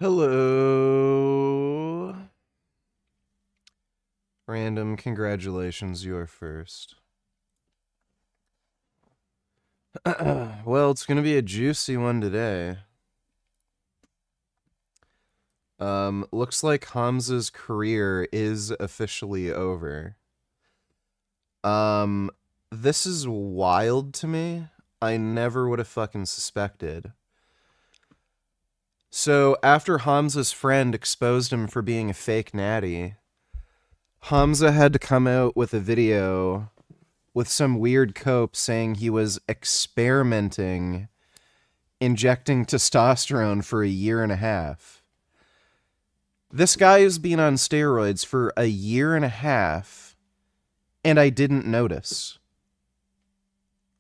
Hello. Random, congratulations, you're first. Well, it's gonna be a juicy one today. Looks like Hamza's career is officially over. This is wild to me. I never would have fucking suspected. So, after Hamza's friend exposed him for being a fake Natty, Hamza had to come out with a video with some weird cope saying he was experimenting, injecting testosterone for a year and a half. This guy has been on steroids for a year and a half, and I didn't notice.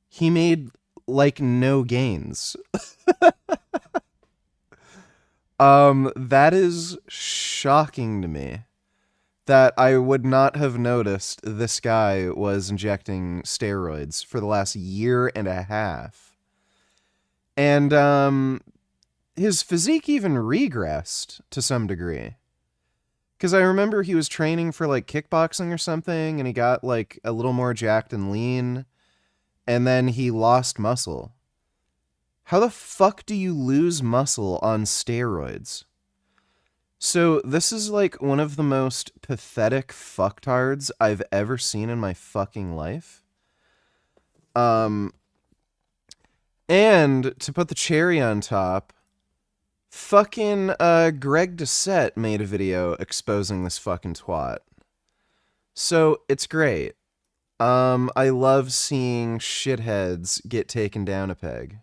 He made, like, no gains. That is shocking to me. That I would not have noticed this guy was injecting steroids for the last year and a half. And, his physique even regressed to some degree. Because I remember he was training for, like, kickboxing or something, and he got, like, a little more jacked and lean, and then he lost muscle. How the fuck do you lose muscle on steroids? So this is like one of the most pathetic fucktards I've ever seen in my fucking life. And to put the cherry on top, fucking Greg Doucette made a video exposing this fucking twat. So it's great. I love seeing shitheads get taken down a peg.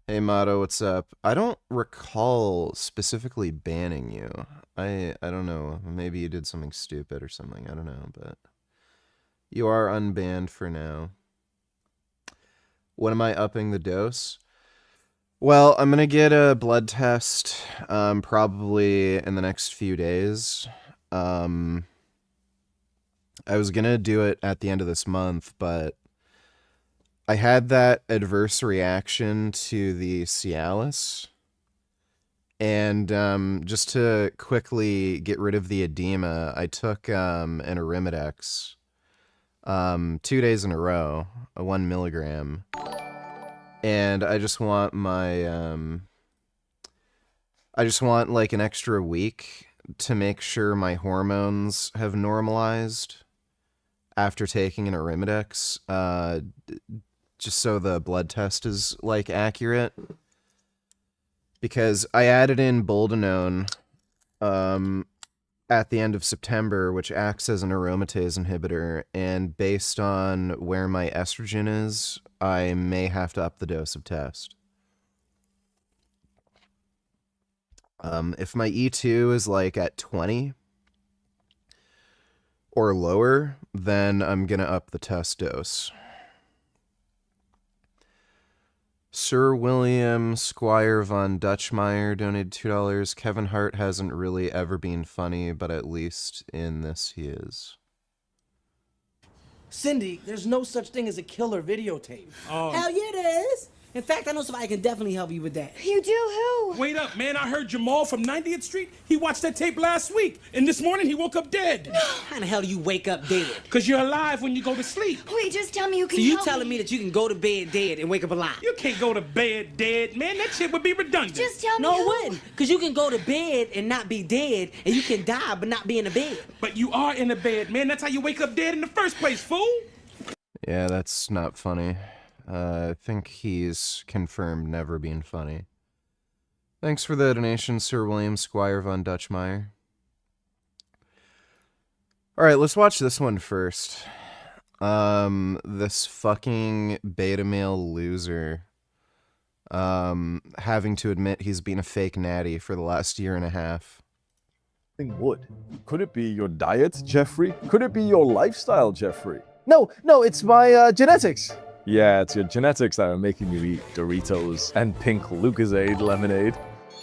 Hey Motto, what's up? I don't recall specifically banning you. I don't know. Maybe you did something stupid or something. I don't know, but you are unbanned for now. When am I upping the dose? Well, I'm gonna get a blood test probably in the next few days. I was gonna do it at the end of this month, but I had that adverse reaction to the Cialis, and just to quickly get rid of the edema, I took an Arimidex 2 days in a row, a 1 milligram, and I just want my I just want like an extra week to make sure my hormones have normalized after taking an Arimidex, just so the blood test is, like, accurate. Because I added in boldenone at the end of September, which acts as an aromatase inhibitor, and based on where my estrogen is, I may have to up the dose of test. If my E2 is, like, at 20 or lower, then I'm gonna up the test dose. Sir William Squire von Dutchmeyer donated $2. Kevin Hart hasn't really ever been funny, but at least in this he is. Cindy, there's no such thing as a killer videotape. Hell yeah, there is. In fact, I know somebody can definitely help you with that. You do? Who? Wait up, man. I heard Jamal from 90th Street. He watched that tape last week, and this morning he woke up dead. How the hell do you wake up dead? Because you're alive when you go to sleep. Wait, just tell me who can So you help telling me that you can go to bed dead and wake up alive? You can't go to bed dead, man. That shit would be redundant. Just tell me No, who. it wouldn't. Because you can go to bed and not be dead, and you can die but not be in the bed. But you are in the bed, man. That's how you wake up dead in the first place, fool. Yeah, that's not funny. I think he's confirmed never being funny. Thanks for the donation, Sir William Squire von Dutchmeyer. Alright, let's watch this one first. This fucking beta male loser. Having to admit he's been a fake Natty for the last year and a half. Would. Could it be your diet, Jeffrey? Could it be your lifestyle, Jeffrey? No, it's my genetics. Yeah, it's your genetics that are making you eat Doritos and pink Lucozade lemonade.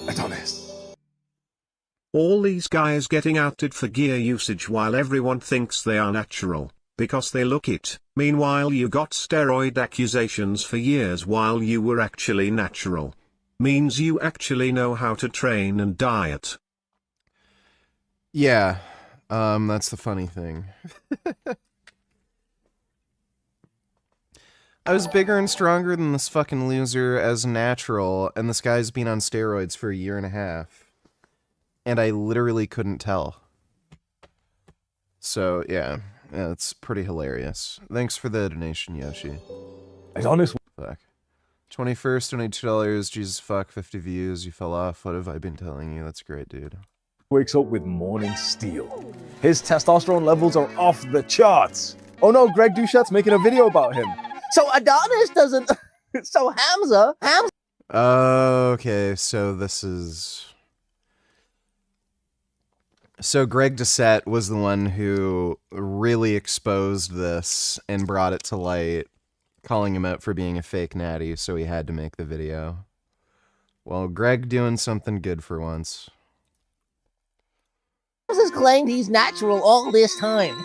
Adonis. All these guys getting outed for gear usage while everyone thinks they are natural. because they look it. Meanwhile you got steroid accusations for years while you were actually natural. Means you actually know how to train and diet. Yeah, that's the funny thing. I was bigger and stronger than this fucking loser as natural, and this guy's been on steroids for a year and a half. And I literally couldn't tell. So, yeah, it's pretty hilarious. Thanks for the donation, Yoshi. Adonis Fuck. 21st, donate $2. Jesus fuck, 50 views. You fell off. What have I been telling you? That's great, dude. wakes up with morning steel. His testosterone levels are off the charts. Oh no, Greg Doucette's making a video about him. So Adonis doesn't. So Hamza. Okay, so this is. So Greg Doucette was the one who really exposed this and brought it to light, calling him out for being a fake natty, so he had to make the video. Well, Greg doing something good for once. Hamza's claimed he's natural all this time.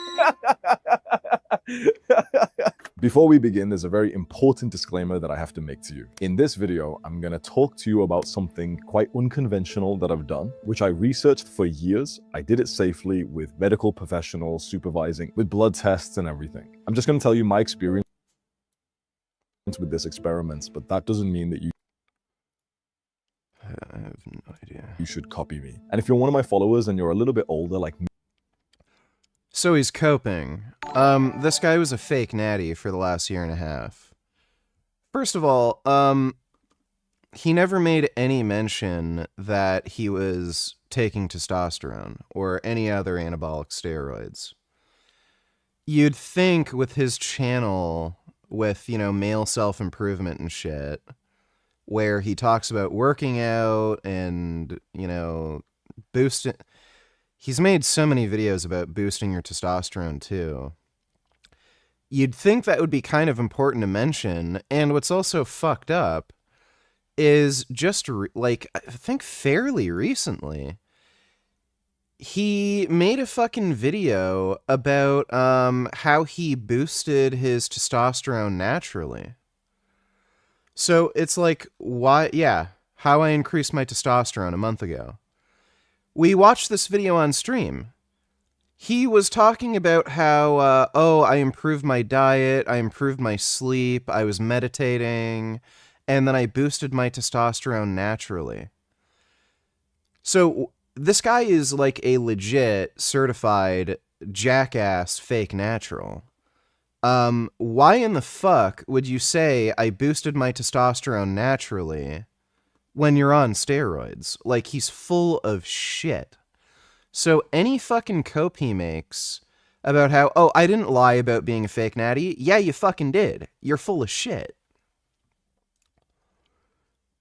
Before we begin, there's a very important disclaimer that I have to make to you. In this video, I'm going to talk to you about something quite unconventional that I've done, which I researched for years. I did it safely with medical professionals supervising, with blood tests and everything. I'm just going to tell you my experience with this experiment, but that doesn't mean that I have no idea. you should copy me. And if you're one of my followers and you're a little bit older like me, So he's coping. This guy was a fake natty for the last year and a half. First of all, he never made any mention that he was taking testosterone or any other anabolic steroids. You'd think with his channel, with, you know, male self-improvement and shit, where he talks about working out and, you know, boosting... He's made so many videos about boosting your testosterone, too. You'd think that would be kind of important to mention, and what's also fucked up is just, like, I think fairly recently, he made a fucking video about how he boosted his testosterone naturally. So it's like, why? Yeah, how I increased my testosterone a month ago. We watched this video on stream. He was talking about how, I improved my diet, I improved my sleep, I was meditating, and then I boosted my testosterone naturally. So this guy is like a legit certified jackass fake natural. Why in the fuck would you say I boosted my testosterone naturally when you're on steroids? Like, he's full of shit. So any fucking cope he makes about how, oh, I didn't lie about being a fake natty. Yeah, you fucking did. You're full of shit.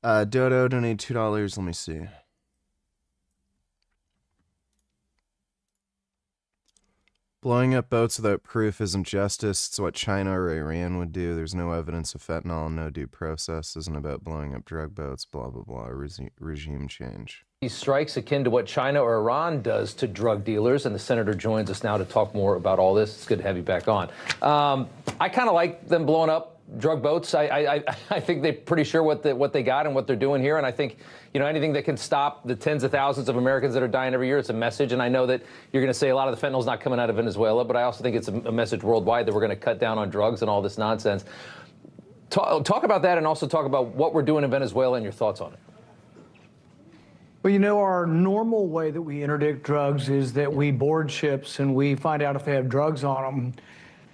Dodo donated $2. Let me see. Blowing up boats without proof isn't justice. It's what China or Iran would do. There's no evidence of fentanyl and no due process. Isn't about blowing up drug boats, blah, blah, blah. Regime change. These strikes akin to what China or Iran does to drug dealers, and the senator joins us now to talk more about all this. It's good to have you back on. I kind of like them blowing up drug boats. I think they're pretty sure what they got and what they're doing here, and I think, you know, anything that can stop the tens of thousands of Americans that are dying every year, it's a message. And I know that you're going to say a lot of the fentanyl's not coming out of Venezuela, but I also think it's a message worldwide that we're going to cut down on drugs and all this nonsense. Talk about that, and also talk about what we're doing in Venezuela and your thoughts on it. Well, you know, our normal way that we interdict drugs is that we board ships and we find out if they have drugs on them.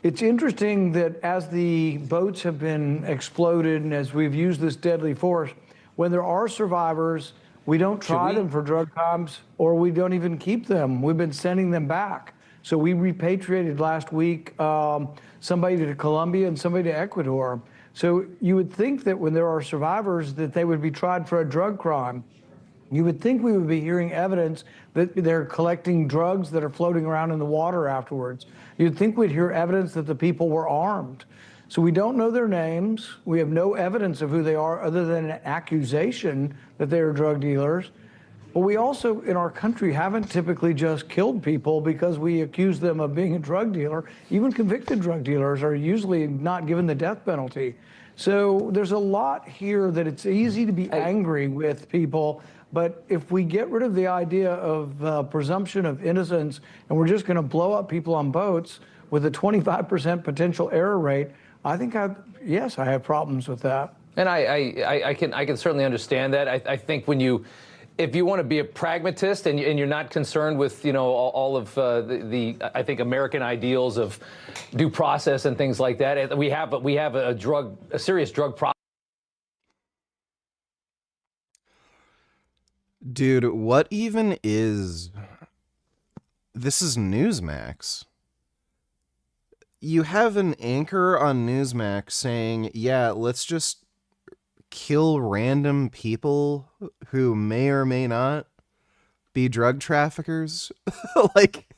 It's interesting that as the boats have been exploded and as we've used this deadly force, when there are survivors, we don't try them for drug crimes, or we don't even keep them. We've been sending them back. So we repatriated last week somebody to Colombia and somebody to Ecuador. So you would think that when there are survivors that they would be tried for a drug crime. You would think we would be hearing evidence that they're collecting drugs that are floating around in the water afterwards. You'd think we'd hear evidence that the people were armed. So we don't know their names. We have no evidence of who they are other than an accusation that they are drug dealers. But we also, in our country, haven't typically just killed people because we accuse them of being a drug dealer. Even convicted drug dealers are usually not given the death penalty. So there's a lot here that it's easy to be angry with people. But if we get rid of the idea of presumption of innocence and we're just going to blow up people on boats with a 25% potential error rate, I think yes, I have problems with that. And I can certainly understand that. I think if you want to be a pragmatist and you're not concerned with all of the I think American ideals of due process and things like that, we have a serious drug problem. Dude, what even is... This is Newsmax. You have an anchor on Newsmax saying, yeah, let's just kill random people who may or may not be drug traffickers. Like,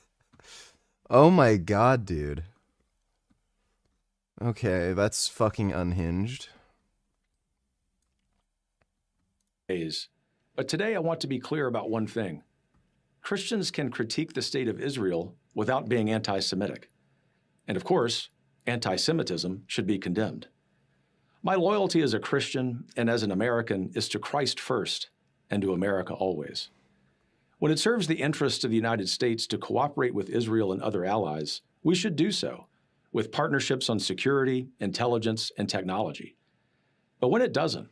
oh my god, dude. Okay, that's fucking unhinged. But today I want to be clear about one thing. Christians can critique the state of Israel without being anti-Semitic. And of course, anti-Semitism should be condemned. My loyalty as a Christian and as an American is to Christ first and to America always. When it serves the interests of the United States to cooperate with Israel and other allies, we should do so, with partnerships on security, intelligence, and technology. But when it doesn't,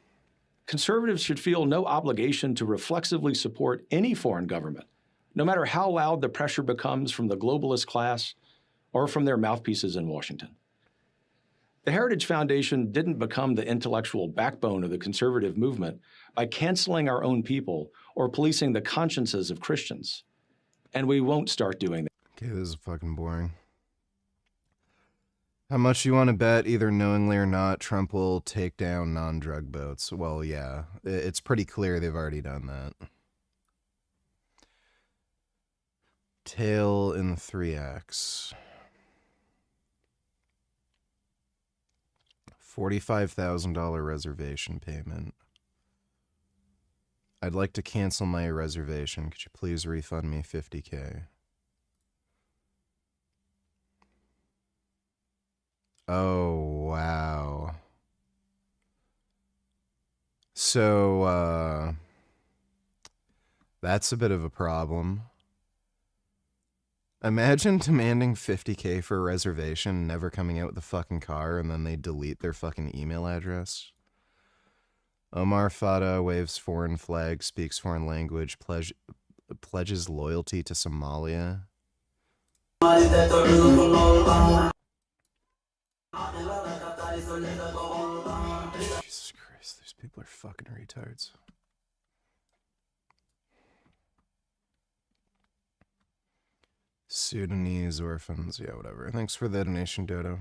conservatives should feel no obligation to reflexively support any foreign government, no matter how loud the pressure becomes from the globalist class or from their mouthpieces in Washington. The Heritage Foundation didn't become the intellectual backbone of the conservative movement by canceling our own people or policing the consciences of Christians. And we won't start doing that. Okay, this is fucking boring. How much you want to bet, either knowingly or not, Trump will take down non-drug boats? Well, yeah, it's pretty clear they've already done that. Tail in 3X. $45,000 reservation payment. I'd like to cancel my reservation. Could you please refund me $50K? Oh, wow. So, that's a bit of a problem. Imagine demanding $50K for a reservation, never coming out with a fucking car, and then they delete their fucking email address. Omar Fada waves foreign flag, speaks foreign language, pledges loyalty to Somalia. Jesus Christ, these people are fucking retards. Sudanese orphans, yeah, whatever. Thanks for the donation, Dodo.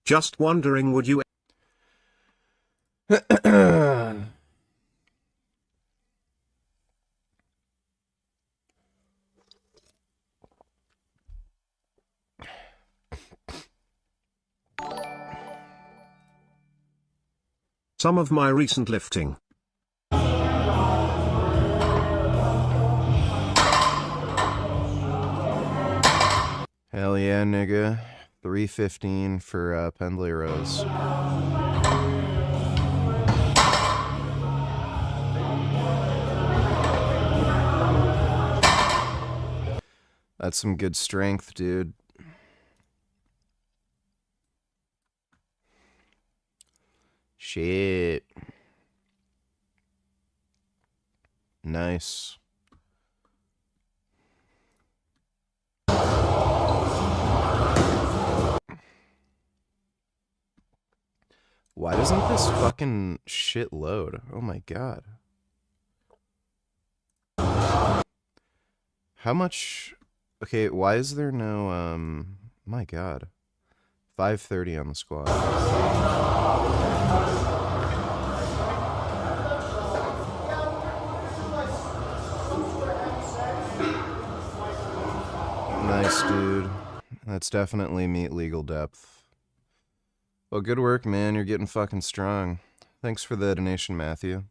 Just wondering, would you... Some of my recent lifting. Hell yeah, nigga. 315 for Pendley Rose. That's some good strength, dude. Shit. Nice. Why doesn't this fucking shit load? Oh my god. How much... Okay, why is there no, my god. 5:30 on the squad. Nice, dude. That's definitely meet legal depth. Well, good work, man. You're getting fucking strong. Thanks for the donation, Matthew.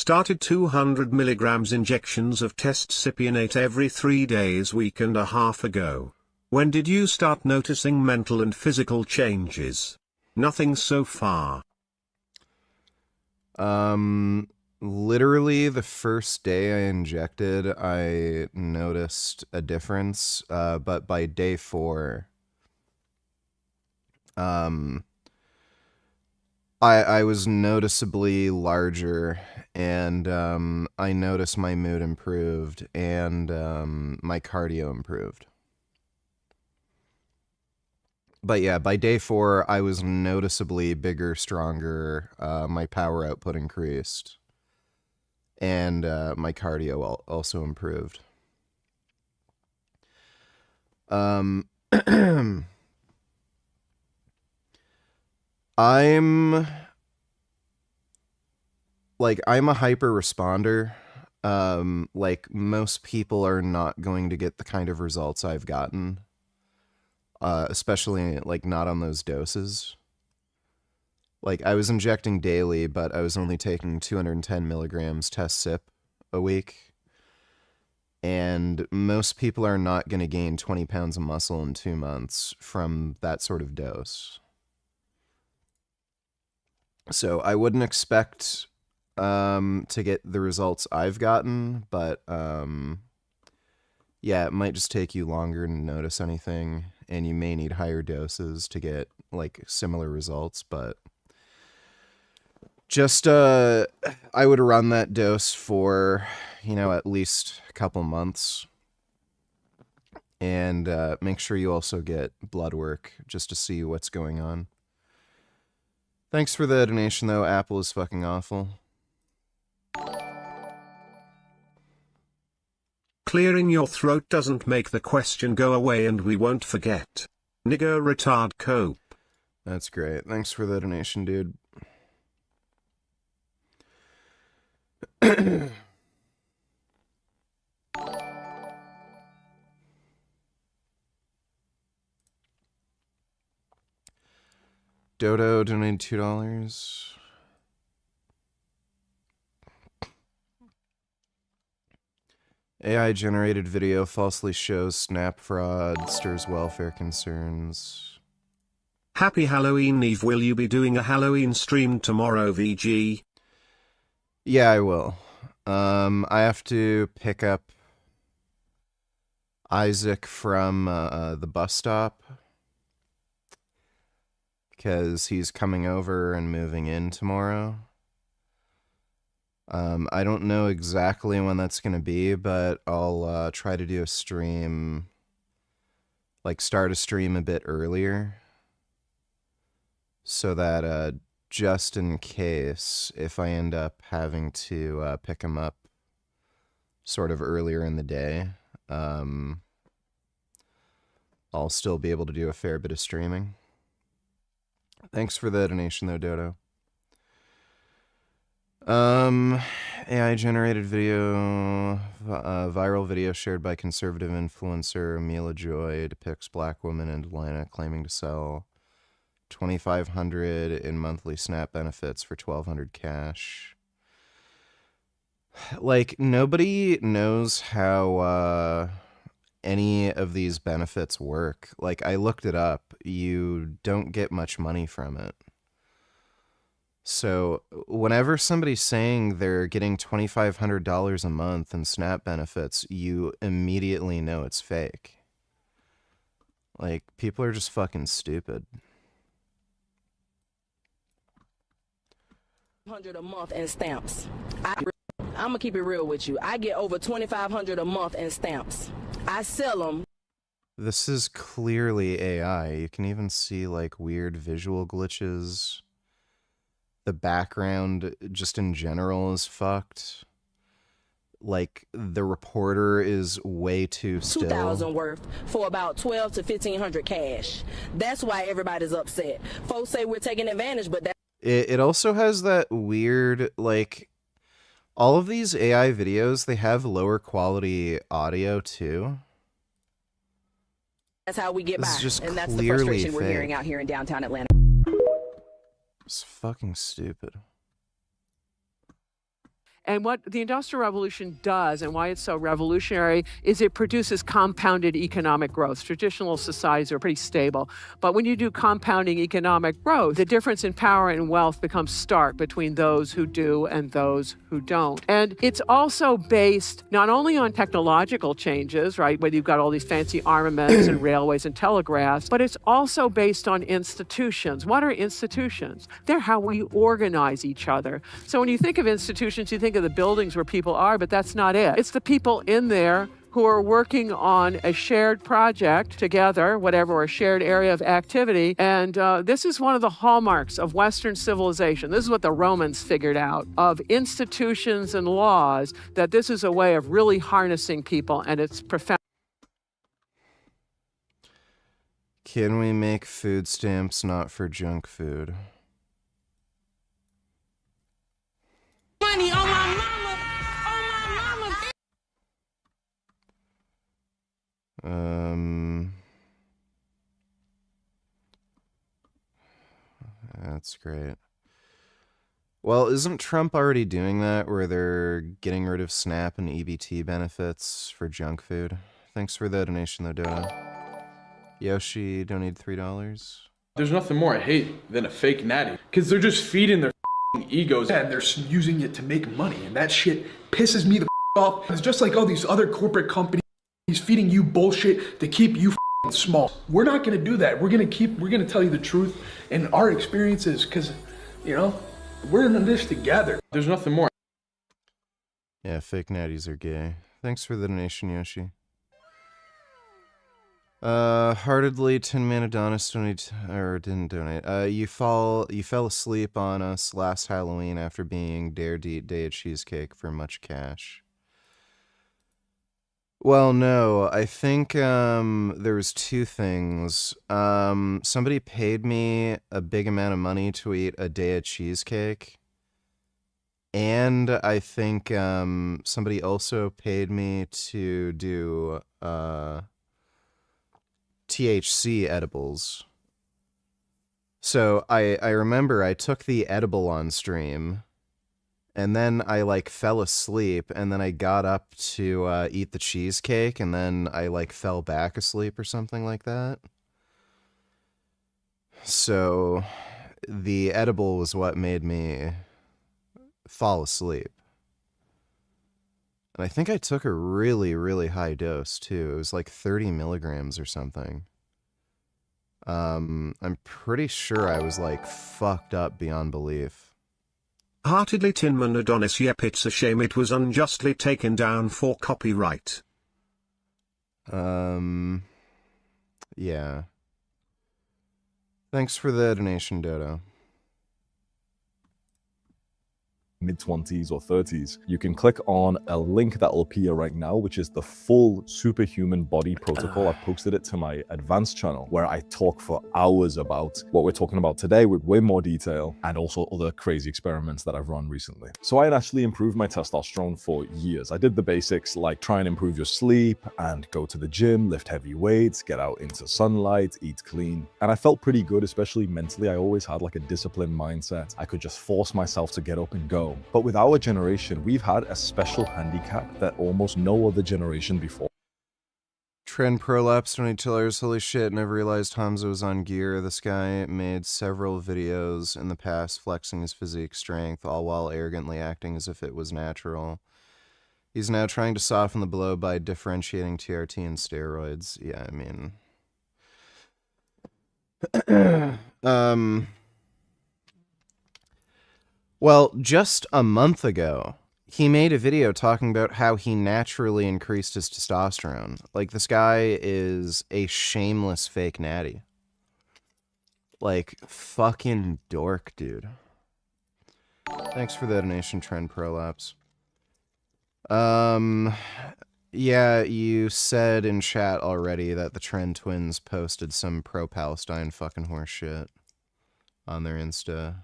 started 200 milligrams injections of testcipionate every 3 days week and a half ago. When did you start noticing mental and physical changes? Nothing so far. Literally the first day I injected, I noticed a difference, but by day 4, I was noticeably larger, and I noticed my mood improved, and my cardio improved. But yeah, by day 4, I was noticeably bigger, stronger, my power output increased, and my cardio also improved. I'm a hyper responder. Like, most people are not going to get the kind of results I've gotten. Especially, like, not on those doses. Like, I was injecting daily, but I was only taking 210 milligrams test sip a week. And most people are not going to gain 20 pounds of muscle in 2 months from that sort of dose. So I wouldn't expect to get the results I've gotten, but yeah, it might just take you longer to notice anything, and you may need higher doses to get like similar results, but just I would run that dose for, at least a couple months, and make sure you also get blood work just to see what's going on. Thanks for the donation, though. Apple is fucking awful. Clearing your throat doesn't make the question go away, and we won't forget. Nigger retard cope. That's great. Thanks for the donation, dude. Dodo donated $2. AI generated video falsely shows snap fraud, stirs welfare concerns. Happy Halloween Eve. Will you be doing a Halloween stream tomorrow, VG? Yeah, I will. I have to pick up Isaac from the bus stop, because he's coming over and moving in tomorrow. I don't know exactly when that's going to be, but I'll try to do a stream, like start a stream a bit earlier, so that just in case, if I end up having to pick him up sort of earlier in the day, I'll still be able to do a fair bit of streaming. Thanks for the donation, though, Dodo. AI generated video, viral video shared by conservative influencer Mila Joy depicts black woman in Atlanta claiming to sell $2,500 in monthly SNAP benefits for $1,200 cash. Like, nobody knows how any of these benefits work. Like, I looked it up. You don't get much money from it. So whenever somebody's saying they're getting $2,500 a month in SNAP benefits, you immediately know it's fake. Like, people are just fucking stupid. $100 a month in stamps. I'm gonna keep it real with you. I get over $2,500 a month in stamps. I sell them. This is clearly AI. You can even see like weird visual glitches. The background just in general is fucked. Like, the reporter is way too still. 2,000 worth for about 12 to 1,500 cash. That's why everybody's upset. Folks say we're taking advantage, but that it also has that weird, like, all of these AI videos, they have lower quality audio too. that's how we get This is by. just And that's the clearly frustration we're fake. hearing out here in downtown Atlanta. It's fucking stupid. And what the Industrial Revolution does and why it's so revolutionary is it produces compounded economic growth. Traditional societies are pretty stable. But when you do compounding economic growth, the difference in power and wealth becomes stark between those who do and those who don't. And it's also based not only on technological changes, right, where you've got all these fancy armaments and railways and telegraphs, but it's also based on institutions. What are institutions? They're how we organize each other. So when you think of institutions, you think of the buildings where people are, but that's not it. It's the people in there who are working on a shared project together, whatever, or a shared area of activity. And this is one of the hallmarks of Western civilization. This is what the Romans figured out, of institutions and laws, that this is a way of really harnessing people, and it's profound. Can we make food stamps not for junk food? Money on my mama, on my mama. That's great. Well, isn't Trump already doing that, where they're getting rid of SNAP and EBT benefits for junk food? Thanks for the donation, though, Dota. Yoshi donated $3. There's nothing more I hate than a fake natty, because they're just feeding their egos and they're using it to make money, and that shit pisses me the off. It's just like all these other corporate companies feeding you bullshit to keep you small. We're not gonna do that. We're gonna tell you the truth and our experiences, because, you know, we're in this together. There's nothing more. Yeah, fake natties are gay. Thanks for the donation, Yoshi. Heartedly, Tin Man Adonis didn't donate. You fell asleep on us last Halloween after being dared to eat day of cheesecake for much cash. Well, no, I think there was two things. Somebody paid me a big amount of money to eat a day of cheesecake. And I think somebody also paid me to do THC edibles. So I remember I took the edible on stream, and then I like fell asleep, and then I got up to eat the cheesecake, and then I like fell back asleep or something like that. So the edible was what made me fall asleep. And I think I took a really, really high dose, too. It was like 30 milligrams or something. I'm pretty sure I was, like, fucked up beyond belief. Heartedly Tinman Adonis. Yep, it's a shame it was unjustly taken down for copyright. Yeah. Thanks for the donation, Dodo. Mid-20s or 30s, you can click on a link that will appear right now, which is the full superhuman body protocol. I've posted it to my advanced channel, where I talk for hours about what we're talking about today with way more detail, and also other crazy experiments that I've run recently. So I had actually improved my testosterone for years. I did the basics like try and improve your sleep and go to the gym, lift heavy weights, get out into sunlight, eat clean. And I felt pretty good, especially mentally. I always had like a disciplined mindset. I could just force myself to get up and go. But with our generation, we've had a special handicap that almost no other generation before. Trend Prolapse, $22. Holy shit, never realized Hamza was on gear. This guy made several videos in the past flexing his physique strength, all while arrogantly acting as if it was natural. He's now trying to soften the blow by differentiating TRT and steroids. Yeah, I mean... Well, just a month ago, he made a video talking about how he naturally increased his testosterone. Like, this guy is a shameless fake natty. Like, fucking dork, dude. Thanks for the donation, Trend Prolapse. Yeah, you said in chat already that the Trend Twins posted some pro-Palestine fucking horse shit on their Insta.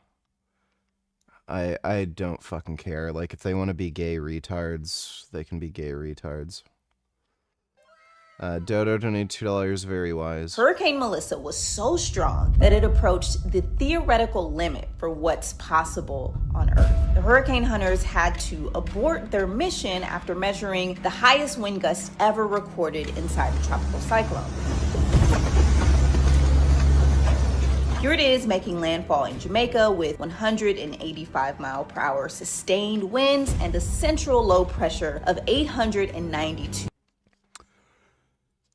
I don't fucking care. Like, if they want to be gay retards, they can be gay retards. Dodo donated $2, very wise. Hurricane Melissa was so strong that it approached the theoretical limit for what's possible on Earth. The hurricane hunters had to abort their mission after measuring the highest wind gusts ever recorded inside the tropical cyclone. Here it is making landfall in Jamaica with 185-mile-per-hour sustained winds and a central low pressure of 892.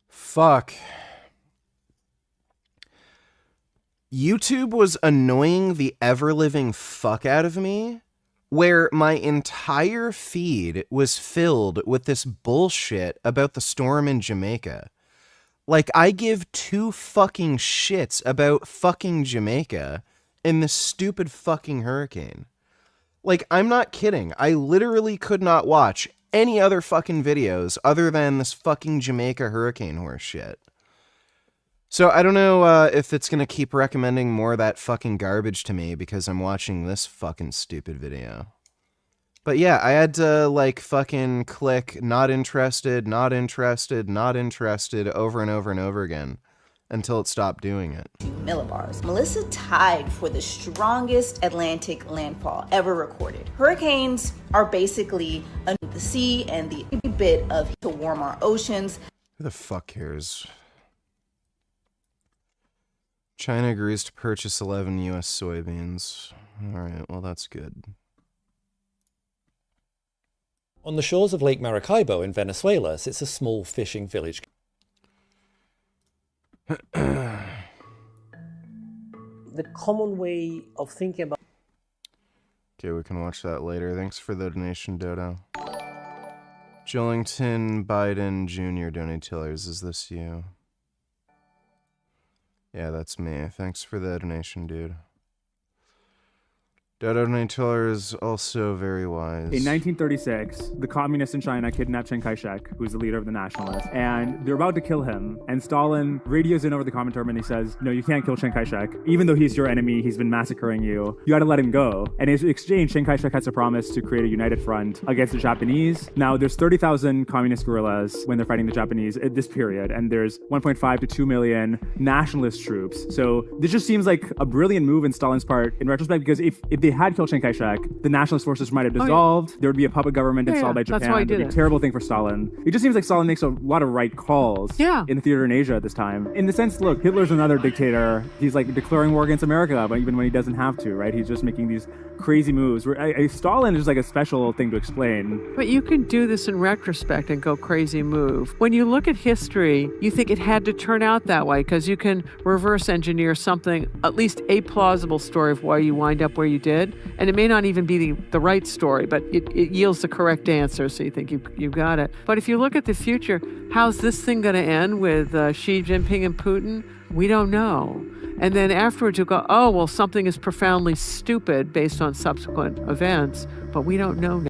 Fuck. YouTube was annoying the ever-living fuck out of me, where my entire feed was filled with this bullshit about the storm in Jamaica. Like, I give two fucking shits about fucking Jamaica and this stupid fucking hurricane. Like, I'm not kidding. I literally could not watch any other fucking videos other than this fucking Jamaica hurricane horse shit. So I don't know if it's gonna keep recommending more of that fucking garbage to me because I'm watching this fucking stupid video. But yeah, I had to like fucking click not interested, not interested, not interested over and over and over again until it stopped doing it. Millibars. Melissa tied for the strongest Atlantic landfall ever recorded. Hurricanes are basically under the sea and the bit of to warm our oceans. Who the fuck cares? China agrees to purchase 11 U.S. soybeans. Alright, well that's good. On the shores of Lake Maracaibo in Venezuela sits a small fishing village. The common way of thinking about... Okay, we can watch that later. Thanks for the donation, Dodo. Jillington Biden Jr. donated $2. Is this you? Yeah, that's me. Thanks for the donation, dude. Dodo $2 is also very wise. In 1936, the communists in China kidnapped Chiang Kai-shek, who's the leader of the nationalists, and they're about to kill him. And Stalin radios in over the common term and he says, no, you can't kill Chiang Kai-shek. Even though he's your enemy, he's been massacring you. You gotta let him go. And in exchange, Chiang Kai-shek has to promise to create a united front against the Japanese. Now, there's 30,000 communist guerrillas when they're fighting the Japanese at this period, and there's 1.5 to 2 million nationalist troops. So this just seems like a brilliant move in Stalin's part in retrospect, because if they had killed Chiang Kai-shek, the nationalist forces might have dissolved. There would be a puppet government installed by Japan. That's why he did It'd be a terrible thing for Stalin. It just seems like Stalin makes a lot of right calls in the theater in Asia at this time. In the sense, look, Hitler's another dictator. He's like declaring war against America, but even when he doesn't have to, right? He's just making these crazy moves. Stalin is like a special thing to explain. But you can do this in retrospect and go crazy move. When you look at history, you think it had to turn out that way because you can reverse engineer something, at least a plausible story of why you wind up where you did. And it may not even be the right story, but it yields the correct answer, so you think you got it. But if you look at the future, how's this thing going to end with Xi Jinping and Putin? We don't know. And then afterwards you go, oh, well, something is profoundly stupid based on subsequent events, but we don't know now.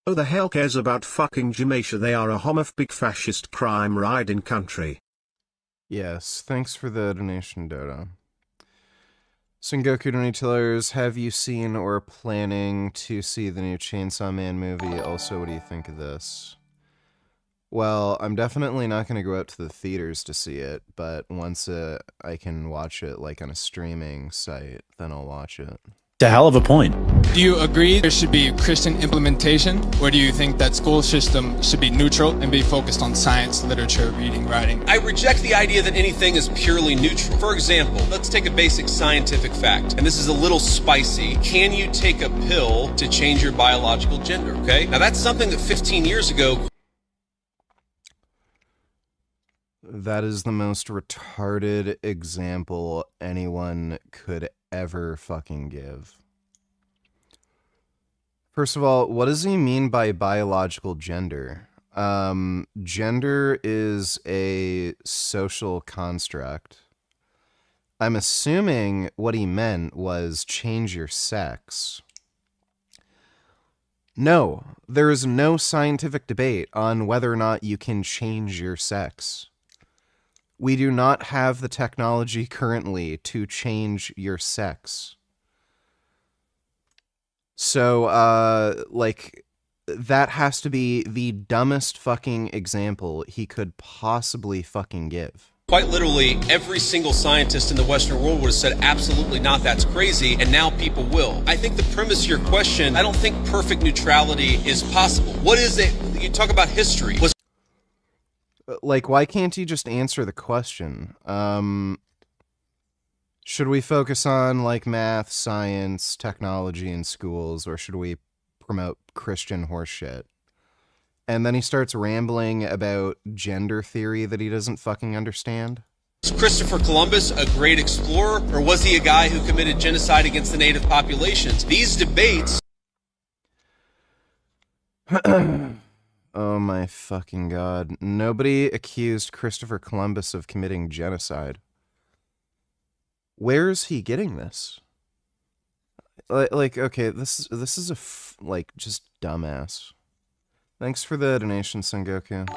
Who the hell cares about fucking Jamaica? They are a homophobic fascist crime riding country. Yes, thanks for the donation, Dodo. Sengoku $20. Have you seen or planning to see the new Chainsaw Man movie? Also, what do you think of this? Well, I'm definitely not going to go out to the theaters to see it, but once I can watch it like on a streaming site, then I'll watch it. It's a hell of a point. Do you agree there should be Christian implementation, or do you think that school system should be neutral and be focused on science, literature, reading, writing? I reject the idea that anything is purely neutral. For example, let's take a basic scientific fact, and this is a little spicy. Can you take a pill to change your biological gender, okay? Now that's something that 15 years ago... That is the most retarded example anyone could ever fucking give. First of all, what does he mean by biological gender? Gender is a social construct. I'm assuming what he meant was change your sex. No, there is no scientific debate on whether or not you can change your sex. We do not have the technology currently to change your sex. So, like, that has to be the dumbest fucking example he could possibly fucking give. Quite literally, every single scientist in the Western world would have said, absolutely not, that's crazy, and now people will. I think the premise of your question, I don't think perfect neutrality is possible. What is it? You talk about history. Like, why can't you just answer the question? Should we focus on, like, math, science, technology in schools, or should we promote Christian horseshit? And then he starts rambling about gender theory that he doesn't fucking understand. Was Christopher Columbus a great explorer, or was he a guy who committed genocide against the native populations? These debates... Oh my fucking god. Nobody accused Christopher Columbus of committing genocide. Where's he getting this? Like, okay, this is a like, just dumbass. Thanks for the donation, Sengoku.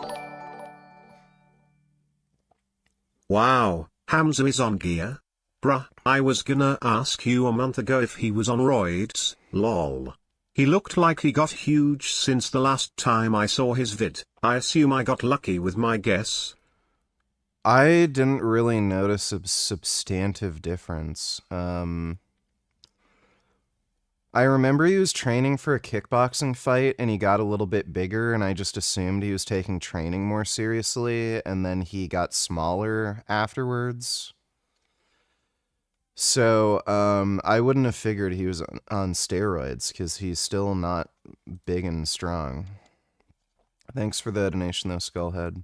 Wow, Hamza is on gear? Bruh, I was gonna ask you a month ago if he was on roids, lol. He looked like he got huge since the last time I saw his vid. I assume I got lucky with my guess. I didn't really notice a substantive difference. I remember he was training for a kickboxing fight and he got a little bit bigger, and I just assumed he was taking training more seriously, and then he got smaller afterwards. So, I wouldn't have figured he was on steroids, because he's still not big and strong. Thanks for the donation, though, Skullhead.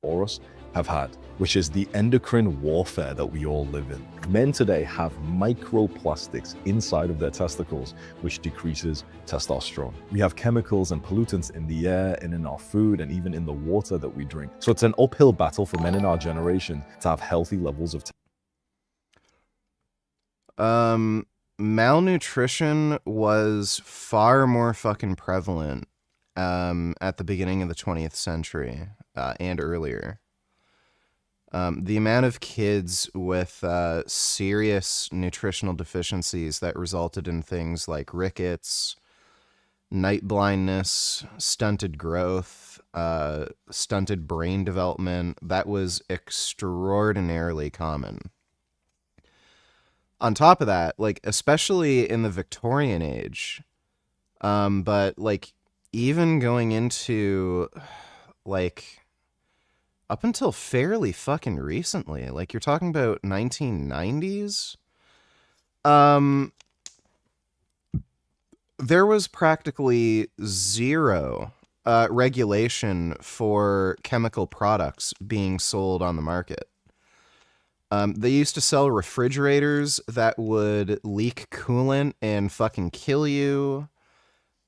Us have had, which is the endocrine warfare that we all live in. Men today have microplastics inside of their testicles, which decreases testosterone. We have chemicals and pollutants in the air and in our food and even in the water that we drink. So it's an uphill battle for men in our generation to have healthy levels of malnutrition was far more fucking prevalent at the beginning of the 20th century and earlier. The amount of kids with serious nutritional deficiencies that resulted in things like rickets, night blindness, stunted growth, stunted brain development, that was extraordinarily common. On top of that, like, especially in the Victorian age, but, like, even going into, like, up until fairly fucking recently, like, you're talking about 1990s, there was practically zero regulation for chemical products being sold on the market. They used to sell refrigerators that would leak coolant and fucking kill you.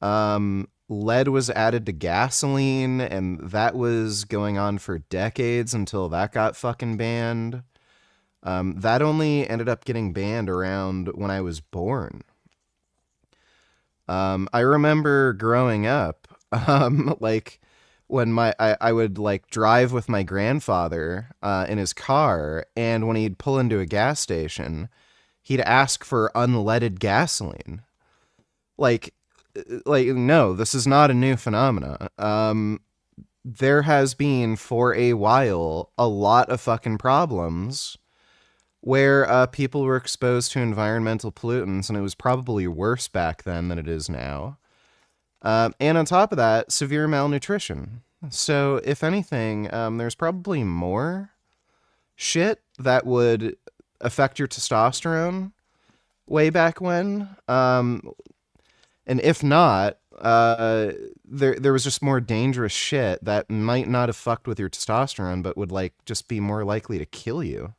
Lead was added to gasoline, and that was going on for decades until that got fucking banned. That only ended up getting banned around when I was born. I remember growing up, like, when I would, like, drive with my grandfather in his car, and when he'd pull into a gas station, he'd ask for unleaded gasoline. Like, no, this is not a new phenomena. There has been, for a while, a lot of fucking problems where people were exposed to environmental pollutants, and it was probably worse back then than it is now. And on top of that, severe malnutrition. So, if anything, there's probably more shit that would affect your testosterone way back when. And if not, there was just more dangerous shit that might not have fucked with your testosterone, but would, like, just be more likely to kill you.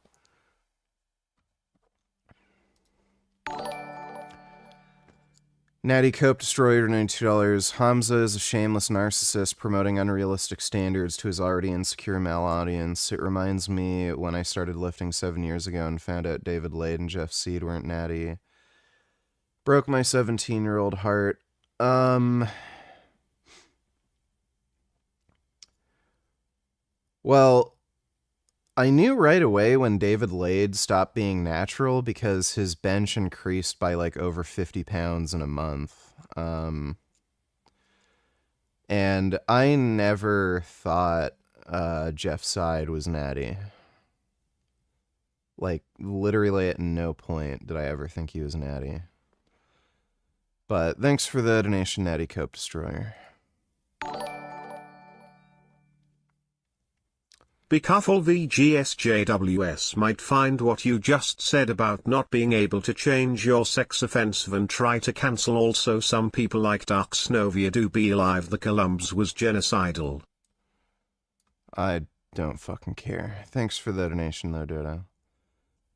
Natty Cope Destroyer, $92. Hamza is a shameless narcissist promoting unrealistic standards to his already insecure male audience. It reminds me when I started lifting 7 years ago and found out David Lade and Jeff Seed weren't natty. Broke my 17-year-old heart. Well, I knew right away when David Lade stopped being natural because his bench increased by like over 50 pounds in a month. And I never thought Jeff Side was natty. Like, literally at no point did I ever think he was natty. But thanks for the donation, Natty Cope Destroyer. Be careful, VGSJWS might find what you just said about not being able to change your sex offensive and try to cancel. Also, some people like Dark Snovia do be alive the Columbs was genocidal. I don't fucking care. Thanks for the donation though, Dodo.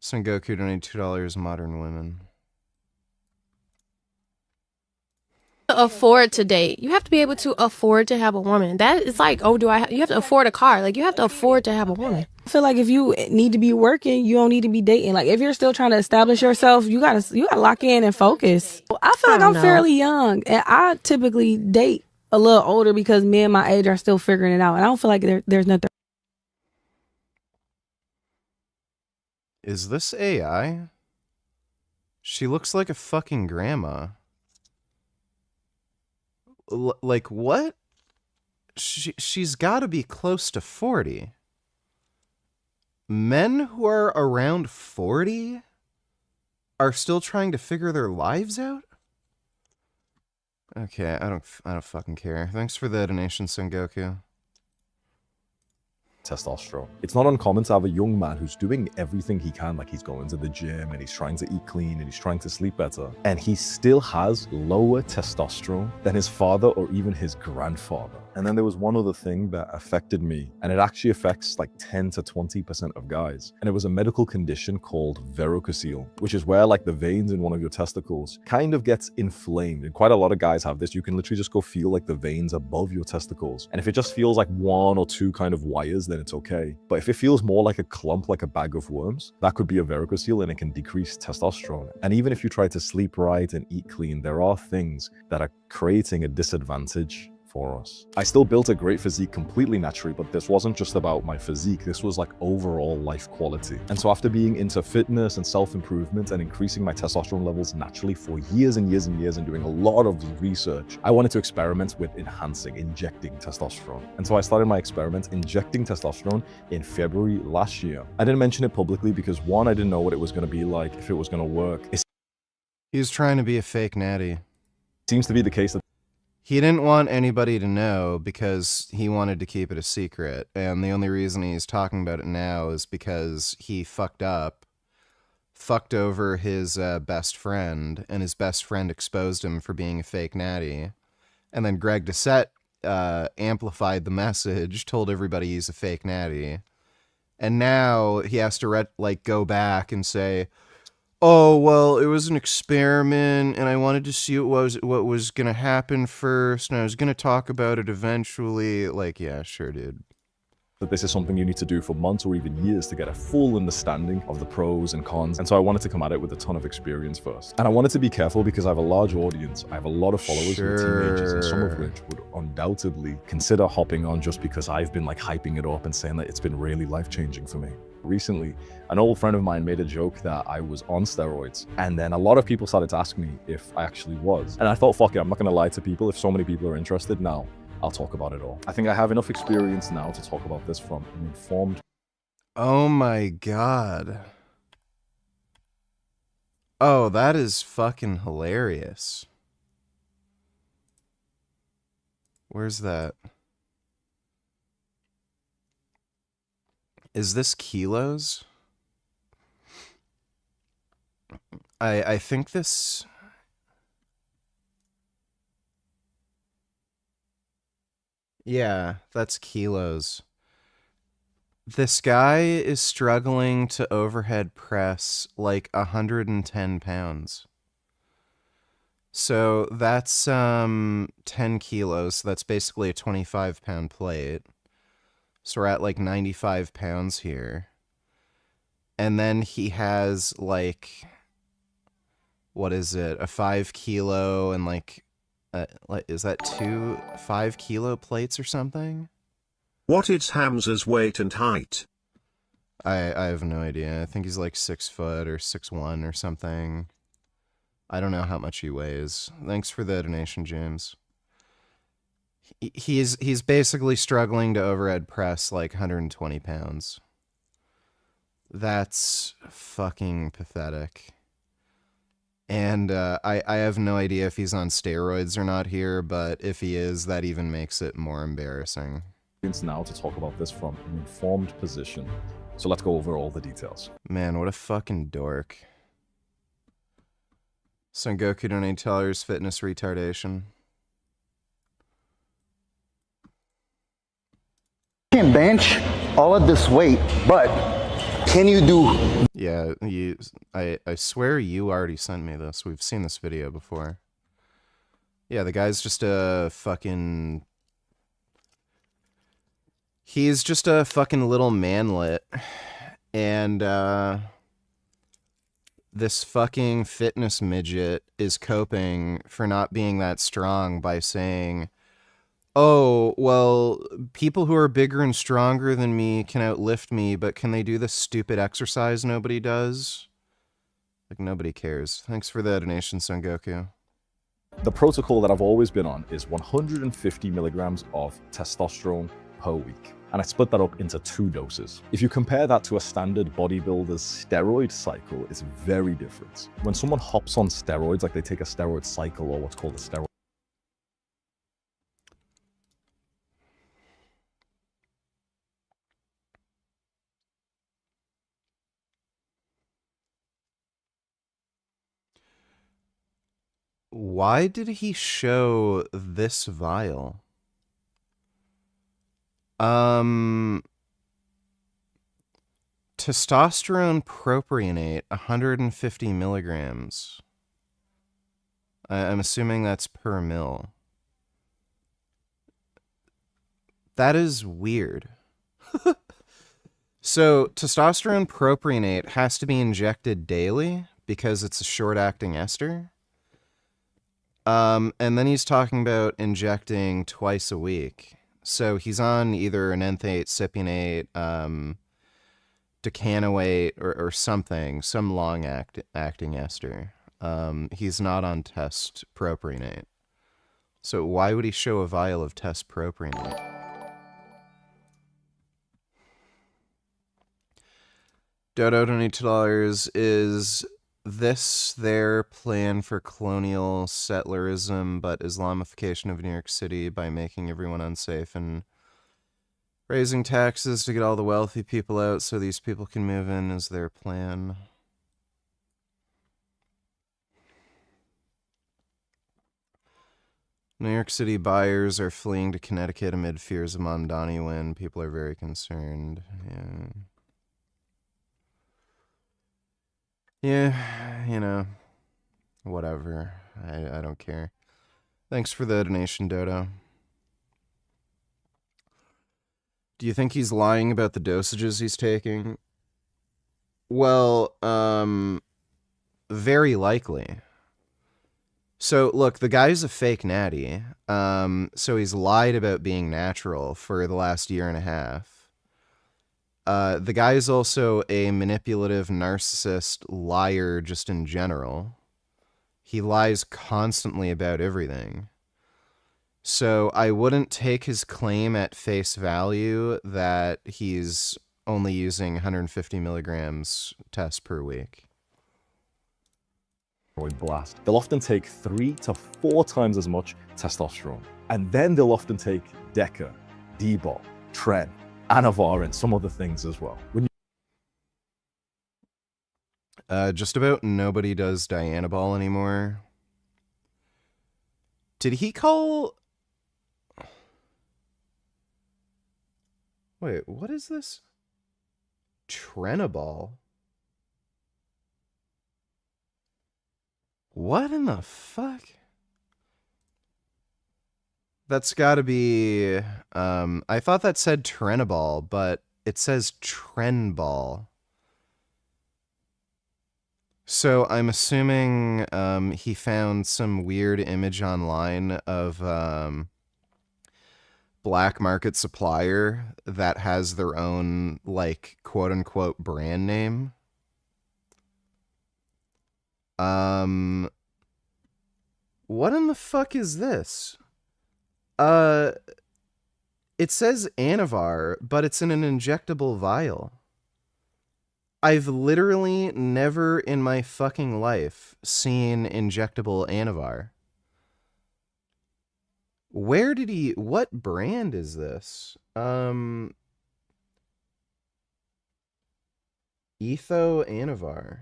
Sengoku donated $2 modern women. Afford to date. You have to be able to afford to have a woman. That is like, oh, you have to afford a car. Like, you have to afford to have a woman. I feel like if you need to be working, you don't need to be dating. Like, if you're still trying to establish yourself, you gotta lock in and focus. I feel like I'm fairly young, and I typically date a little older because men my age are still figuring it out, and I don't feel like there's nothing. Is this AI? She looks like a fucking grandma. Like, what? She's got to be close to 40. Men who are around 40 are still trying to figure their lives out? Okay, I don't fucking care. Thanks for the donation, Sengoku. Testosterone. It's not uncommon to have a young man who's doing everything he can, like he's going to the gym and he's trying to eat clean and he's trying to sleep better, and he still has lower testosterone than his father or even his grandfather. And then there was one other thing that affected me, and it actually affects like 10 to 20% of guys. And it was a medical condition called varicocele, which is where like the veins in one of your testicles kind of gets inflamed. And quite a lot of guys have this. You can literally just go feel like the veins above your testicles. And if it just feels like one or two kind of wires, then it's okay. But if it feels more like a clump, like a bag of worms, that could be a varicocele, and it can decrease testosterone. And even if you try to sleep right and eat clean, there are things that are creating a disadvantage for us. I still built a great physique completely naturally, but this wasn't just about my physique. This was like overall life quality. And so after being into fitness and self-improvement and increasing my testosterone levels naturally for years and years and years and doing a lot of research, I wanted to experiment with injecting testosterone. And so I started my experiment injecting testosterone in February last year. I didn't mention it publicly because one, I didn't know what it was going to be like, if it was going to work. He was trying to be a fake natty. Seems to be the case that he didn't want anybody to know because he wanted to keep it a secret. And the only reason he's talking about it now is because he fucked over his best friend, and his best friend exposed him for being a fake natty. And then Greg Doucette amplified the message, told everybody he's a fake natty. And now he has to go back and say, oh, well, it was an experiment, and I wanted to see what was going to happen first, and I was going to talk about it eventually. Like, yeah, sure, dude. That this is something you need to do for months or even years to get a full understanding of the pros and cons. And so I wanted to come at it with a ton of experience first. And I wanted to be careful because I have a large audience. I have a lot of followers who are teenagers, and some of which would undoubtedly consider hopping on just because I've been like hyping it up and saying that it's been really life-changing for me. Recently, an old friend of mine made a joke that I was on steroids, and then a lot of people started to ask me if I actually was. And I thought, fuck it, I'm not gonna lie to people. If so many people are interested, now I'll talk about it all. I think I have enough experience now to talk about this from an informed. Oh my god. Oh, that is fucking hilarious. Where's that? Is this kilos? I think this... Yeah, that's kilos. This guy is struggling to overhead press like 110 pounds. So that's 10 kilos. So that's basically a 25-pound plate. So we're at like 95 pounds here. And then he has like, what is it? A 5 kilo and like, is that 2 5-kilo plates or something? What is Hamza's weight and height? I have no idea. I think he's like 6 foot or 6'1" or something. I don't know how much he weighs. Thanks for the donation, James. He's basically struggling to overhead press like 120 pounds. That's fucking pathetic. And I have no idea if he's on steroids or not here, but if he is, that even makes it more embarrassing. Now to talk about this from an informed position. So let's go over all the details. Man, what a fucking dork. Son Goku donated $2, fitness retardation. You can bench all of this weight, but can you do? Yeah, I swear you already sent me this. We've seen this video before. Yeah, the guy's just a fucking... He's just a fucking little manlet. And, this fucking fitness midget is coping for not being that strong by saying, oh, well, people who are bigger and stronger than me can outlift me, but can they do this stupid exercise nobody does? Like, nobody cares. Thanks for the donation, Son Goku. The protocol that I've always been on is 150 milligrams of testosterone per week. And I split that up into 2 doses. If you compare that to a standard bodybuilder's steroid cycle, it's very different. When someone hops on steroids, like they take a steroid cycle or what's called a steroid. Why did he show this vial? Testosterone propionate, 150 milligrams. I'm assuming that's per mil. That is weird. So, testosterone propionate has to be injected daily because it's a short-acting ester. And then he's talking about injecting twice a week. So he's on either an enthate, cypionate, decanoate, or something, some long-acting ester. He's not on test propionate. So why would he show a vial of test propionate? Dodo $22 is this their plan for colonial settlerism but Islamification of New York City by making everyone unsafe and raising taxes to get all the wealthy people out so these people can move in is their plan? New York City buyers are fleeing to Connecticut amid fears of Mamdani win. People are very concerned. Yeah, you know, whatever. I don't care. Thanks for the donation, Dodo. Do you think he's lying about the dosages he's taking? Well, very likely. So, look, the guy's a fake natty. So he's lied about being natural for the last year and a half. The guy is also a manipulative narcissist liar just in general. He lies constantly about everything. So I wouldn't take his claim at face value that he's only using 150 milligrams test per week. Blast. They'll often take 3 to 4 times as much testosterone. And then they'll often take Deca, D-Bol, Tren, Anavar, and some other things as well. Just about nobody does Dianabol anymore. Did he call... Wait, what is this? Trenabol? What in the fuck? That's gotta be... I thought that said Trenabol, but it says Trenbol. So I'm assuming he found some weird image online of black market supplier that has their own, like, quote-unquote brand name. What in the fuck is this? It says Anavar, but it's in an injectable vial. I've literally never in my fucking life seen injectable Anavar. Where did he... What brand is this? Etho Anavar.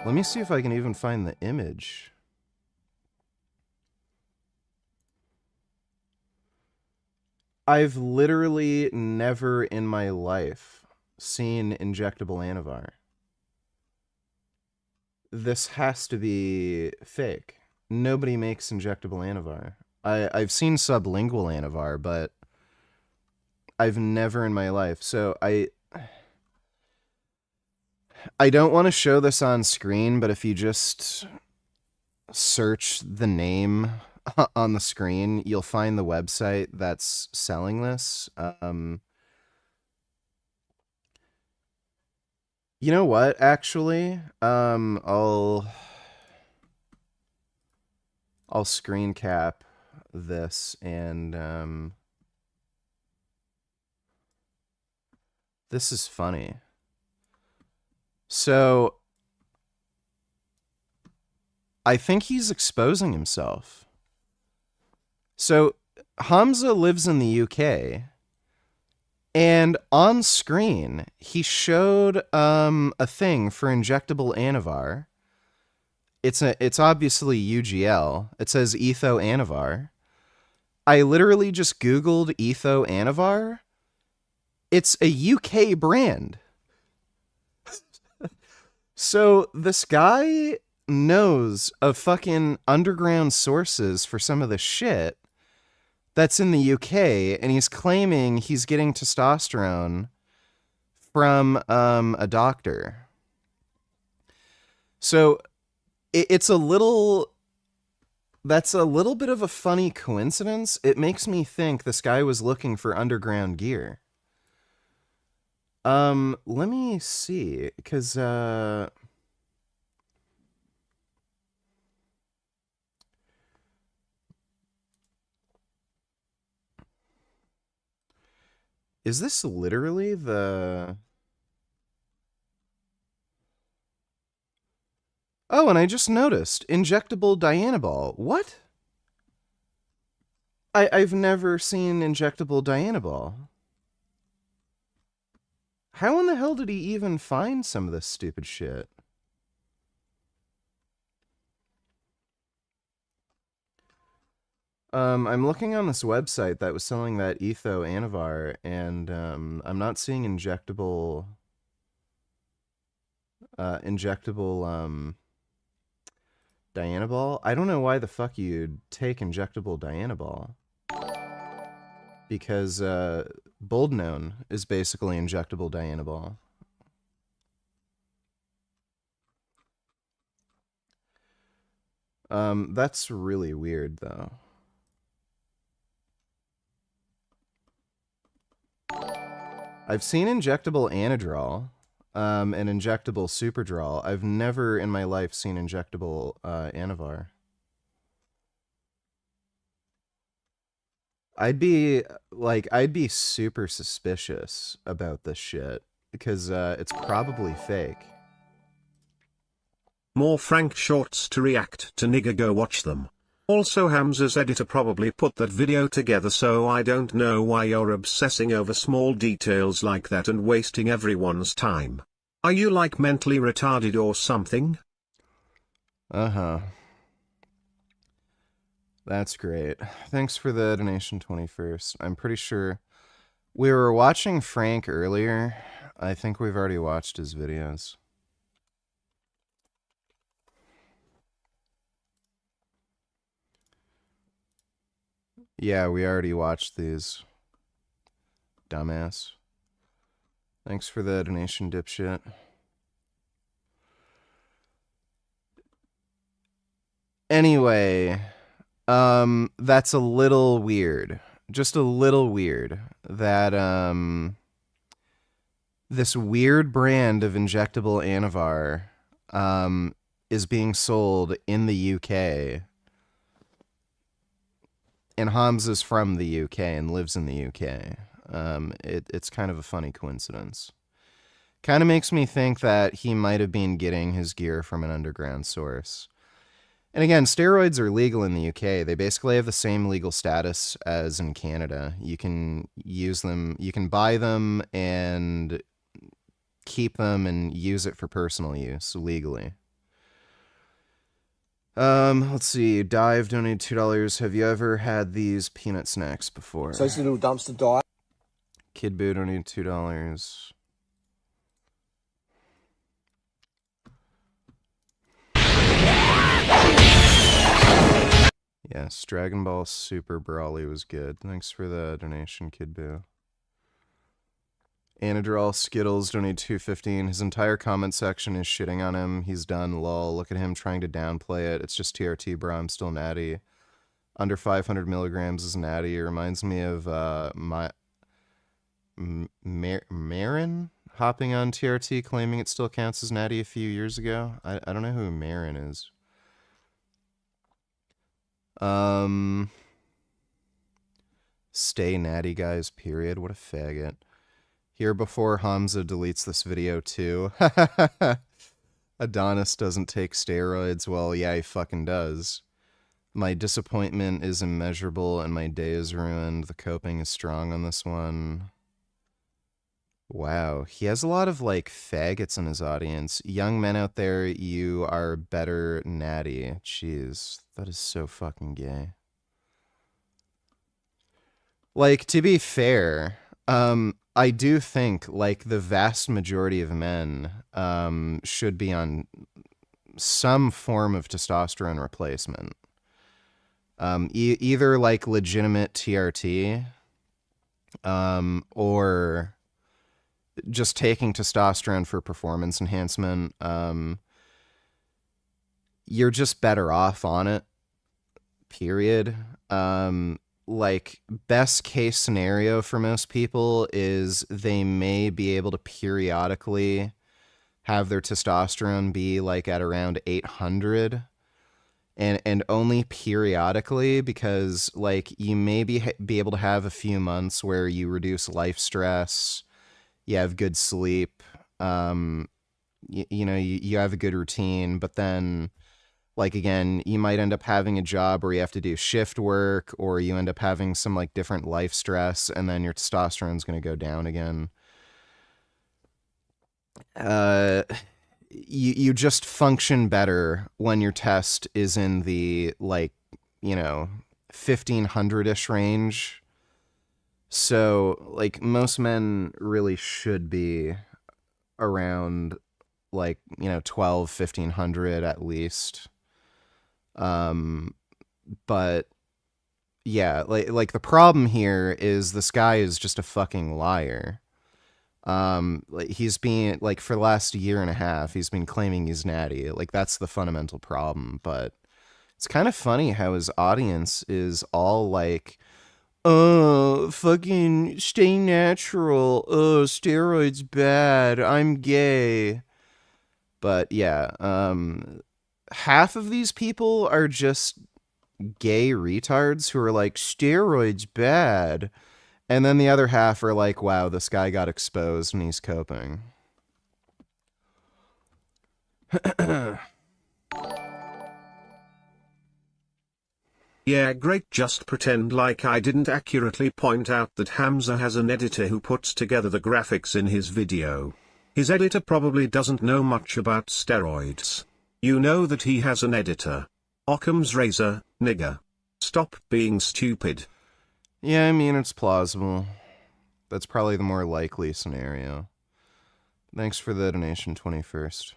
Let me see if I can even find the image. I've literally never in my life seen injectable Anavar. This has to be fake. Nobody makes injectable Anavar. I've seen sublingual Anavar, but I've never in my life. So I don't want to show this on screen, but if you just search the name on the screen, you'll find the website that's selling this. You know what, actually? I'll screen cap this and this is funny. So I think he's exposing himself. So Hamza lives in the UK, and on screen he showed a thing for injectable Anavar. It's obviously UGL. It says Etho Anavar. I literally just Googled Etho Anavar. It's a UK brand. So this guy knows of fucking underground sources for some of the shit that's in the UK, and he's claiming he's getting testosterone from a doctor. So it's a little... That's a little bit of a funny coincidence. It makes me think this guy was looking for underground gear. Let me see, because, is this literally the... Oh, and I just noticed, injectable Dianabol. What? I've never seen injectable Dianabol. How in the hell did he even find some of this stupid shit? I'm looking on this website that was selling that Etho Anavar, and I'm not seeing injectable Dianabol. I don't know why the fuck you'd take injectable Dianabol. Because Boldnone is basically injectable Dianabol. That's really weird, though. I've seen injectable Anadrol, and injectable Superdrol. I've never in my life seen injectable Anavar. I'd be super suspicious about this shit because it's probably fake. More Frank shorts to react to, nigga, go watch them. Also, Hamza's editor probably put that video together, so I don't know why you're obsessing over small details like that and wasting everyone's time. Are you like mentally retarded or something? Uh-huh. That's great. Thanks for the donation, 21st. I'm pretty sure we were watching Frank earlier. I think we've already watched his videos. Yeah, we already watched these. Dumbass. Thanks for the donation, dipshit. Anyway... That's a little weird. Just a little weird that this weird brand of injectable Anavar is being sold in the UK. And Hamza's from the UK and lives in the UK. It's kind of a funny coincidence. Kind of makes me think that he might have been getting his gear from an underground source. And again, steroids are legal in the UK. They basically have the same legal status as in Canada. You can use them, you can buy them and keep them and use it for personal use legally. Let's see. Dive donated $2. Have you ever had these peanut snacks before? So it's a little dumpster dive. Kid Boo donated $2. Yes, Dragon Ball Super Brawly was good. Thanks for the donation, Kid Boo. Anadrol Skittles donated $2.15. His entire comment section is shitting on him. He's done, lol. Look at him trying to downplay it. It's just TRT, bro. I'm still natty. Under 500 milligrams is natty. It reminds me of Marin hopping on TRT, claiming it still counts as natty a few years ago. I don't know who Marin is. Stay natty, guys, period. What a faggot. Here before Hamza deletes this video, too. Adonis doesn't take steroids. Well, yeah, he fucking does. My disappointment is immeasurable and my day is ruined. The coping is strong on this one. Wow, he has a lot of, like, faggots in his audience. Young men out there, you are better natty. Jeez, that is so fucking gay. Like, to be fair, I do think, like, the vast majority of men should be on some form of testosterone replacement. Either, like, legitimate TRT, or just taking testosterone for performance enhancement. You're just better off on it, period. Like, best case scenario for most people is they may be able to periodically have their testosterone be, like, at around 800, and only periodically, because, like, you may be able to have a few months where you reduce life stress, you have good sleep, you know, you have a good routine, but then, like, again, you might end up having a job where you have to do shift work, or you end up having some, like, different life stress, and then your testosterone's going to go down again. You just function better when your test is in the, like, you know, 1500-ish range. So, like, most men really should be around, like, you know, 1500 at least. But yeah, like the problem here is this guy is just a fucking liar. Like, he's been, like, for the last year and a half, he's been claiming he's natty. Like, that's the fundamental problem. But it's kind of funny how his audience is all like, oh, fucking stay natural. Oh, steroids bad. I'm gay. But yeah, half of these people are just gay retards who are like, steroids bad. And then the other half are like, wow, this guy got exposed and he's coping. Yeah, great. Just pretend like I didn't accurately point out that Hamza has an editor who puts together the graphics in his video. His editor probably doesn't know much about steroids. You know that he has an editor. Occam's razor, nigger. Stop being stupid. Yeah, I mean, it's plausible. That's probably the more likely scenario. Thanks for the donation, 21st.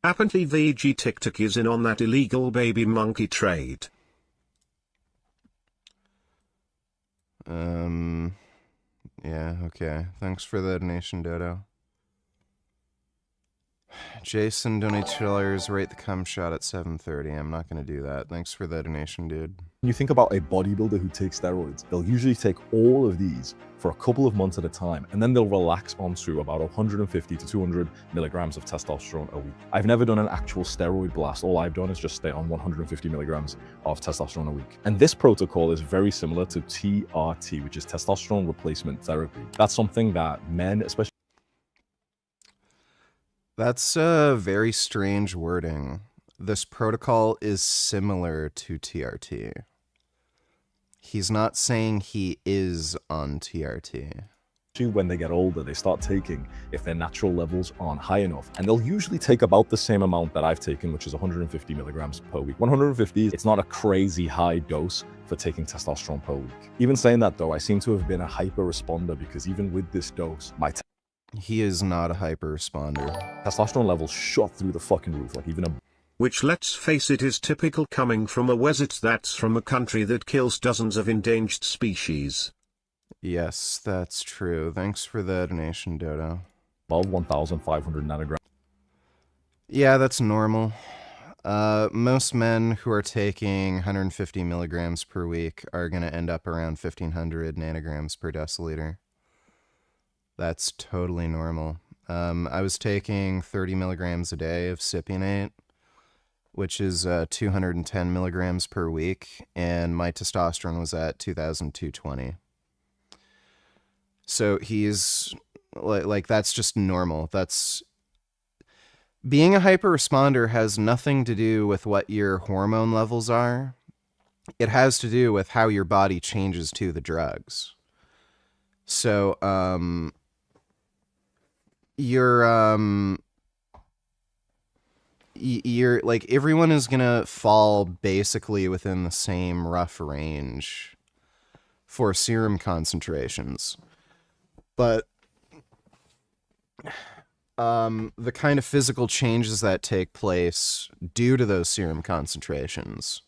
Apparently VG TikTok is in on that illegal baby monkey trade. Yeah, okay. Thanks for the donation, Dodo. Jason donates $2. Rate the cum shot at 7:30. I'm not gonna do that. Thanks for the donation, dude. When you think about a bodybuilder who takes steroids, they'll usually take all of these for a couple of months at a time, and then they'll relax onto about 150 to 200 milligrams of testosterone a week. I've never done an actual steroid blast. All I've done is just stay on 150 milligrams of testosterone a week. And this protocol is very similar to TRT, which is testosterone replacement therapy. That's something that men, especially... That's a very strange wording. This protocol is similar to TRT. He's not saying he is on TRT. When they get older, they start taking if their natural levels aren't high enough. And they'll usually take about the same amount that I've taken, which is 150 milligrams per week. 150, it's not a crazy high dose for taking testosterone per week. Even saying that though, I seem to have been a hyper responder because even with this dose, my he is not a hyper responder. Testosterone levels shot through the fucking roof, like even a... Which, let's face it, is typical coming from a Wesert that's from a country that kills dozens of endangered species. Yes, that's true. Thanks for the donation, Dodo. Above 1,500 nanograms. Yeah, that's normal. Most men who are taking 150 milligrams per week are going to end up around 1,500 nanograms per deciliter. That's totally normal. I was taking 30 milligrams a day of cypionate, which is 210 milligrams per week, and my testosterone was at 2,220. So he's like that's just normal. That's being a hyper responder has nothing to do with what your hormone levels are. It has to do with how your body changes to the drugs. So you're like everyone is gonna fall basically within the same rough range for serum concentrations, but the kind of physical changes that take place due to those serum concentrations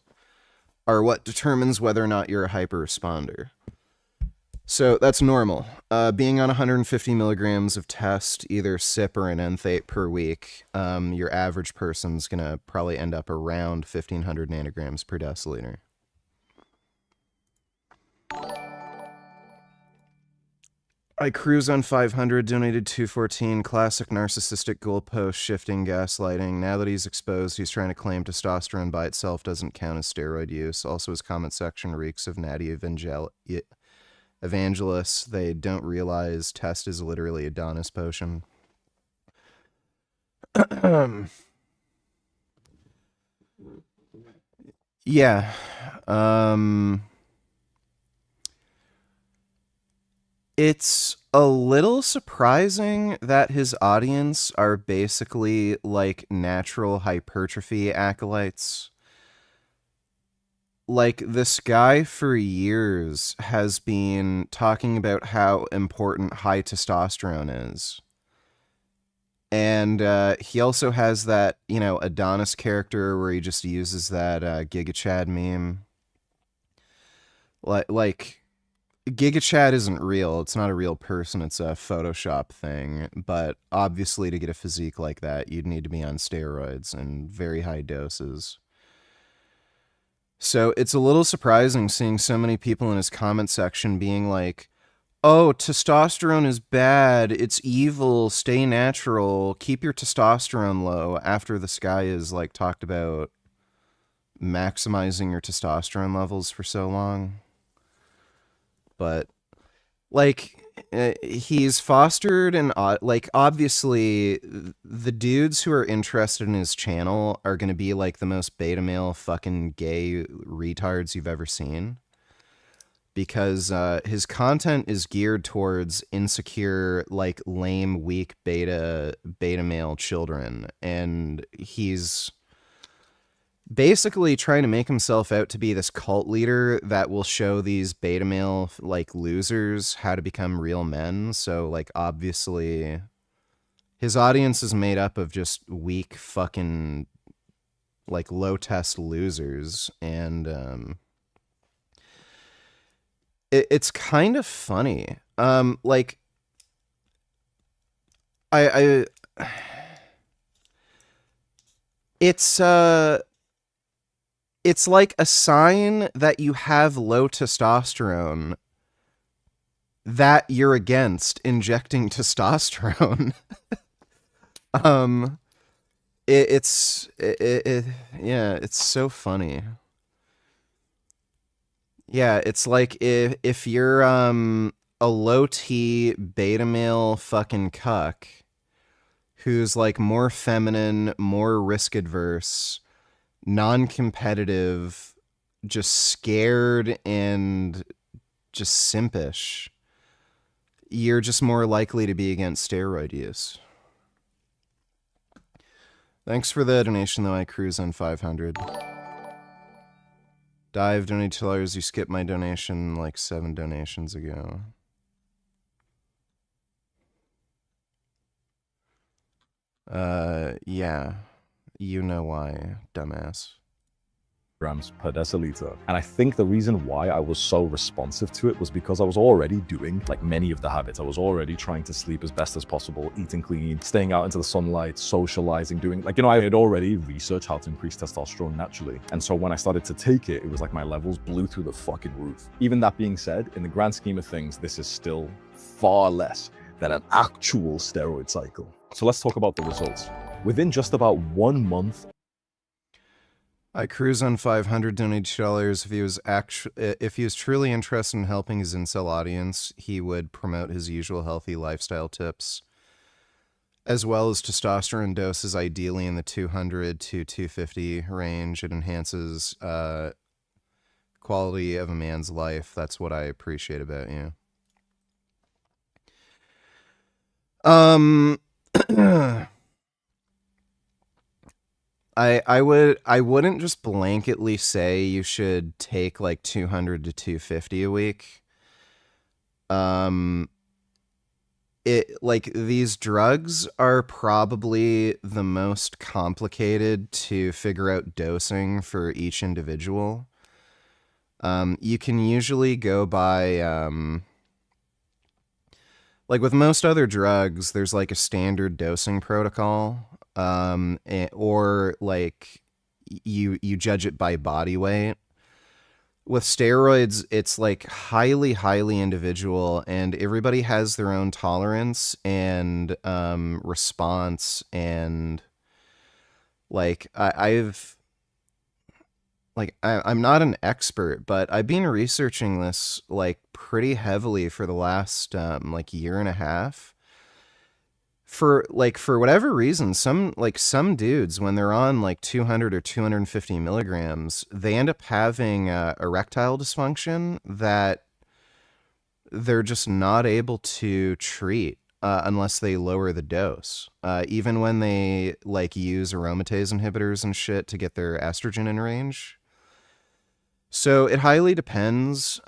are what determines whether or not you're a hyper responder. So that's normal. Being on 150 milligrams of test, either CYP or an enthate per week, your average person's going to probably end up around 1,500 nanograms per deciliter. I cruise on 500, donated 214, classic narcissistic goalpost shifting gaslighting. Now that he's exposed, he's trying to claim testosterone by itself doesn't count as steroid use. Also, his comment section reeks of Natty evangelists. They don't realize test is literally Adonis potion. Yeah. It's a little surprising that his audience are basically like natural hypertrophy acolytes. Like, this guy for years has been talking about how important high testosterone is. And he also has that, you know, Adonis character where he just uses that Giga Chad meme. Like, Giga Chad isn't real. It's not a real person. It's a Photoshop thing. But obviously to get a physique like that, you'd need to be on steroids and very high doses. So it's a little surprising seeing so many people in his comment section being like, oh, testosterone is bad, it's evil, stay natural, keep your testosterone low, after this guy has like talked about maximizing your testosterone levels for so long. But like he's fostered and like obviously the dudes who are interested in his channel are going to be like the most beta male fucking gay retards you've ever seen, because his content is geared towards insecure, like lame, weak beta male children, and he's basically trying to make himself out to be this cult leader that will show these beta male like losers how to become real men. So like obviously his audience is made up of just weak fucking like low test losers, and it's kind of funny. Like I It's like a sign that you have low testosterone that you're against injecting testosterone. Yeah, it's so funny. Yeah, it's like if you're a low T beta male fucking cuck who's like more feminine, more risk adverse, non-competitive, just scared and just simpish, you're just more likely to be against steroid use. Thanks for the donation, though. I cruise on 500. Dive donated $2. You skipped my donation like 7 donations ago. Yeah. You know why, dumbass. Grams per deciliter. And I think the reason why I was so responsive to it was because I was already doing like many of the habits. I was already trying to sleep as best as possible, eating clean, staying out into the sunlight, socializing, doing like, I had already researched how to increase testosterone naturally. And so when I started to take it, it was like my levels blew through the fucking roof. Even that being said, in the grand scheme of things, this is still far less than an actual steroid cycle. So let's talk about the results. Within just about 1 month, I cruise on 500 donated $2. If he was truly interested in helping his incel audience, he would promote his usual healthy lifestyle tips, as well as testosterone doses, ideally in the 200 to 250 range. It enhances quality of a man's life. That's what I appreciate about you. I wouldn't just blanketly say you should take like 200 to 250 a week. These drugs are probably the most complicated to figure out dosing for each individual. You can usually go by like with most other drugs, there's like a standard dosing protocol. Or like you judge it by body weight. With steroids, it's like highly individual, and everybody has their own tolerance and response. And like I'm not an expert, but I've been researching this like pretty heavily for the last like year and a half. For whatever reason, some dudes, when they're on like 200 or 250 milligrams, they end up having erectile dysfunction that they're just not able to treat unless they lower the dose. Even when they like use aromatase inhibitors and shit to get their estrogen in range. So it highly depends.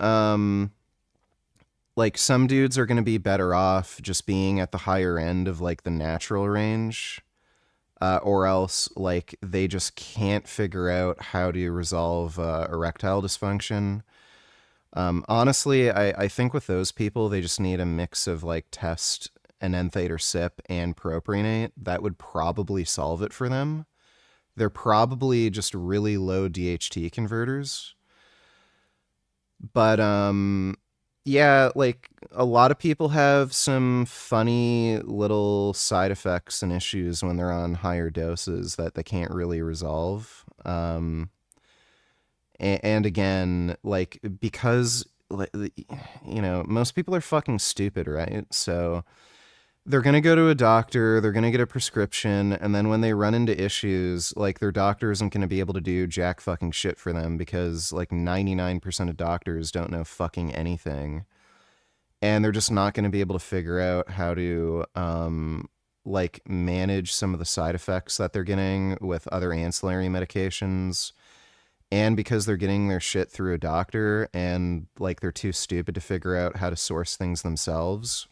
Like some dudes are going to be better off just being at the higher end of like the natural range, or else like they just can't figure out how to resolve erectile dysfunction. Honestly, I think with those people, they just need a mix of like test and enthate or sip and propionate. That would probably solve it for them. They're probably just really low DHT converters. But yeah, like a lot of people have some funny little side effects and issues when they're on higher doses that they can't really resolve. And again, like, because, most people are fucking stupid, right? So they're going to go to a doctor, they're going to get a prescription, and then when they run into issues, like their doctor isn't going to be able to do jack fucking shit for them because like 99% of doctors don't know fucking anything. And they're just not going to be able to figure out how to like manage some of the side effects that they're getting with other ancillary medications. And because they're getting their shit through a doctor and like they're too stupid to figure out how to source things themselves,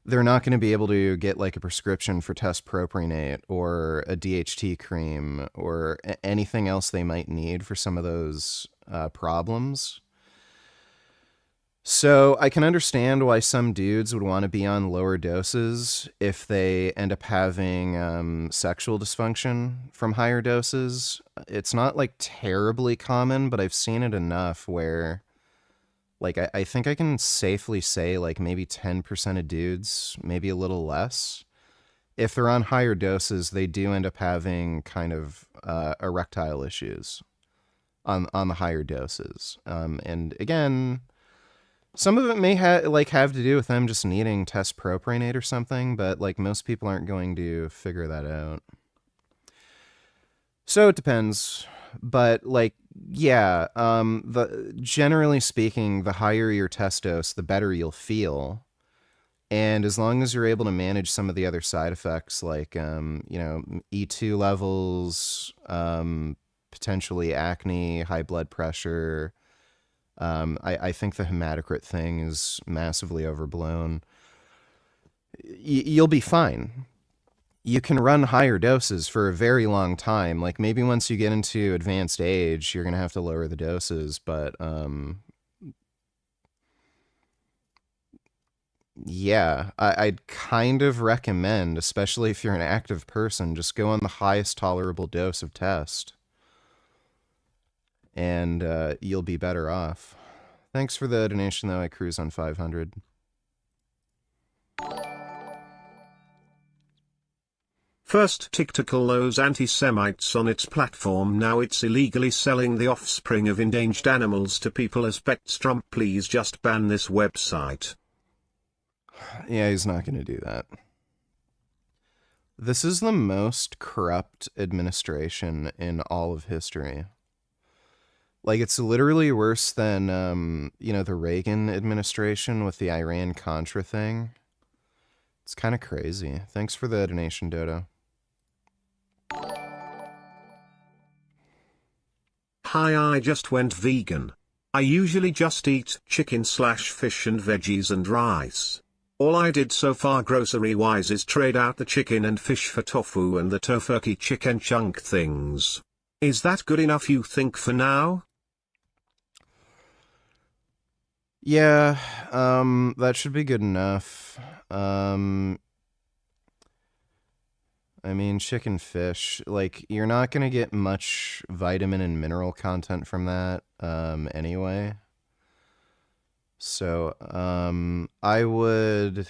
they're not going to be able to get like a prescription for test propionate or a DHT cream or anything else they might need for some of those problems. So I can understand why some dudes would want to be on lower doses if they end up having sexual dysfunction from higher doses. It's not like terribly common, but I've seen it enough where, like, I think I can safely say like maybe 10% of dudes, maybe a little less, if they're on higher doses, they do end up having kind of erectile issues on the higher doses. And again, some of it may have to do with them just needing test propionate or something, but like most people aren't going to figure that out. So it depends. But like, yeah, generally speaking, the higher your test dose, the better you'll feel. And as long as you're able to manage some of the other side effects, like E2 levels, potentially acne, high blood pressure. I think the hematocrit thing is massively overblown. You'll be fine. You can run higher doses for a very long time. Like maybe once you get into advanced age, you're going to have to lower the doses. But yeah, I'd kind of recommend, especially if you're an active person, just go on the highest tolerable dose of test. And you'll be better off. Thanks for the donation, though. I cruise on 500. First TikTok allows anti-Semites on its platform. Now it's illegally selling the offspring of endangered animals to people as pets. Trump, please just ban this website. Yeah, he's not going to do that. This is the most corrupt administration in all of history. Like, it's literally worse than, the Reagan administration with the Iran-Contra thing. It's kind of crazy. Thanks for the donation, Dodo. Hi, I just went vegan. I usually just eat chicken/fish and veggies and rice. All I did so far grocery-wise is trade out the chicken and fish for tofu and the tofurkey chicken chunk things. Is that good enough, you think, for now? Yeah, that should be good enough. I mean, chicken, fish, like, you're not going to get much vitamin and mineral content from that, anyway. So, I would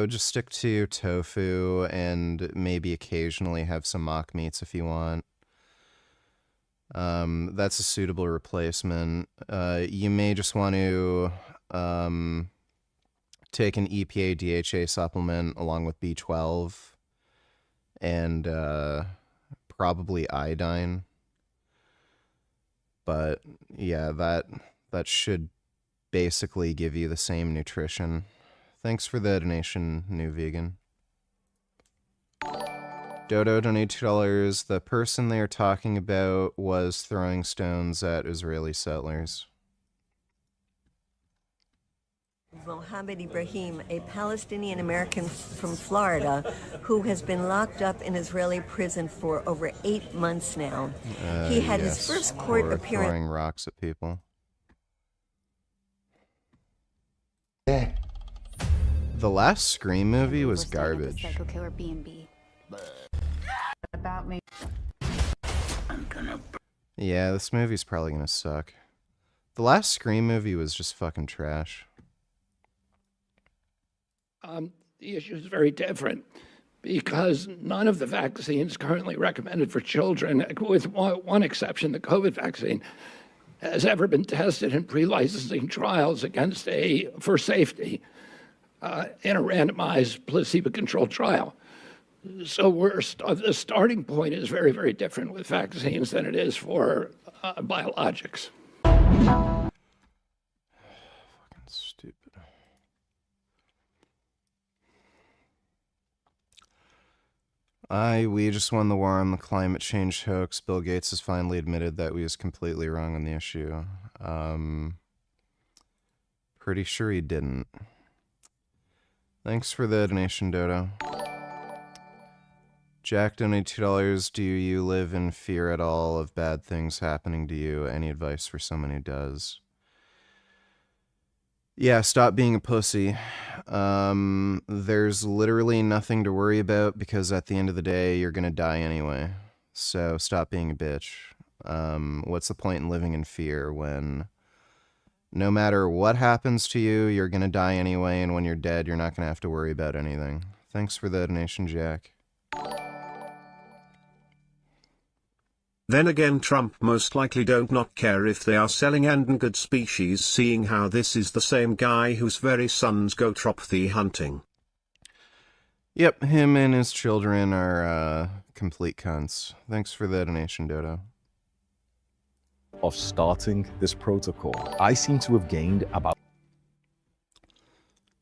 just stick to tofu and maybe occasionally have some mock meats if you want. That's a suitable replacement. You may just want to take an EPA DHA supplement along with B12 and probably iodine. But yeah, that should basically give you the same nutrition. Thanks for the donation, New Vegan. Dodo donated $2. The person they are talking about was throwing stones at Israeli settlers. Mohammed Ibrahim, a Palestinian American from Florida who has been locked up in Israeli prison for over 8 months now. He had his first court appearance. Throwing rocks at people. The last Scream movie was garbage. Psycho Killer B&B. About me. Yeah, this movie's probably gonna suck. The last Scream movie was just fucking trash. The issue is very different because none of the vaccines currently recommended for children, with one exception, the COVID vaccine, has ever been tested in pre-licensing trials for safety in a randomized placebo-controlled trial. So the starting point is very, very different with vaccines than it is for biologics. Fucking stupid. We just won the war on the climate change hoax. Bill Gates has finally admitted that we was completely wrong on the issue. Pretty sure he didn't. Thanks for the donation, Dodo. Jack donated $2. Do you live in fear at all of bad things happening to you? Any advice for someone who does? Yeah, stop being a pussy. There's literally nothing to worry about because at the end of the day, you're gonna die anyway. So stop being a bitch. What's the point in living in fear when no matter what happens to you, you're gonna die anyway, and when you're dead, you're not gonna have to worry about anything. Thanks for the donation, Jack. Then again, Trump most likely don't not care if they are selling endangered species, seeing how this is the same guy whose very sons go trophy hunting. Yep, him and his children are complete cunts. Thanks for the donation, Dodo. Of starting this protocol, I seem to have gained about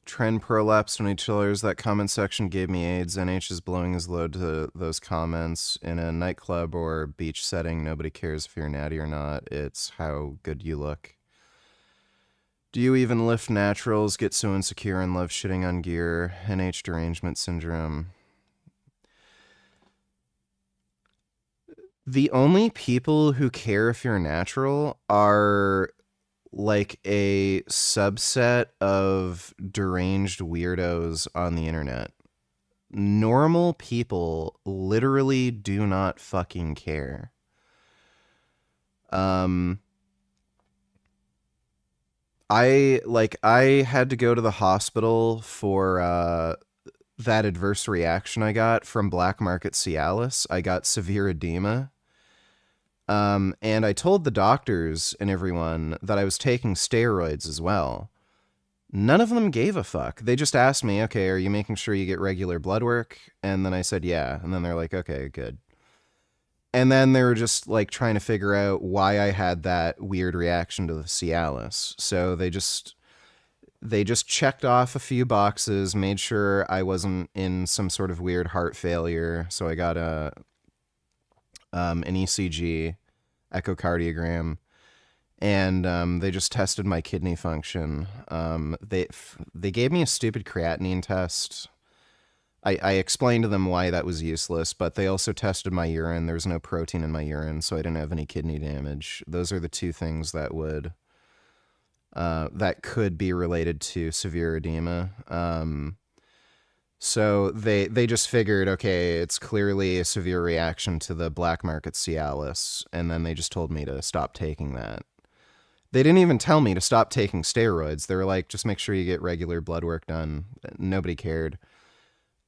Trend prolapsed $20. That comment section gave me AIDS. NH is blowing his load to those comments. In a nightclub or beach setting, nobody cares if you're natty or not. It's how good you look. Do you even lift naturals? Get so insecure and love shitting on gear. NH derangement syndrome. The only people who care if you're natural are like a subset of deranged weirdos on the internet. Normal people literally do not fucking care. I had to go to the hospital for that adverse reaction I got from black market Cialis. I got severe edema. And I told the doctors and everyone that I was taking steroids as well. None of them gave a fuck. They just asked me, okay, are you making sure you get regular blood work? And then I said, yeah. And then they're like, okay, good. And then they were just like trying to figure out why I had that weird reaction to the Cialis. So they just checked off a few boxes, made sure I wasn't in some sort of weird heart failure. So I got an ECG, echocardiogram, and they just tested my kidney function. They gave me a stupid creatinine test. I explained to them why that was useless, but they also tested my urine. There was no protein in my urine, so I didn't have any kidney damage. Those are the two things that would that could be related to severe edema. So they just figured, okay, it's clearly a severe reaction to the black market Cialis, and then they just told me to stop taking that. They didn't even tell me to stop taking steroids. They were like, just make sure you get regular blood work done. Nobody cared.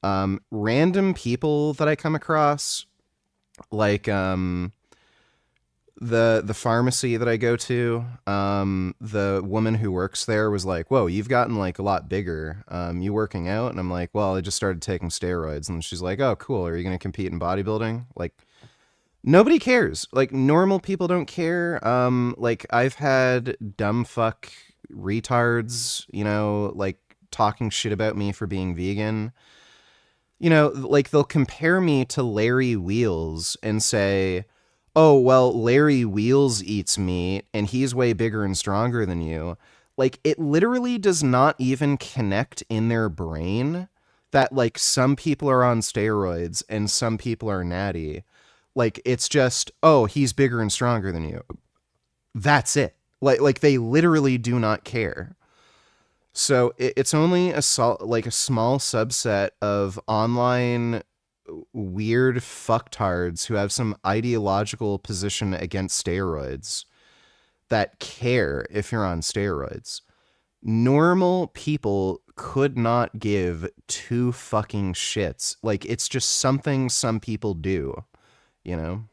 Random people that I come across, like the pharmacy that I go to, the woman who works there was like, whoa, you've gotten like a lot bigger. You working out? And I'm like, well, I just started taking steroids. And she's like, oh, cool. Are you going to compete in bodybuilding? Like, nobody cares. Like, normal people don't care. Like, I've had dumb fuck retards, you know, like talking shit about me for being vegan. You know, like they'll compare me to Larry Wheels and say, oh, well, Larry Wheels eats meat and he's way bigger and stronger than you. Like, it literally does not even connect in their brain that, like, some people are on steroids and some people are natty. Like, it's just, oh, he's bigger and stronger than you. That's it. Like they literally do not care. So it's only a small subset of online weird fucktards who have some ideological position against steroids that care if you're on steroids. Normal people could not give two fucking shits. Like, it's just something some people do, you know?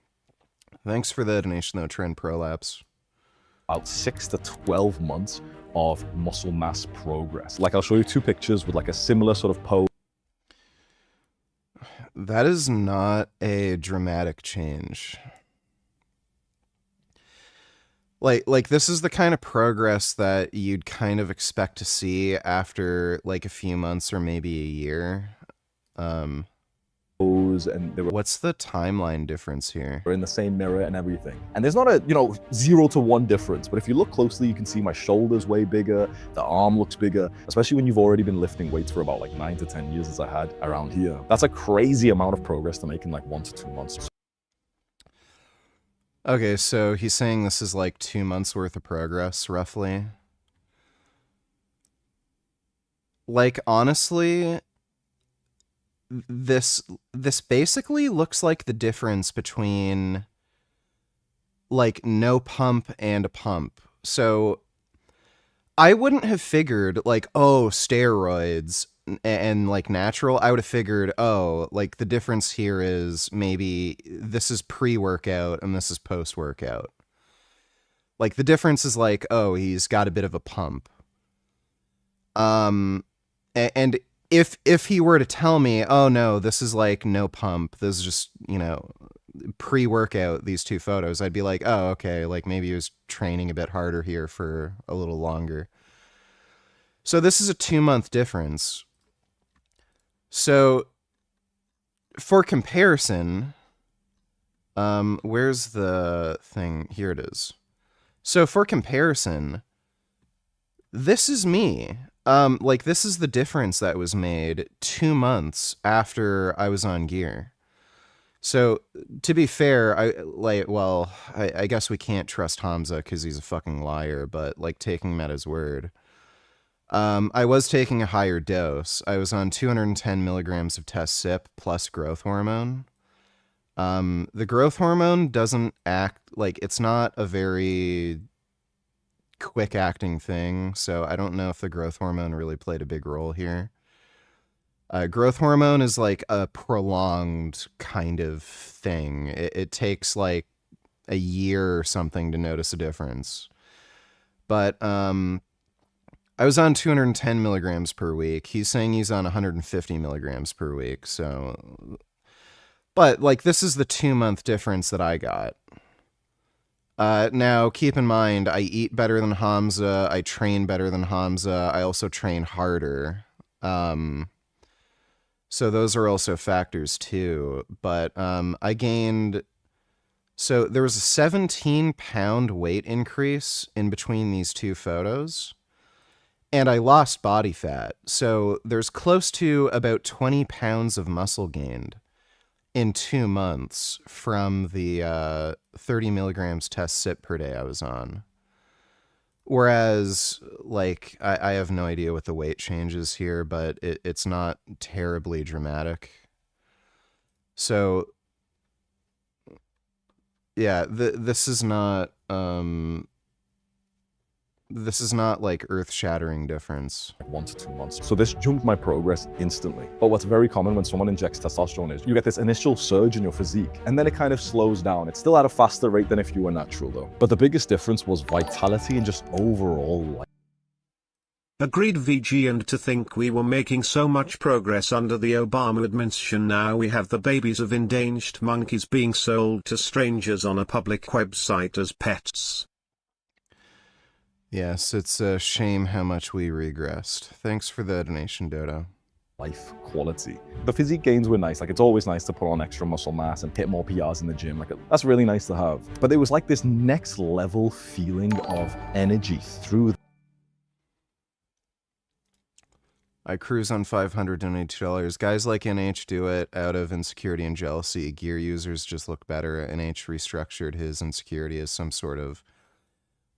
Thanks for the donation, though, Trend Prolapse. About 6 to 12 months of muscle mass progress. Like, I'll show you two pictures with like a similar sort of pose. That is not a dramatic change. Like this is the kind of progress that you'd kind of expect to see after like a few months or maybe a year. And they were, what's the timeline difference here? We're in the same mirror and everything. And there's not a, 0 to 1 difference, but if you look closely, you can see my shoulders way bigger, the arm looks bigger, especially when you've already been lifting weights for about like 9 to 10 years as I had around here. That's a crazy amount of progress to make in like 1 to 2 months. Okay, so he's saying this is like 2 months worth of progress, roughly. Like, honestly, this basically looks like the difference between like no pump and a pump. So I wouldn't have figured like, oh, steroids and like natural. I would have figured, oh, like the difference here is maybe this is pre-workout and this is post-workout. Like the difference is like, oh, he's got a bit of a pump. And if he were to tell me, oh no, this is like no pump, this is just, you know, pre-workout, these two photos, I'd be like, oh, okay, like maybe he was training a bit harder here for a little longer. So this is a 2-month difference. So for comparison, where's the thing? Here it is. So for comparison, this is me. Like this is the difference that was made 2 months after I was on gear. So to be fair, I guess we can't trust Hamza because he's a fucking liar, but like taking him at his word. I was taking a higher dose. I was on 210 milligrams of test sip plus growth hormone. The growth hormone doesn't act like, it's not a very quick acting thing, so I don't know if the growth hormone really played a big role here. Growth hormone is like a prolonged kind of thing. It takes like a year or something to notice a difference. But I was on 210 milligrams per week. He's saying he's on 150 milligrams per week. So, but like this is the 2-month difference that I got. Now, keep in mind, I eat better than Hamza. I train better than Hamza. I also train harder. So those are also factors too. But I gained... So there was a 17-pound weight increase in between these two photos. And I lost body fat. So there's close to about 20 pounds of muscle gained in 2 months from the 30 milligrams test sip per day I was on. Whereas, like, I have no idea what the weight change is here, but it's not terribly dramatic. So, yeah, this is not like earth-shattering difference. 1 to 2 months. So this jumped my progress instantly. But what's very common when someone injects testosterone is you get this initial surge in your physique, and then it kind of slows down. It's still at a faster rate than if you were natural though. But the biggest difference was vitality and just overall life. Agreed VG, and to think we were making so much progress under the Obama administration, now we have the babies of endangered monkeys being sold to strangers on a public website as pets. Yes, it's a shame how much we regressed. Thanks for the donation, Dodo. Life quality. The physique gains were nice. Like, it's always nice to put on extra muscle mass and hit more PRs in the gym. Like, that's really nice to have. But it was like this next level feeling of energy through. I cruise on 500 donated $2. Guys like NH do it out of insecurity and jealousy. Gear users just look better. NH restructured his insecurity as some sort of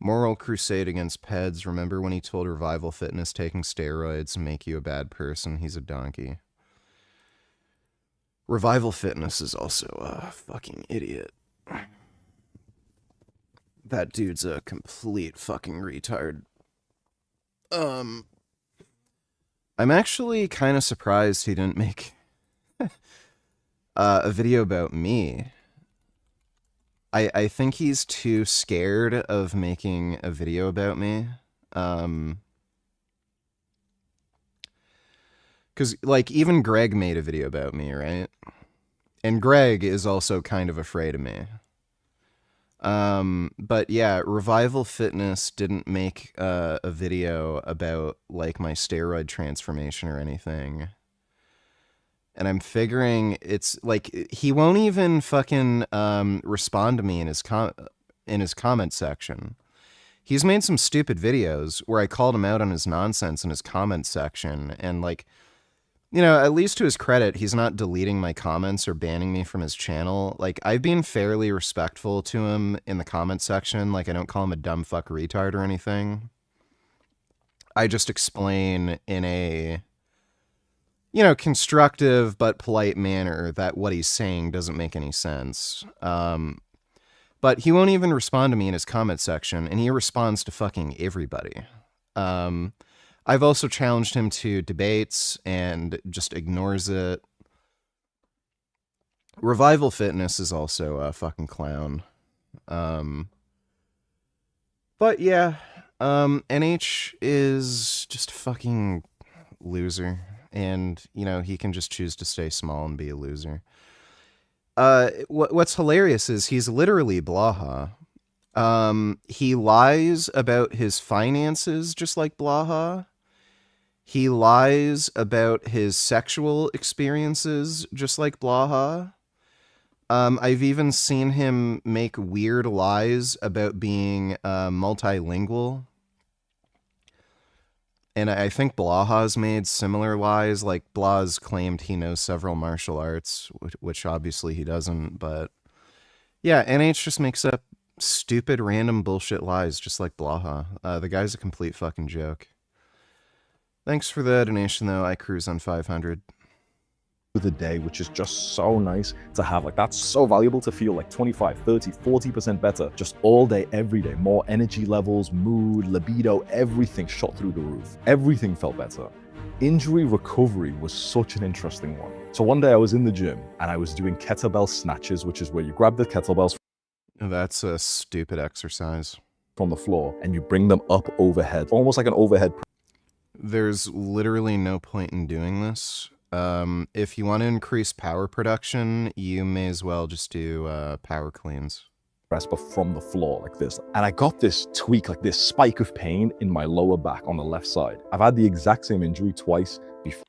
moral crusade against peds. Remember when he told Revival Fitness taking steroids make you a bad person? He's a donkey. Revival Fitness is also a fucking idiot. That dude's a complete fucking retard. I'm actually kind of surprised he didn't make a video about me. I think he's too scared of making a video about me. Because, like, even Greg made a video about me, right? And Greg is also kind of afraid of me. But yeah, Revival Fitness didn't make a video about, like, my steroid transformation or anything. And I'm figuring it's like he won't even fucking respond to me in his comment section. He's made some stupid videos where I called him out on his nonsense in his comment section, and like, you know, at least to his credit, he's not deleting my comments or banning me from his channel. Like, I've been fairly respectful to him in the comment section. Like, I don't call him a dumb fuck retard or anything. I just explain in a, you know, constructive but polite manner that what he's saying doesn't make any sense. But he won't even respond to me in his comment section, and he responds to fucking everybody. I've also challenged him to debates and just ignores it. Revival Fitness is also a fucking clown. But yeah, NH is just a fucking loser. And, you know, he can just choose to stay small and be a loser. What's hilarious is he's literally Blaha. He lies about his finances just like Blaha. He lies about his sexual experiences just like Blaha. I've even seen him make weird lies about being multilingual. And I think Blaha's made similar lies, like Blaha's claimed he knows several martial arts, which obviously he doesn't, but yeah, NH just makes up stupid random bullshit lies just like Blaha. The guy's a complete fucking joke. Thanks for the donation though, I cruise on 500. The day, which is just so nice to have. Like, that's so valuable to feel like 25, 30, 40% better just all day, every day. More energy levels, mood, libido, everything shot through the roof. Everything felt better. Injury recovery was such an interesting one. So one day I was in the gym and I was doing kettlebell snatches, which is where you grab the kettlebells. That's a stupid exercise. From the floor and you bring them up overhead, almost like an overhead. There's literally no point in doing this. If you want to increase power production, you may as well just do power cleans. But from the floor like this. And I got this tweak, like this spike of pain in my lower back on the left side. I've had the exact same injury twice before.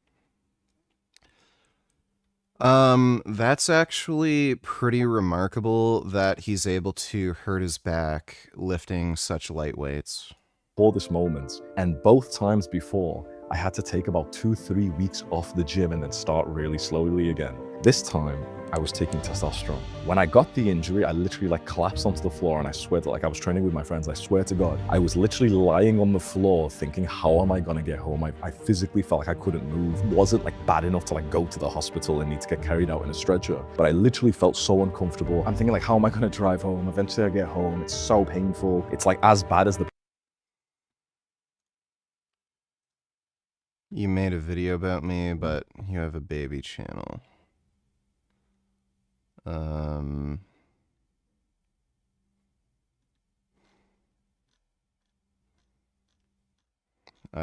That's actually pretty remarkable that he's able to hurt his back lifting such light weights. For this moment, and both times before, I had to take about 2-3 weeks off the gym and then start really slowly again. This time, I was taking testosterone. When I got the injury, I literally like collapsed onto the floor, and I swear to, like, I was training with my friends, I swear to God, I was literally lying on the floor thinking, how am I gonna get home? I physically felt like I couldn't move. It wasn't like bad enough to like go to the hospital and need to get carried out in a stretcher, but I literally felt so uncomfortable. I'm thinking like, how am I gonna drive home? Eventually I get home, it's so painful. It's like as bad as the You made a video about me, but you have a baby channel. I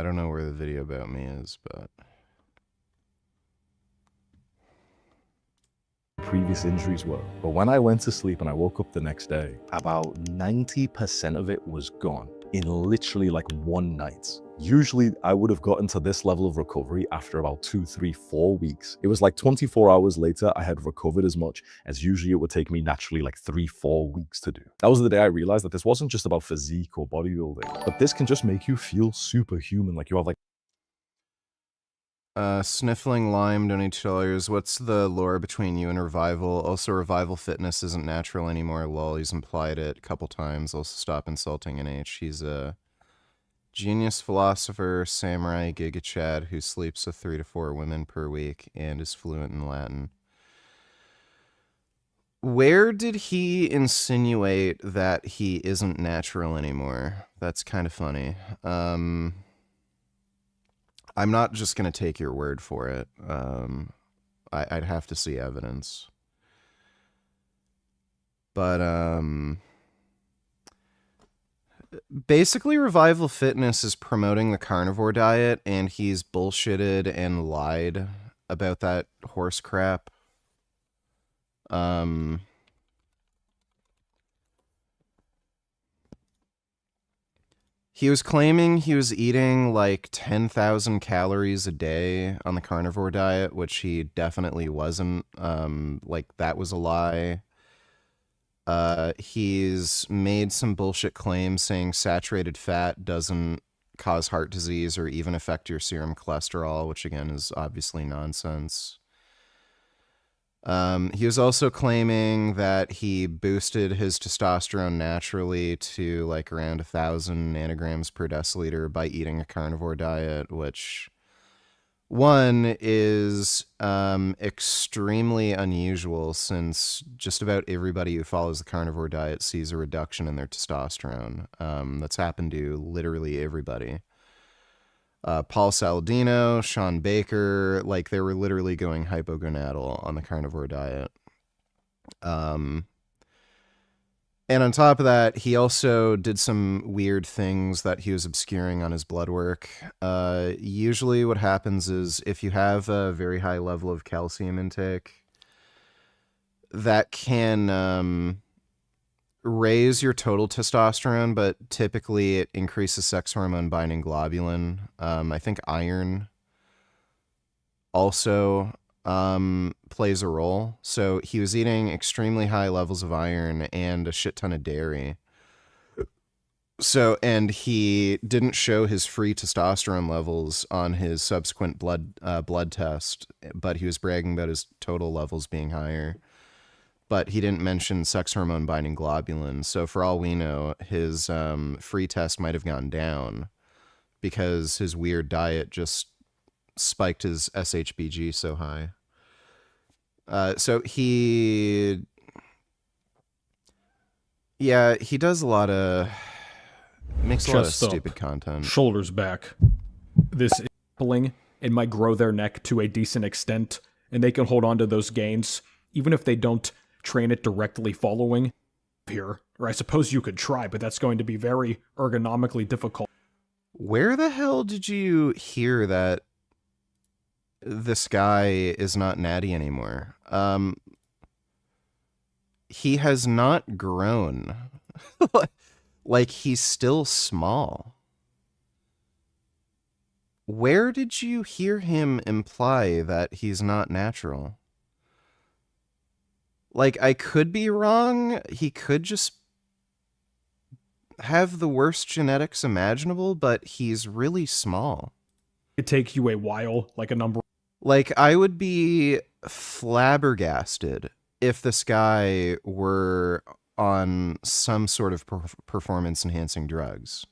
don't know where the video about me is, but previous injuries were. But when I went to sleep and I woke up the next day, about 90% of it was gone in literally like one night. Usually I would have gotten to this level of recovery after about 2, 3, 4 weeks. It was like 24 hours later, I had recovered as much as usually it would take me naturally like 3, 4 weeks to do. That was the day I realized that this wasn't just about physique or bodybuilding, but this can just make you feel superhuman. Like you have like Sniffling Lime donates $2. What's the lore between you and Revival? Also, Revival Fitness isn't natural anymore. Lol, he's implied it a couple times. Also, stop insulting NH. He's a genius philosopher, samurai, Giga Chad, who sleeps with 3 to 4 women per week and is fluent in Latin. Where did he insinuate that he isn't natural anymore? That's kind of funny. I'm not just going to take your word for it. I'd have to see evidence. But, basically, Revival Fitness is promoting the carnivore diet, and he's bullshitted and lied about that horse crap. He was claiming he was eating like 10,000 calories a day on the carnivore diet, which he definitely wasn't. Like, that was a lie. He's made some bullshit claims saying saturated fat doesn't cause heart disease or even affect your serum cholesterol, which again is obviously nonsense. He was also claiming that he boosted his testosterone naturally to like around 1,000 nanograms per deciliter by eating a carnivore diet, which one is extremely unusual since just about everybody who follows the carnivore diet sees a reduction in their testosterone. That's happened to literally everybody. Paul Saladino, Sean Baker, like they were literally going hypogonadal on the carnivore diet. And on top of that, he also did some weird things that he was obscuring on his blood work. Usually what happens is if you have a very high level of calcium intake, that can raise your total testosterone, but typically it increases sex hormone binding globulin. I think iron also plays a role. So he was eating extremely high levels of iron and a shit ton of dairy. So, and he didn't show his free testosterone levels on his subsequent blood test, but he was bragging about his total levels being higher. But he didn't mention sex hormone binding globulin. So for all we know, his free test might have gone down because his weird diet just spiked his SHBG so high. So he does a lot of, makes a lot of Chest up, stupid content. Shoulders back. This is pulling and might grow their neck to a decent extent, and they can hold on to those gains, even if they don't train it directly following here. Or I suppose you could try, but that's going to be very ergonomically difficult. Where the hell did you hear that this guy is not Natty anymore? He has not grown. Like, he's still small. Where did you hear him imply that he's not natural? Like, I could be wrong. He could just have the worst genetics imaginable, but he's really small. It take you a while, like a number. Like, I would be flabbergasted if this guy were on some sort of performance-enhancing drugs.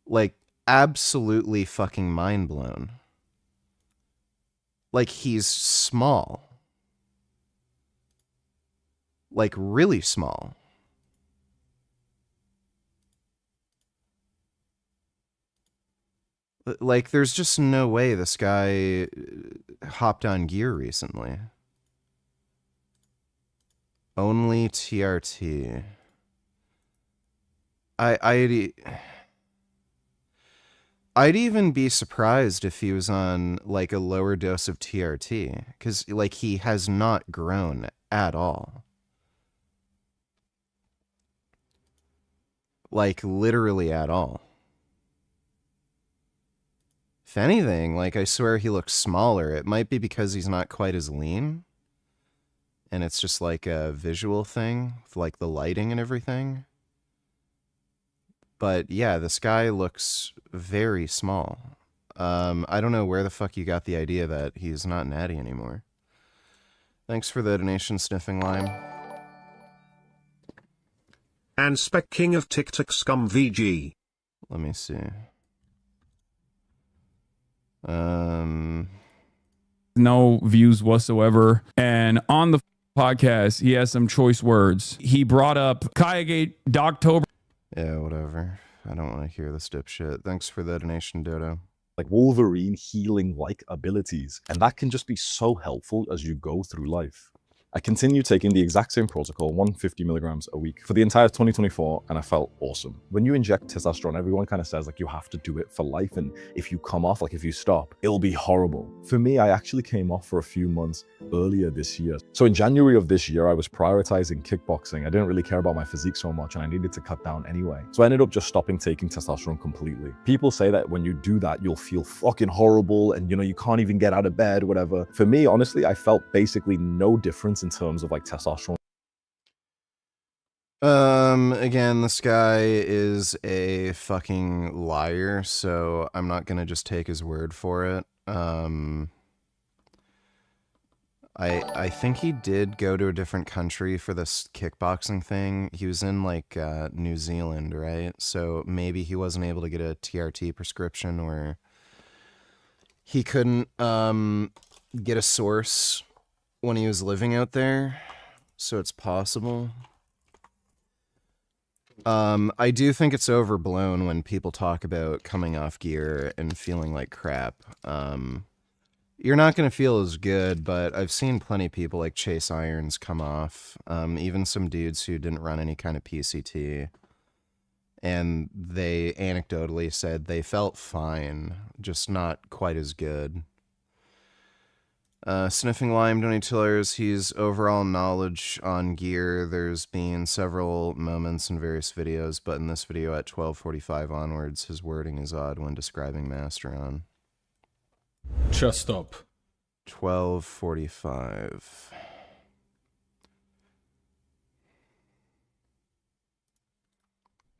Like, absolutely fucking mind blown. Like, he's small. Like, really small. Like, there's just no way this guy hopped on gear recently. Only TRT. I'd even be surprised if he was on, like, a lower dose of TRT. Because, like, he has not grown at all. Like, literally at all. If anything, like, I swear he looks smaller. It might be because he's not quite as lean. And it's just like a visual thing, with like the lighting and everything. But yeah, this guy looks very small. I don't know where the fuck you got the idea that he's not Natty anymore. Thanks for the donation, Sniffing Lime. And Spec King of TikTok Scum VG. Let me see. No views whatsoever. And on the podcast, he has some choice words. He brought up Kayagate, Doctober. Yeah, whatever. I don't want to hear this dipshit. Thanks for the donation, Dodo. Like Wolverine healing-like abilities. And that can just be so helpful as you go through life. I continued taking the exact same protocol, 150 milligrams a week, for the entire 2024, and I felt awesome. When you inject testosterone, everyone kind of says, like, you have to do it for life, and if you come off, like, if you stop, it'll be horrible. For me, I actually came off for a few months earlier this year. So in January of this year, I was prioritizing kickboxing. I didn't really care about my physique so much, and I needed to cut down anyway. So I ended up just stopping taking testosterone completely. People say that when you do that, you'll feel fucking horrible, and, you know, you can't even get out of bed, whatever. For me, honestly, I felt basically no difference in terms of like testosterone. Again, this guy is a fucking liar, so I'm not gonna just take his word for it. I think he did go to a different country for this kickboxing thing. He was in like New Zealand, right? So maybe he wasn't able to get a TRT prescription, or he couldn't get a source when he was living out there. So it's possible. I do think it's overblown when people talk about coming off gear and feeling like crap. You're not going to feel as good, but I've seen plenty of people like Chase Irons come off, even some dudes who didn't run any kind of PCT, and they anecdotally said they felt fine, just not quite as good. Sniffing Lime $20. He's overall knowledge on gear. There's been several moments in various videos, but in this video at 12:45 onwards, his wording is odd when describing Masteron. Chest up. 12:45.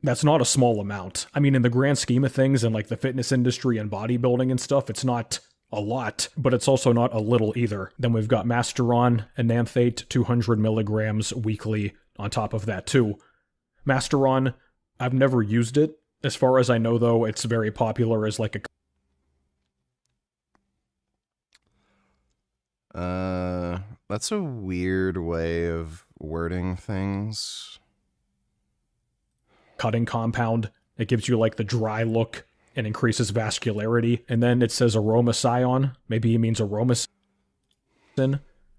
That's not a small amount. I mean, in the grand scheme of things, in like the fitness industry and bodybuilding and stuff, it's not a lot, but it's also not a little either. Then we've got Masteron, Enanthate, 200 milligrams weekly on top of that too. Masteron, I've never used it. As far as I know, though, it's very popular as like a... That's a weird way of wording things. Cutting compound. It gives you like the dry look and increases vascularity. And then it says Aromacyon. Maybe it means aromacin.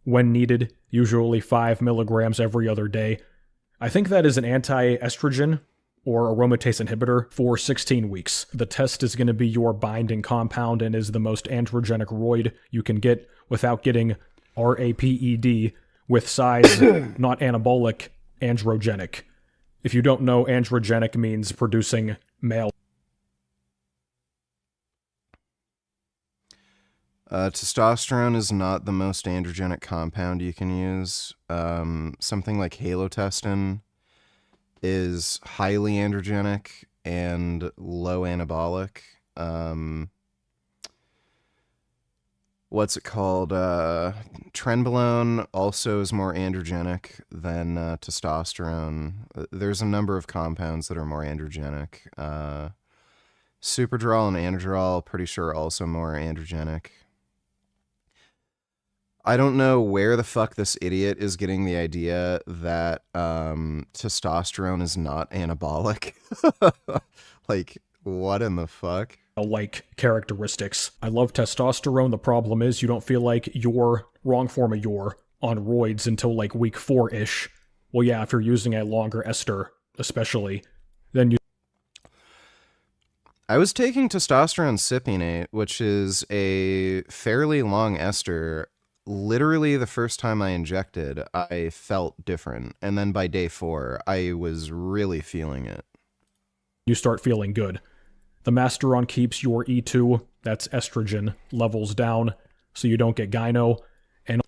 When needed, usually 5 milligrams every other day. I think that is an anti-estrogen or aromatase inhibitor for 16 weeks. The test is going to be your binding compound and is the most androgenic roid you can get without getting RAPED with size, not anabolic, androgenic. If you don't know, androgenic means producing male. Testosterone is not the most androgenic compound you can use. Something like halotestin is highly androgenic and low anabolic. What's it called? Trenbolone also is more androgenic than testosterone. There's a number of compounds that are more androgenic. Superdrol and Anadrol, pretty sure, also more androgenic. I don't know where the fuck this idiot is getting the idea that testosterone is not anabolic. Like, what in the fuck? Like characteristics. I love testosterone. The problem is you don't feel like your wrong form of your on roids until like week 4-ish. Well, yeah, if you're using a longer ester, especially, then you... I was taking testosterone cypionate, which is a fairly long ester. Literally the first time I injected, I felt different. And then by day 4, I was really feeling it. You start feeling good. The Masteron keeps your E2, that's estrogen, levels down, so you don't get gyno. And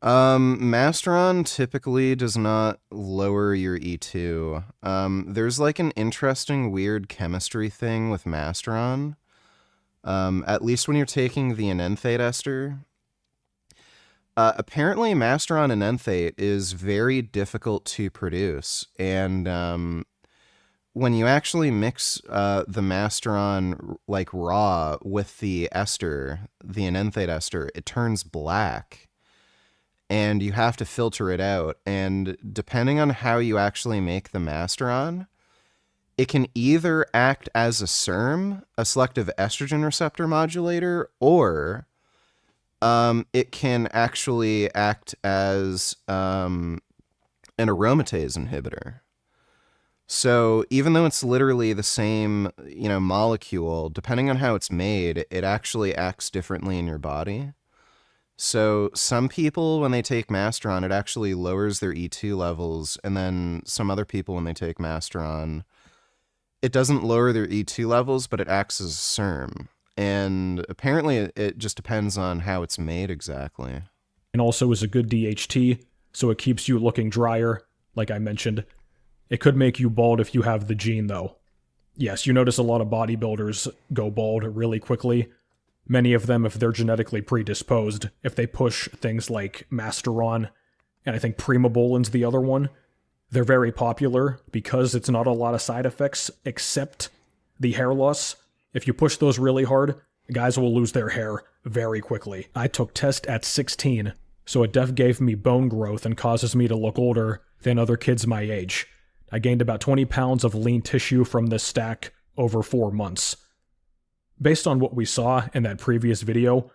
Masteron typically does not lower your E2. There's like an interesting weird chemistry thing with Masteron. At least when you're taking the enanthate ester. Apparently Masteron enanthate is very difficult to produce, and when you actually mix the Masteron like raw with the ester, the enanthate ester, it turns black, and you have to filter it out. And depending on how you actually make the Masteron, it can either act as a SERM, a selective estrogen receptor modulator, or it can actually act as an aromatase inhibitor. So even though it's literally the same, molecule, depending on how it's made, it actually acts differently in your body. So some people, when they take Masteron, it actually lowers their E2 levels, and then some other people, when they take Masteron, it doesn't lower their E2 levels, but it acts as a SERM. And apparently it just depends on how it's made exactly. And also is a good DHT, so it keeps you looking drier, like I mentioned. It could make you bald if you have the gene, though. Yes, you notice a lot of bodybuilders go bald really quickly. Many of them, if they're genetically predisposed, if they push things like Masteron, and I think Primobolan's the other one, they're very popular because it's not a lot of side effects except the hair loss. If you push those really hard, guys will lose their hair very quickly. I took test at 16, so it def gave me bone growth and causes me to look older than other kids my age. I gained about 20 pounds of lean tissue from this stack over 4 months. Based on what we saw in that previous video,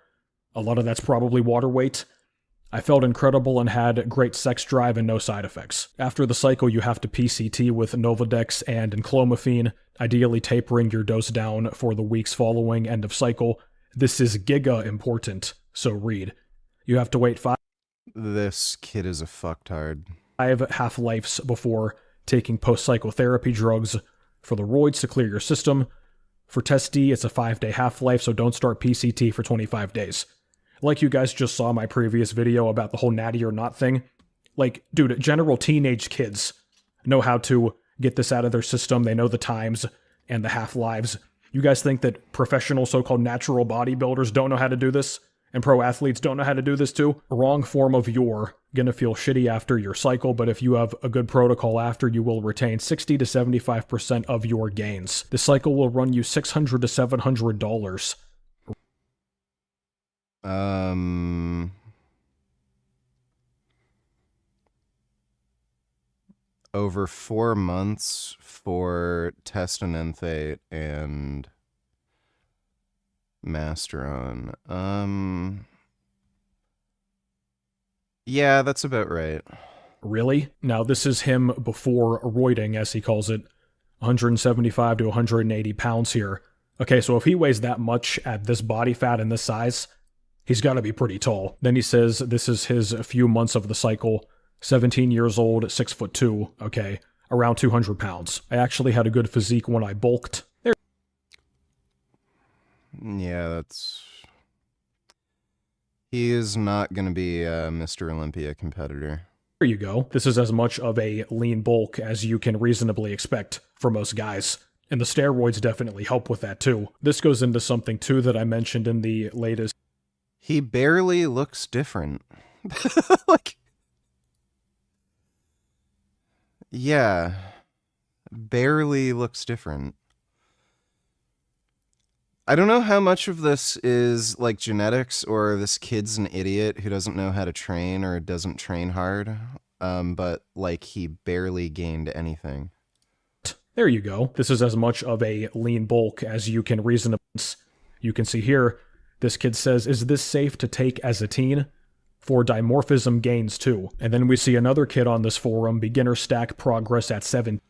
a lot of that's probably water weight. I felt incredible and had great sex drive and no side effects. After the cycle, you have to PCT with Novodex and enclomiphene, ideally tapering your dose down for the weeks following end of cycle. This is giga important, so read. You have to wait 5 This kid is a fucktard. half-lives before taking post-psychotherapy drugs for the roids to clear your system. For Test D, it's a 5-day half-life, so don't start PCT for 25 days. Like you guys just saw my previous video about the whole natty or not thing. Like, dude, general teenage kids know how to get this out of their system. They know the times and the half-lives. You guys think that professional so-called natural bodybuilders don't know how to do this? And pro athletes don't know how to do this too? Wrong form of you're gonna feel shitty after your cycle, but if you have a good protocol after, you will retain 60 to 75% of your gains. The cycle will run you $600 to $700. Over 4 months for testanenthate and Masteron. Yeah, that's about right. Really? Now, this is him before roiding, as he calls it. 175 to 180 pounds here. Okay, so if he weighs that much at this body fat and this size, he's got to be pretty tall. Then he says this is his few months of the cycle. 17 years old, 6'2", okay, around 200 pounds. I actually had a good physique when I bulked. Yeah, that's... He is not going to be a Mr. Olympia competitor. There you go. This is as much of a lean bulk as you can reasonably expect for most guys. And the steroids definitely help with that too. This goes into something too that I mentioned in the latest. He barely looks different. Like... Yeah. Barely looks different. I don't know how much of this is like genetics or this kid's an idiot who doesn't know how to train or doesn't train hard. But like he barely gained anything. There you go. This is as much of a lean bulk as you can reasonably. You can see here, this kid says, is this safe to take as a teen? For dimorphism gains too. And then we see another kid on this forum, beginner stack progress at 7.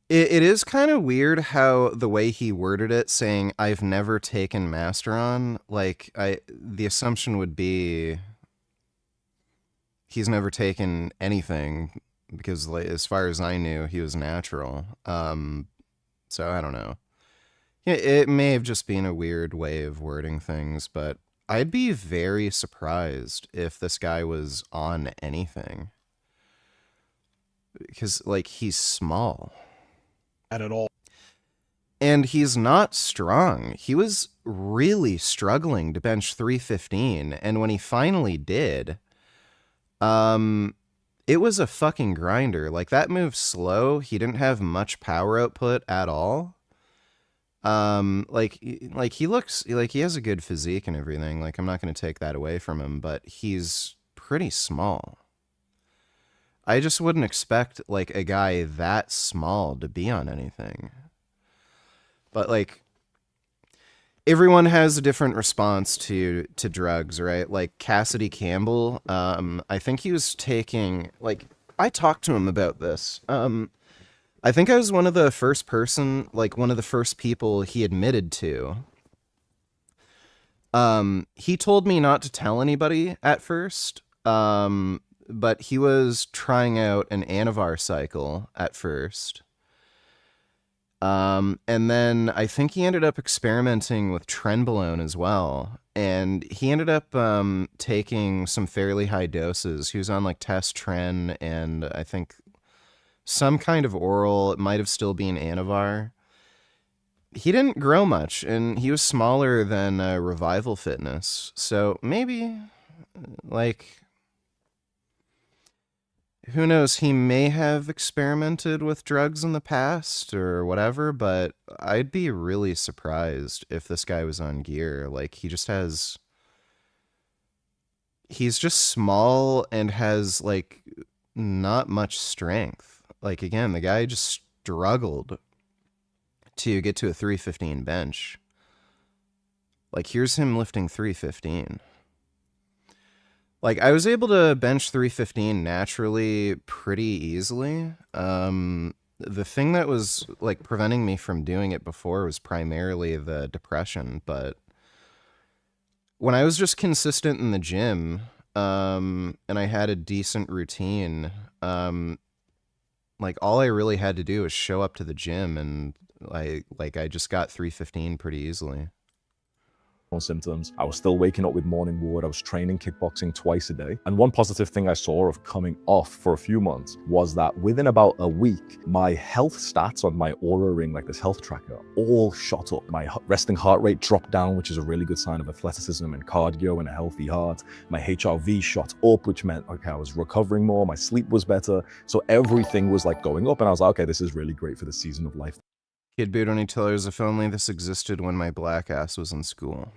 It is kind of weird how the way he worded it, saying, I've never taken Masteron. Like, the assumption would be he's never taken anything because, like, as far as I knew, he was natural. So I don't know. Yeah, it may have just been a weird way of wording things, but I'd be very surprised if this guy was on anything. Because, like, he's small. At all. And he's not strong. He was really struggling to bench 315, and when he finally did, it was a fucking grinder. Like, that move's slow. He didn't have much power output at all. Like he looks like he has a good physique and everything. Like, I'm not going to take that away from him, but he's pretty small. I just wouldn't expect, like, a guy that small to be on anything. But, like, everyone has a different response to drugs, right? Like, Cassidy Campbell, I think he was taking, like, I talked to him about this. I think I was one of the first people he admitted to. He told me not to tell anybody at first, but he was trying out an Anavar cycle at first. And then I think he ended up experimenting with Trenbolone as well. And he ended up taking some fairly high doses. He was on like Test Tren and I think some kind of oral. It might have still been Anavar. He didn't grow much, and he was smaller than Revival Fitness. So maybe, like, who knows? He may have experimented with drugs in the past or whatever, but I'd be really surprised if this guy was on gear. Like, he's just small and has, like, not much strength. Like, again, the guy just struggled to get to a 315 bench. Like, here's him lifting 315. Like, I was able to bench 315 naturally pretty easily. The thing that was, like, preventing me from doing it before was primarily the depression, but when I was just consistent in the gym, and I had a decent routine, like, all I really had to do was show up to the gym, and I just got 315 pretty easily. Symptoms. I was still waking up with morning wood. I was training kickboxing twice a day. And one positive thing I saw of coming off for a few months was that within about a week, my health stats on my Aura Ring, like this health tracker, all shot up. My resting heart rate dropped down, which is a really good sign of athleticism and cardio and a healthy heart. My HRV shot up, which meant, okay, I was recovering more. My sleep was better. So everything was like going up. And I was like, okay, this is really great for the season of life. Kid Boot only tellers, if only this existed when my black ass was in school.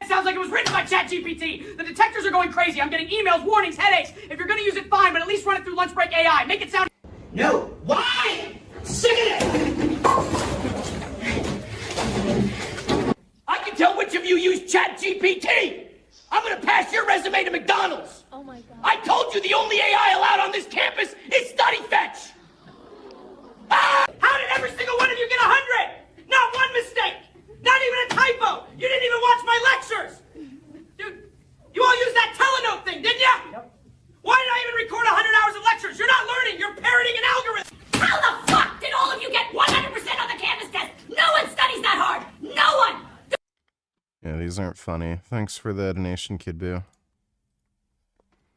It sounds like it was written by ChatGPT. The detectors are going crazy. I'm getting emails, warnings, headaches. If you're gonna use it, fine, but at least run it through lunch break AI. Make it sound... No. Why? Sick of it! I can tell which of you use ChatGPT. I'm gonna pass your resume to McDonald's. Oh my God. I told you the only AI allowed on this campus is Study Fetch. Ah! How did every single one of you get 100? Not one mistake. Not even a typo! You didn't even watch my lectures! Dude, you all used that Telenote thing, didn't you? Yep. Why did I even record 100 hours of lectures? You're not learning, you're parroting an algorithm! How the fuck did all of you get 100% on the canvas test? No one studies that hard! No one! Yeah, these aren't funny. Thanks for the donation, Kid Boo.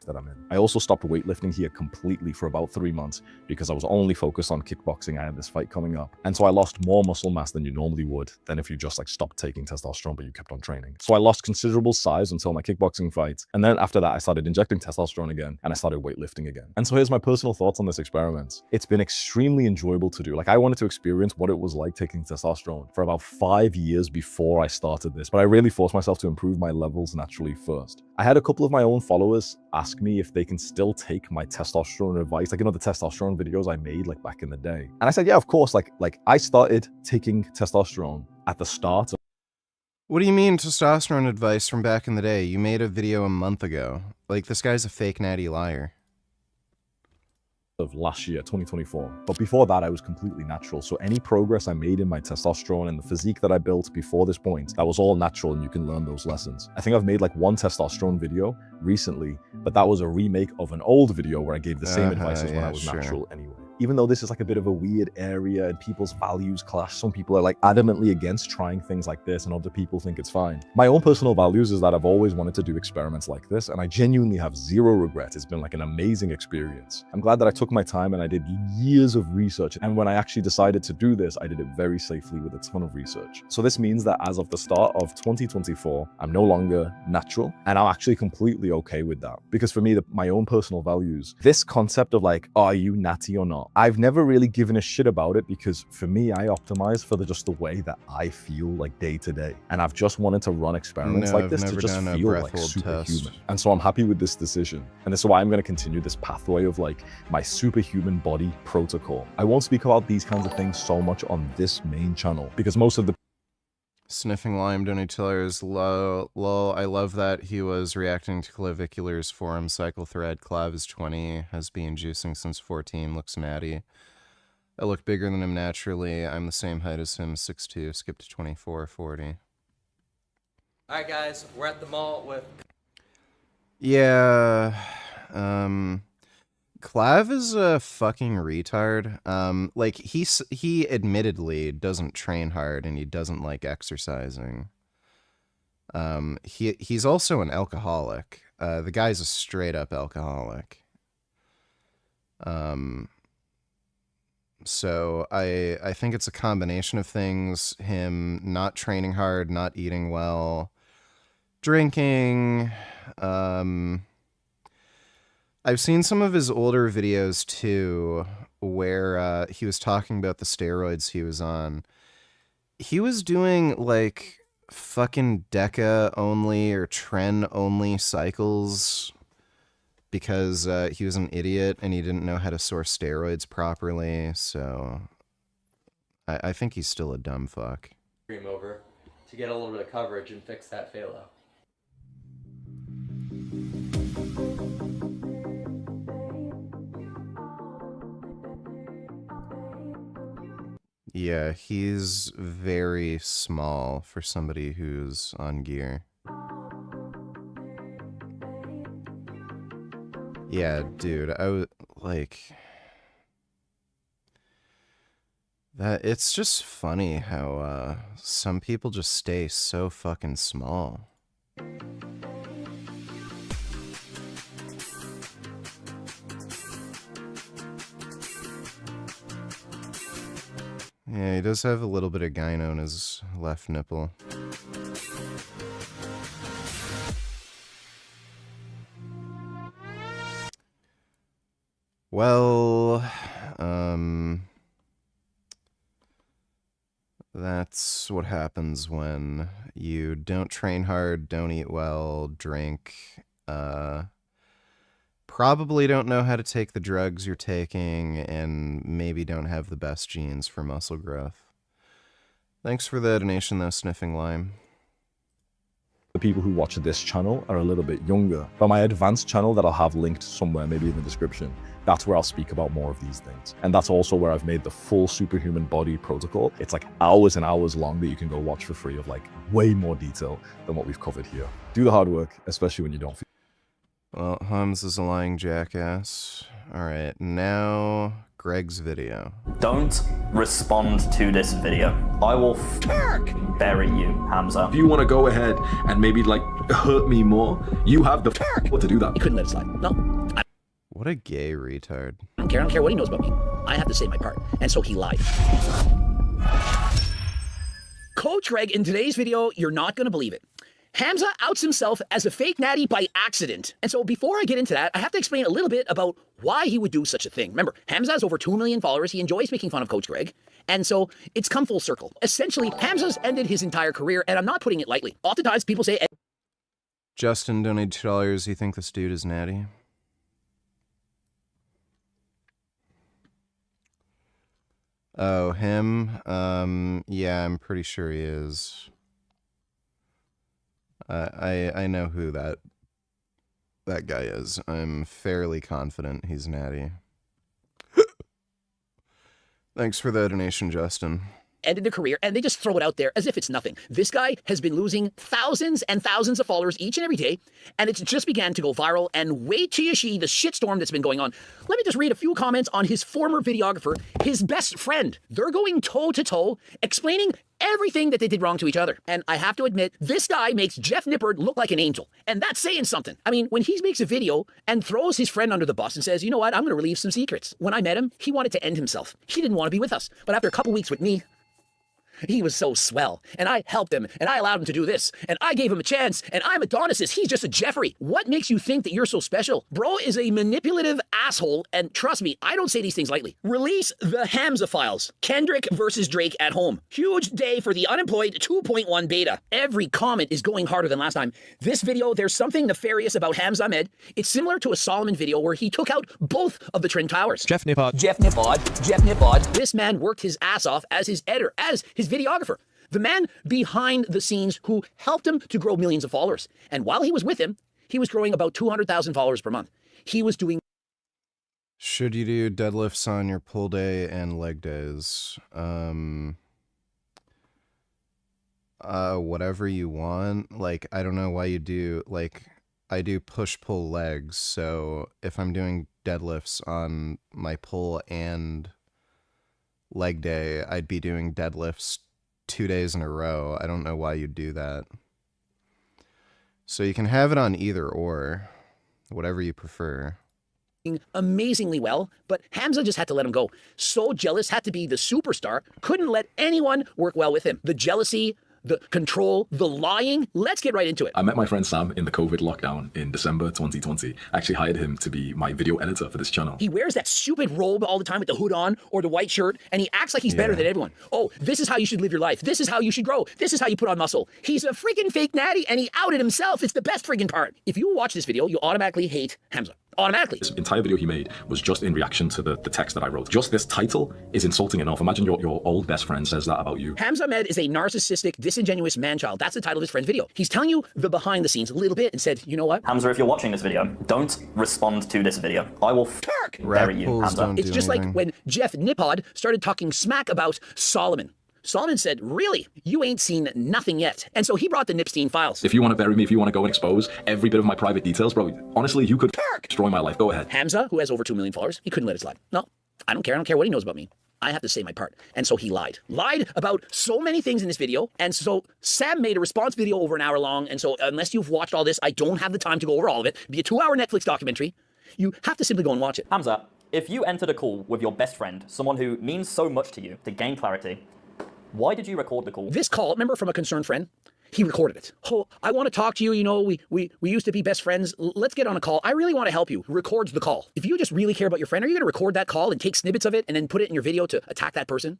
That I'm in. I also stopped weightlifting here completely for about 3 months because I was only focused on kickboxing. I had this fight coming up. And so I lost more muscle mass than you normally would than if you just like stopped taking testosterone but you kept on training. So I lost considerable size until my kickboxing fights. And then after that, I started injecting testosterone again and I started weightlifting again. And so here's my personal thoughts on this experiment. It's been extremely enjoyable to do. Like, I wanted to experience what it was like taking testosterone for about 5 years before I started this, but I really forced myself to improve my levels naturally first. I had a couple of my own followers ask me if they can still take my testosterone advice, like, you know, the testosterone videos I made like back in the day. And I said, yeah, of course. Like I started taking testosterone at the start of... What do you mean testosterone advice from back in the day? You made a video a month ago. Like, this guy's a fake natty liar. Of last year, 2024. But before that, I was completely natural. So any progress I made in my testosterone and the physique that I built before this point, that was all natural, and you can learn those lessons. I think I've made like one testosterone video recently, but that was a remake of an old video where I gave the same advice as when I was natural anyway. Even though this is like a bit of a weird area and people's values clash, some people are like adamantly against trying things like this and other people think it's fine. My own personal values is that I've always wanted to do experiments like this, and I genuinely have zero regret. It's been like an amazing experience. I'm glad that I took my time and I did years of research, and when I actually decided to do this, I did it very safely with a ton of research. So this means that as of the start of 2024, I'm no longer natural, and I'm actually completely okay with that. Because for me, my own personal values, this concept of like, are you natty or not? I've never really given a shit about it, because for me, I optimize for just the way that I feel like day to day. And I've just wanted to run experiments like this to just feel like superhuman. And so I'm happy with this decision. And this is why I'm going to continue this pathway of like my superhuman body protocol. I won't speak about these kinds of things so much on this main channel because most of the Sniffing Lime Donatillers, lol, I love that he was reacting to Clavicular's forum cycle thread. Clav is 20, has been juicing since 14, looks natty. I look bigger than him naturally. I'm the same height as him, 6'2", skip to 24, 40. Alright guys, we're at the mall with... Yeah, Clav is a fucking retard. Like, he admittedly doesn't train hard and he doesn't like exercising. He's also an alcoholic. The guy's a straight up alcoholic. So I think it's a combination of things. Him not training hard, not eating well, drinking. I've seen some of his older videos too, where he was talking about the steroids he was on. He was doing like fucking Deca only or Tren only cycles because he was an idiot and he didn't know how to source steroids properly. So I think he's still a dumb fuck. Cream over to get a little bit of coverage and fix that phthalo. Yeah, he's very small for somebody who's on gear. Yeah, dude, I was like that. It's just funny how some people just stay so fucking small. Yeah, he does have a little bit of gyno on his left nipple. Well, that's what happens when you don't train hard, don't eat well, drink, probably don't know how to take the drugs you're taking, and maybe don't have the best genes for muscle growth. Thanks for the donation though, Sniffing Lime. The people who watch this channel are a little bit younger, but my advanced channel that I'll have linked somewhere, maybe in the description, that's where I'll speak about more of these things. And that's also where I've made the full superhuman body protocol. It's like hours and hours long that you can go watch for free of like way more detail than what we've covered here. Do the hard work, especially when you don't feel. Well, Hamza's a lying jackass. Alright, now Greg's video. Don't respond to this video. I will bury you, Hamza. If you want to go ahead and maybe like hurt me more, you have the what to do that. You couldn't let it slide. No. What a gay retard. I don't care what he knows about me. I have to say my part. And so he lied. Coach Greg, in today's video, you're not going to believe it. Hamza outs himself as a fake natty by accident. And so before I get into that, I have to explain a little bit about why he would do such a thing. Remember, Hamza has over 2 million followers. He enjoys making fun of Coach Greg. And so it's come full circle. Essentially, Hamza's ended his entire career, and I'm not putting it lightly. Oftentimes people say... Justin donated $2. You think this dude is natty? Oh, him? Yeah, I'm pretty sure he is. I know who that guy is. I'm fairly confident he's natty. Thanks for the donation, Justin. Ended their career, and they just throw it out there as if it's nothing. This guy has been losing thousands and thousands of followers each and every day, and it's just began to go viral, and wait till you see the shitstorm that's been going on. Let me just read a few comments on his former videographer, his best friend. They're going toe-to-toe, explaining everything that they did wrong to each other. And I have to admit, this guy makes Jeff Nippard look like an angel. And that's saying something. I mean, when he makes a video and throws his friend under the bus and says, you know what, I'm going to relieve some secrets. When I met him, he wanted to end himself. He didn't want to be with us. But after a couple weeks with me, he was so swell, and I helped him, and I allowed him to do this, and I gave him a chance, and I'm Adonis, he's just a Jeffrey. What makes you think that you're so special? Bro is a manipulative asshole, and trust me, I don't say these things lightly. Release the Hamza files. Kendrick versus Drake at home. Huge day for the unemployed 2.1 beta. Every comment is going harder than last time. This video, there's something nefarious about Hamza Ahmed. It's similar to a Solomon video where he took out both of the Trend Towers. Jeff Nippard. This man worked his ass off as his editor, as his videographer. The man behind the scenes who helped him to grow millions of followers. And while he was with him, he was growing about 200,000 followers per month. He was doing... Should you do deadlifts on your pull day and leg days? Whatever you want. Like, I don't know why you do, like, I do push-pull legs, so if I'm doing deadlifts on my pull and leg day, I'd be doing deadlifts 2 days in a row. I don't know why you'd do that. So you can have it on either or, whatever you prefer. amazingly well, but Hamza just had to let him go. So jealous, had to be the superstar, couldn't let anyone work well with him. The jealousy, the control, the lying. Let's get right into it. I met my friend Sam in the COVID lockdown in December 2020. I actually hired him to be my video editor for this channel. He wears that stupid robe all the time with the hood on or the white shirt, and he acts like he's better than everyone. Oh, this is how you should live your life. This is how you should grow. This is how you put on muscle. He's a freaking fake natty, and he outed himself. It's the best freaking part. If you watch this video, you automatically hate Hamza. Automatically. This entire video he made was just in reaction to the text that I wrote. Just this title is insulting enough. Imagine your old best friend says that about you. Hamza Ahmed is a narcissistic, disingenuous man-child. That's the title of his friend's video. He's telling you the behind the scenes a little bit and said, you know what? Hamza, if you're watching this video, don't respond to this video. I will bury you, Hamza. It's just like when Jeff Nippod started talking smack about Solomon. Solomon said, really, you ain't seen nothing yet. And so he brought the Nipstein files. If you want to bury me, if you want to go and expose every bit of my private details, bro, honestly, you could destroy my life. Go ahead. Hamza, who has over 2 million followers, he couldn't let it slide. No, I don't care. I don't care what he knows about me. I have to say my part. And so he lied. Lied about so many things in this video. And so Sam made a response video over an hour long. And so unless you've watched all this, I don't have the time to go over all of it. It'd be a 2-hour Netflix documentary. You have to simply go and watch it. Hamza, if you entered a call with your best friend, someone who means so much to you, to gain clarity, why did you record the call? This call, remember from a concerned friend? He recorded it. Oh, I want to talk to you. You know, we used to be best friends. Let's get on a call. I really want to help you. Records the call. If you just really care about your friend, are you going to record that call and take snippets of it and then put it in your video to attack that person?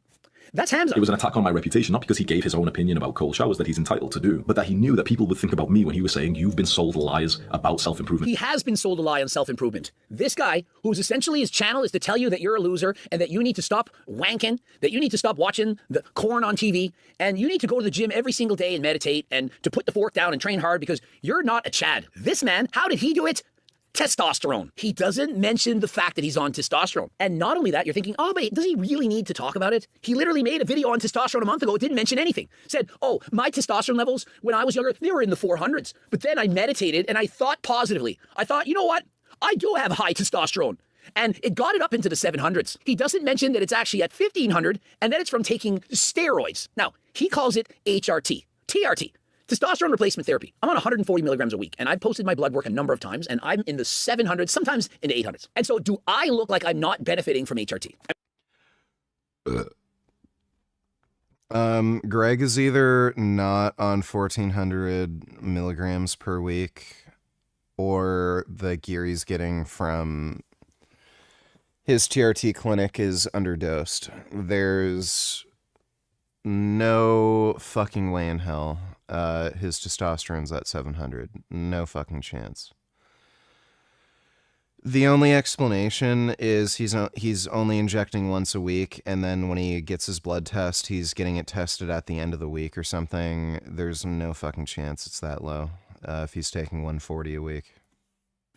That's Hamza. It was an attack on my reputation, not because he gave his own opinion about cold showers that he's entitled to do, but that he knew that people would think about me when he was saying, you've been sold lies about self-improvement. He has been sold a lie on self-improvement. This guy, who's essentially his channel is to tell you that you're a loser and that you need to stop wanking, that you need to stop watching the corn on TV, and you need to go to the gym every single day and meditate and to put the fork down and train hard because you're not a Chad. This man, how did he do it? Testosterone. He doesn't mention the fact that he's on testosterone. And not only that, you're thinking, oh, but does he really need to talk about it? He literally made a video on testosterone a month ago. It didn't mention anything. Said, oh, my testosterone levels when I was younger, they were in the 400s. But then I meditated and I thought positively. I thought, you know what? I do have high testosterone. And it got it up into the 700s. He doesn't mention that it's actually at 1500 and that it's from taking steroids. Now, he calls it HRT, TRT. Testosterone replacement therapy. I'm on 140 milligrams a week, and I've posted my blood work a number of times, and I'm in the 700s, sometimes in the 800s. And so do I look like I'm not benefiting from HRT? Greg is either not on 1400 milligrams per week, or the gear he's getting from his TRT clinic is underdosed. There's no fucking way in hell his testosterone's at 700. No fucking chance. The only explanation is he's only injecting once a week, and then when he gets his blood test, he's getting it tested at the end of the week or something. There's no fucking chance it's that low if he's taking 140 a week.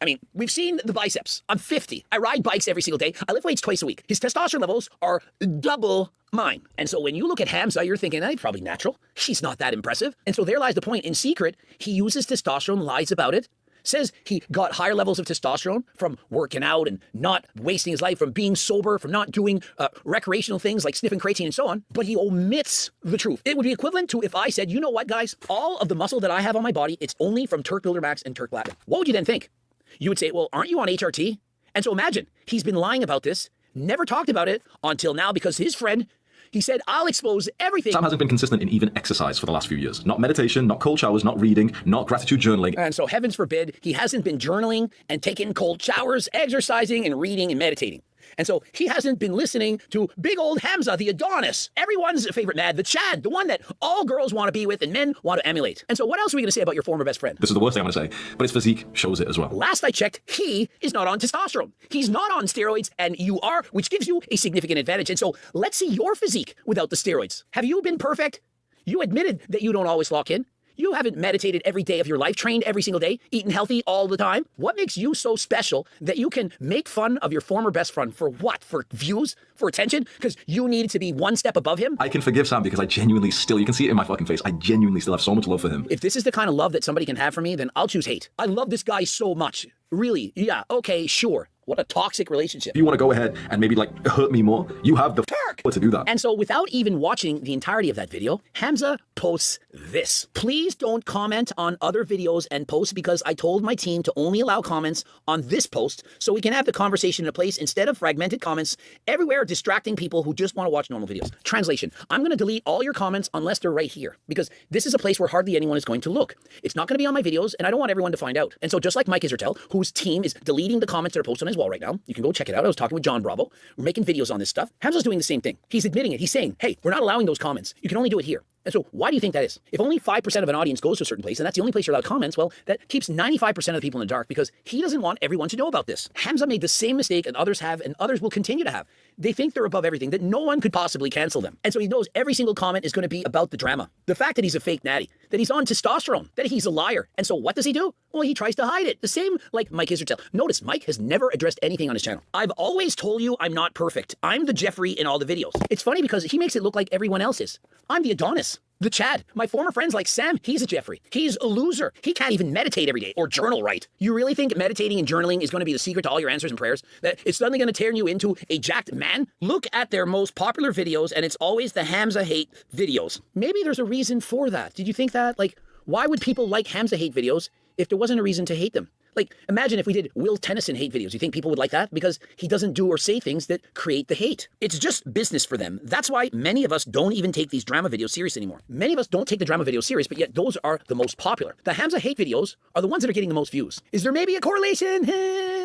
I mean, we've seen the biceps. I'm 50. I ride bikes every single day. I lift weights twice a week. His testosterone levels are double mine. And so when you look at Hamza, you're thinking, hey, probably natural. She's not that impressive. And so there lies the point. In secret, he uses testosterone, lies about it, says he got higher levels of testosterone from working out and not wasting his life, from being sober, from not doing recreational things like sniffing creatine and so on, but he omits the truth. It would be equivalent to if I said, you know what, guys, all of the muscle that I have on my body, it's only from Turk Builder Max and Turk Latin. What would you then think? You would say, well, aren't you on HRT? And so imagine, he's been lying about this, never talked about it until now because his friend, he said, I'll expose everything. Sam hasn't been consistent in even exercise for the last few years. Not meditation, not cold showers, not reading, not gratitude journaling. And so heavens forbid, he hasn't been journaling and taking cold showers, exercising and reading and meditating. And so he hasn't been listening to big old Hamza, the Adonis, everyone's favorite mad, the Chad, the one that all girls want to be with and men want to emulate. And so what else are we going to say about your former best friend? This is the worst thing I'm going to say, but his physique shows it as well. Last I checked, he is not on testosterone. He's not on steroids, and you are, which gives you a significant advantage. And so let's see your physique without the steroids. Have you been perfect? You admitted that you don't always lock in. You haven't meditated every day of your life, trained every single day, eaten healthy all the time. What makes you so special that you can make fun of your former best friend for what? For views? For attention? Because you needed to be one step above him? I can forgive Sam because I genuinely still, you can see it in my fucking face, I genuinely still have so much love for him. If this is the kind of love that somebody can have for me, then I'll choose hate. I love this guy so much. Really, yeah, okay, sure. What a toxic relationship. If you want to go ahead and maybe like hurt me more, you have the to do that. And so without even watching the entirety of that video, Hamza posts this. Please don't comment on other videos and posts because I told my team to only allow comments on this post so we can have the conversation in a place instead of fragmented comments everywhere distracting people who just want to watch normal videos. Translation, I'm going to delete all your comments unless they're right here because this is a place where hardly anyone is going to look. It's not going to be on my videos and I don't want everyone to find out. And so just like Mike Israetel, whose team is deleting the comments that are posted on his wall right now, you can go check it out. I was talking with John Bravo. We're making videos on this stuff. Hamza's doing the same thing. He's admitting it. He's saying, hey, we're not allowing those comments. You can only do it here. And so why do you think that is? If only 5% of an audience goes to a certain place and that's the only place you're allowed comments, well, that keeps 95% of the people in the dark because he doesn't want everyone to know about this. Hamza made the same mistake and others have and others will continue to have. They think they're above everything, that no one could possibly cancel them. And so he knows every single comment is going to be about the drama. The fact that he's a fake natty, that he's on testosterone, that he's a liar. And so what does he do? Well, he tries to hide it. The same like Mike Israetel. Notice Mike has never addressed anything on his channel. I've always told you I'm not perfect. I'm the Jeffrey in all the videos. It's funny because he makes it look like everyone else is. I'm the Adonis. The Chad. My former friends like Sam, he's a Jeffrey. He's a loser. He can't even meditate every day or journal right. You really think meditating and journaling is going to be the secret to all your answers and prayers? That it's suddenly going to turn you into a jacked man? Look at their most popular videos and it's always the Hamza hate videos. Maybe there's a reason for that. Did you think that? Like, why would people like Hamza hate videos if there wasn't a reason to hate them? Like, imagine if we did Will Tennyson hate videos. You think people would like that? Because he doesn't do or say things that create the hate. It's just business for them. That's why many of us don't even take these drama videos serious anymore. Many of us don't take the drama videos serious, but yet those are the most popular. The Hamza hate videos are the ones that are getting the most views. Is there maybe a correlation?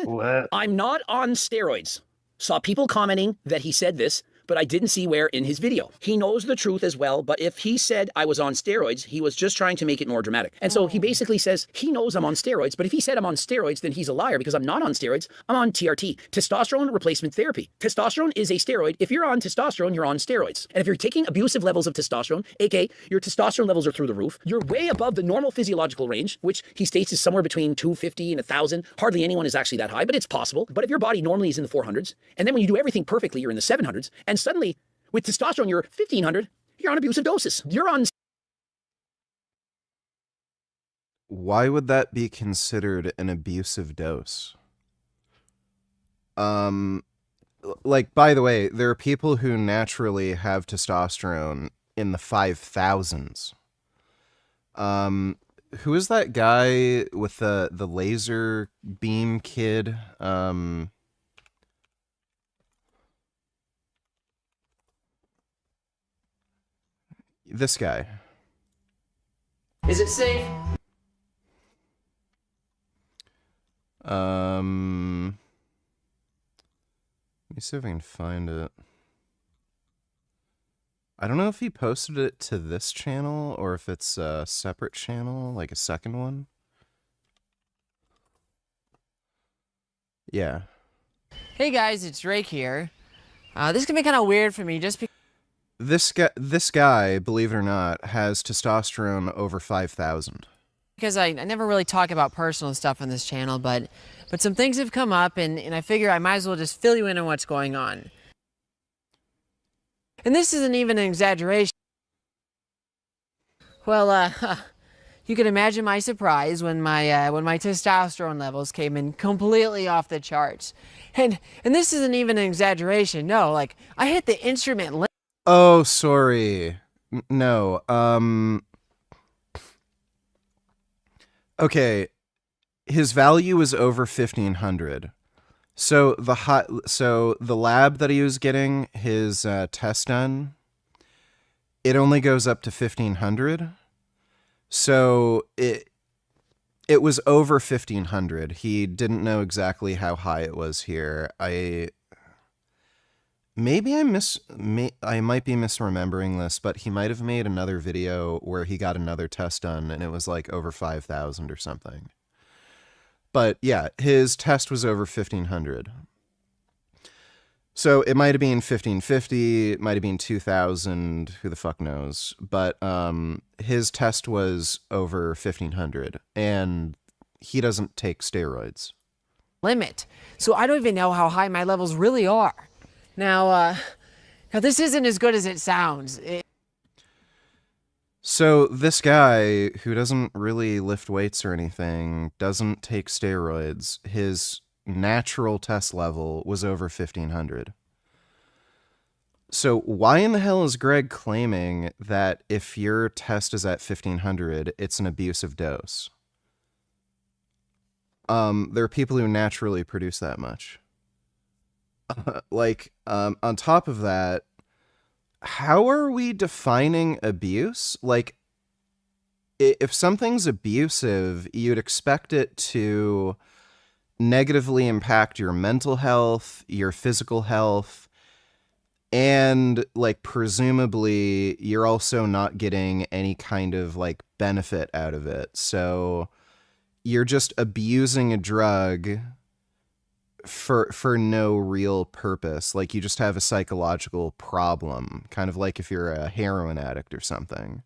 What? I'm not on steroids. Saw people commenting that he said this, but I didn't see where in his video. He knows the truth as well, but if he said I was on steroids, he was just trying to make it more dramatic. And so he basically says he knows I'm on steroids, but if he said I'm on steroids, then he's a liar because I'm not on steroids. I'm on TRT, testosterone replacement therapy. Testosterone is a steroid. If you're on testosterone, you're on steroids. And if you're taking abusive levels of testosterone, aka your testosterone levels are through the roof, you're way above the normal physiological range, which he states is somewhere between 250 and 1,000. Hardly anyone is actually that high, but it's possible. But if your body normally is in the 400s, and then when you do everything perfectly, you're in the 700s, and suddenly with testosterone, you're 1,500, you're on abusive doses. You're on... Why would that be considered an abusive dose? Like, by the way, there are people who naturally have testosterone in the 5,000s. Who is that guy with the laser beam kid? This guy. Is it safe? Let me see if I can find it. I don't know if he posted it to this channel or if it's a separate channel, like a second one. Yeah. Hey guys, it's Drake here. This can be kind of weird for me just because This guy, believe it or not, has testosterone over 5,000. because I never really talk about personal stuff on this channel, but some things have come up and I figure I might as well just fill you in on what's going on. And this isn't even an exaggeration. Well, you can imagine my surprise when my testosterone levels came in completely off the charts. And this isn't even an exaggeration. No, like I hit the instrument limit. Oh, sorry. No. Okay. His value is over 1,500. So the lab that he was getting his test done, it only goes up to 1,500. So it was over 1,500. He didn't know exactly how high it was here. I might be misremembering this, but he might have made another video where he got another test done and it was like over 5,000 or something. But yeah, his test was over 1,500. So it might have been 1,550, it might have been 2,000, who the fuck knows. But his test was over 1,500, and he doesn't take steroids. Limit. So I don't even know how high my levels really are. Now this isn't as good as it sounds. So this guy, who doesn't really lift weights or anything, doesn't take steroids, his natural test level was over 1500. So why in the hell is Greg claiming that if your test is at 1500, it's an abusive dose? There are people who naturally produce that much. On top of that, how are we defining abuse? Like, if something's abusive, you'd expect it to negatively impact your mental health, your physical health, and, like, presumably you're also not getting any kind of, like, benefit out of it. So you're just abusing a drug for no real purpose. Like, you just have a psychological problem, kind of like if you're a heroin addict or something.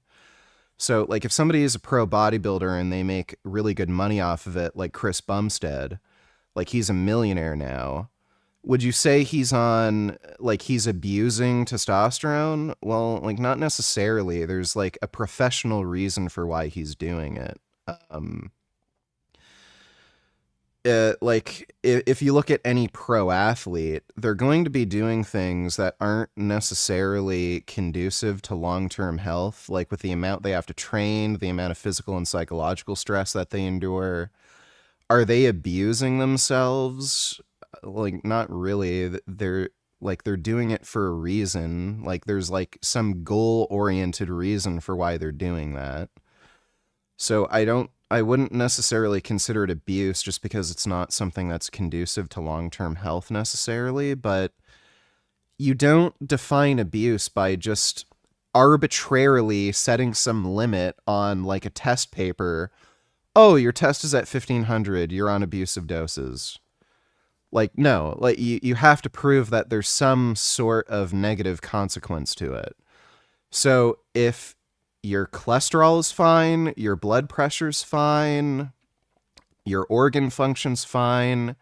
So, like, if somebody is a pro bodybuilder and they make really good money off of it, like Chris Bumstead, like, he's a millionaire now, would you say he's on, like, he's abusing testosterone? Well, like, not necessarily. There's, like, a professional reason for why he's doing it. Like, if you look at any pro athlete, they're going to be doing things that aren't necessarily conducive to long-term health, like with the amount they have to train, the amount of physical and psychological stress that they endure. Are they abusing themselves? Like, not really. They're doing it for a reason. Like, there's, like, some goal-oriented reason for why they're doing that. So I wouldn't necessarily consider it abuse just because it's not something that's conducive to long-term health necessarily, but you don't define abuse by just arbitrarily setting some limit on, like, a test paper. Oh, your test is at 1500, you're on abusive doses. Like, no, like, you have to prove that there's some sort of negative consequence to it. So if your cholesterol is fine, your blood pressure's fine, your organ function's fine,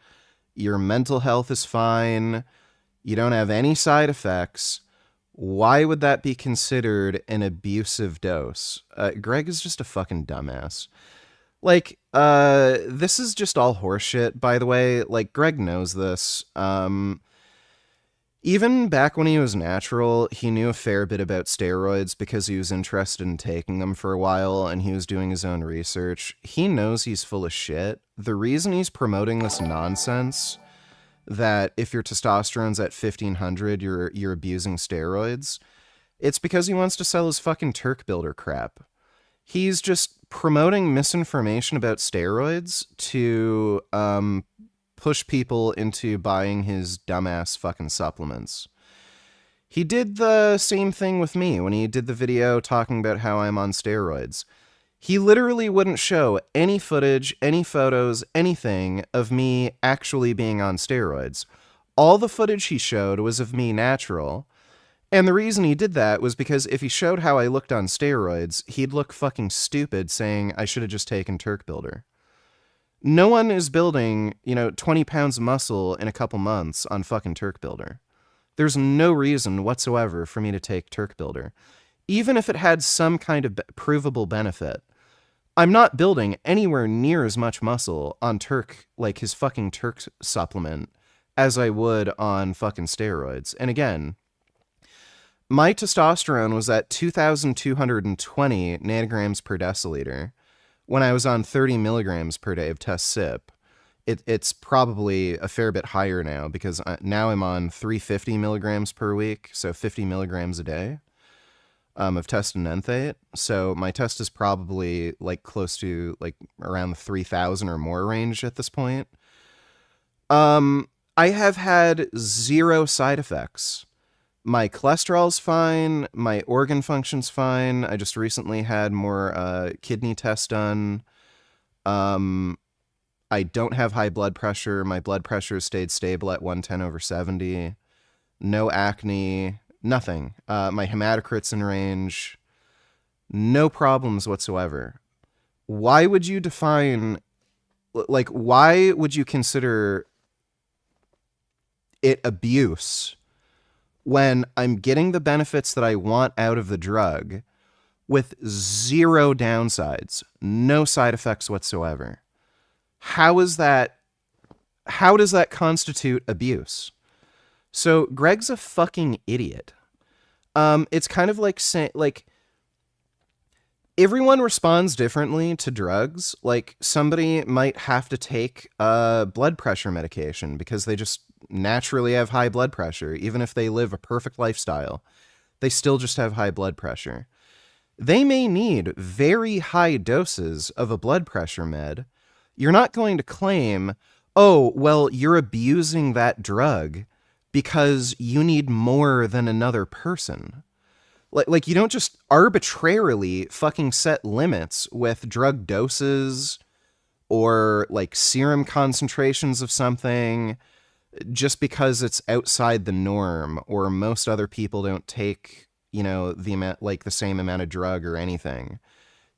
your mental health is fine, you don't have any side effects, why would that be considered an abusive dose? Greg is just a fucking dumbass. Like, this is just all horseshit, by the way. Like, Greg knows this. Even back when he was natural, he knew a fair bit about steroids because he was interested in taking them for a while and he was doing his own research. He knows he's full of shit. The reason he's promoting this nonsense that if your testosterone's at 1500, you're abusing steroids, it's because he wants to sell his fucking Turk builder crap. He's just promoting misinformation about steroids to push people into buying his dumbass fucking supplements. He did the same thing with me when he did the video talking about how I'm on steroids. He literally wouldn't show any footage, any photos, anything of me actually being on steroids. All the footage he showed was of me natural. And the reason he did that was because if he showed how I looked on steroids, he'd look fucking stupid saying I should have just taken Turk Builder. No one is building, 20 pounds of muscle in a couple months on fucking Turk Builder. There's no reason whatsoever for me to take Turk Builder. Even if it had some kind of provable benefit, I'm not building anywhere near as much muscle on Turk, like his fucking Turk supplement, as I would on fucking steroids. And again, my testosterone was at 2,220 nanograms per deciliter when I was on 30 milligrams per day of test sip. It's probably a fair bit higher now because now I'm on 350 milligrams per week, so 50 milligrams a day of test and enthate. So my test is probably like close to like around the 3,000 or more range at this point. I have had zero side effects. My cholesterol's fine. My organ function's fine. I just recently had more kidney tests done. I don't have high blood pressure. My blood pressure stayed stable at 110/70. No acne. Nothing. My hematocrit's in range. No problems whatsoever. Why would you define... Like, why would you consider it abuse when I'm getting the benefits that I want out of the drug with zero downsides, no side effects whatsoever? How is that how does that constitute abuse? So Greg's a fucking idiot. It's kind of like saying, like, everyone responds differently to drugs. Like, somebody might have to take blood pressure medication because they just naturally have high blood pressure. Even if they live a perfect lifestyle, they still just have high blood pressure. They may need very high doses of a blood pressure med. You're not going to claim, oh, well, you're abusing that drug because you need more than another person. Like, you don't just arbitrarily fucking set limits with drug doses or, like, serum concentrations of something just because it's outside the norm or most other people don't take, you know, the amount, like, the same amount of drug or anything.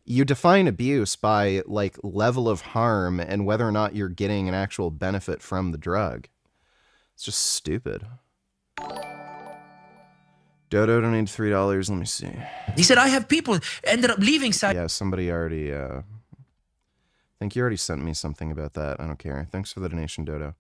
You define abuse by, like, level of harm and whether or not you're getting an actual benefit from the drug. It's just stupid. Dodo donated $3. Let me see. He said, I have people ended up leaving. Yeah, somebody already, I think you already sent me something about that. I don't care. Thanks for the donation, Dodo.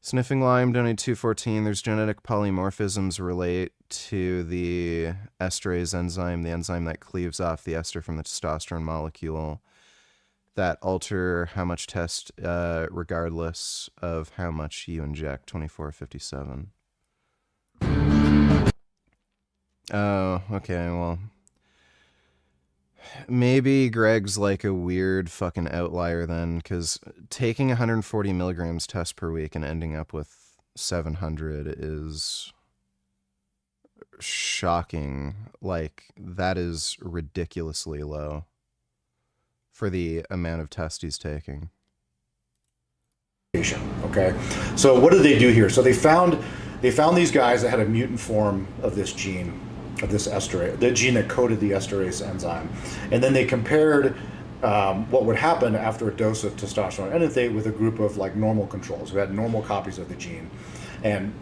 Sniffing Lime donated $2.14. There's genetic polymorphisms relate to the esterase enzyme, the enzyme that cleaves off the ester from the testosterone molecule, that alter how much test, regardless of how much you inject. 2457. Oh, okay, well, maybe Greg's like a weird fucking outlier then, because taking 140 milligrams test per week and ending up with 700 is shocking. Like, that is ridiculously low for the amount of test he's taking. Okay, so what did they do here? So they found these guys that had a mutant form of this gene, of this esterase, the gene that coded the esterase enzyme, and then they compared what would happen after a dose of testosterone enanthate with a group of, like, normal controls who had normal copies of the gene. And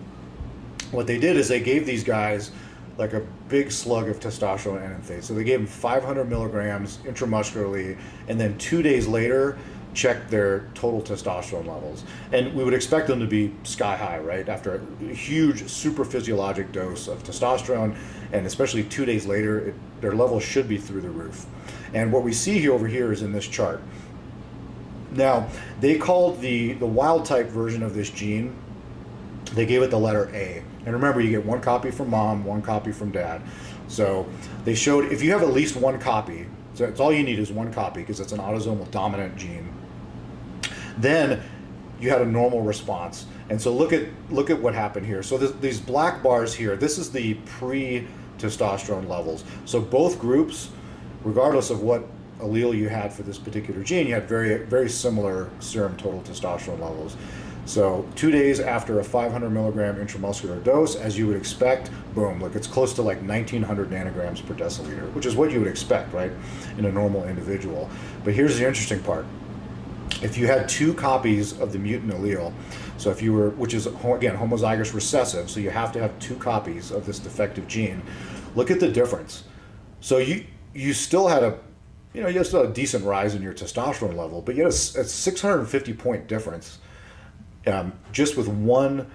what they did is they gave these guys like a big slug of testosterone enanthate. So they gave them 500 milligrams intramuscularly, and then 2 days later check their total testosterone levels. And we would expect them to be sky high, right? After a huge super physiologic dose of testosterone, and especially 2 days later, their levels should be through the roof. And what we see here over here is in this chart. Now, they called the wild type version of this gene, they gave it the letter A. And remember, you get one copy from mom, one copy from dad. So they showed if you have at least one copy, so it's all you need is one copy because it's an autosomal dominant gene, then you had a normal response. And so look at what happened here. So these black bars here, this is the pre-testosterone levels. So both groups, regardless of what allele you had for this particular gene, you had very, very similar serum total testosterone levels. So 2 days after a 500 milligram intramuscular dose, as you would expect, boom, look, it's close to like 1900 nanograms per deciliter, which is what you would expect, right, in a normal individual. But here's the interesting part. If you had two copies of the mutant allele, so if you were, which is, again, homozygous recessive, so you have to have two copies of this defective gene, look at the difference. So you still had you still had a decent rise in your testosterone level, but you had a 650 point difference just with one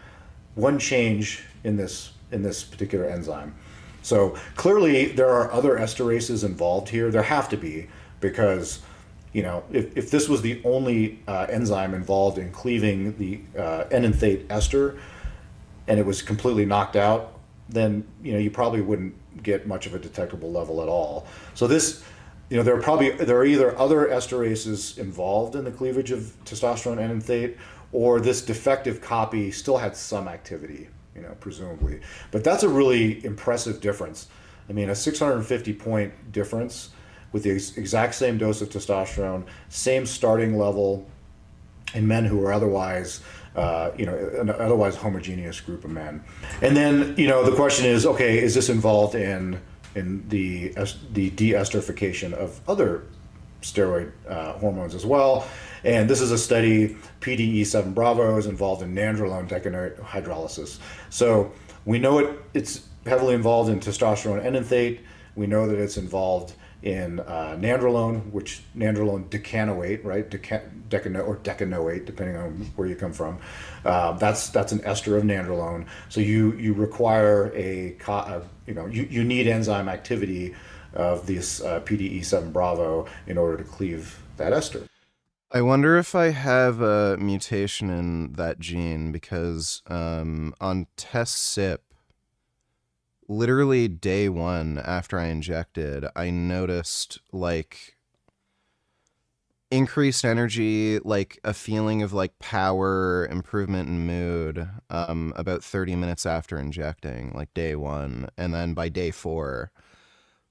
change in this particular enzyme. So clearly there are other esterases involved here. There have to be, because if this was the only enzyme involved in cleaving the enanthate ester and it was completely knocked out, then you probably wouldn't get much of a detectable level at all. So this, there are either other esterases involved in the cleavage of testosterone enanthate, or this defective copy still had some activity, presumably. But that's a really impressive difference. I mean, a 650 point difference with the exact same dose of testosterone, same starting level in men who are otherwise, an otherwise homogeneous group of men. And then, the question is, okay, is this involved in the de-esterification of other steroid hormones as well? And this is a study, PDE7 Bravo is involved in nandrolone dehydrolysis. So we know it's heavily involved in testosterone enanthate. We know that it's involved in nandrolone, which nandrolone decanoate, right? Decanoate, depending on where you come from. That's an ester of nandrolone. So you require you need enzyme activity of this PDE7 Bravo in order to cleave that ester. I wonder if I have a mutation in that gene because on test SIP, literally day one after I injected, I noticed like increased energy, like a feeling of like power, improvement in mood, about 30 minutes after injecting, like day one. And then by day 4,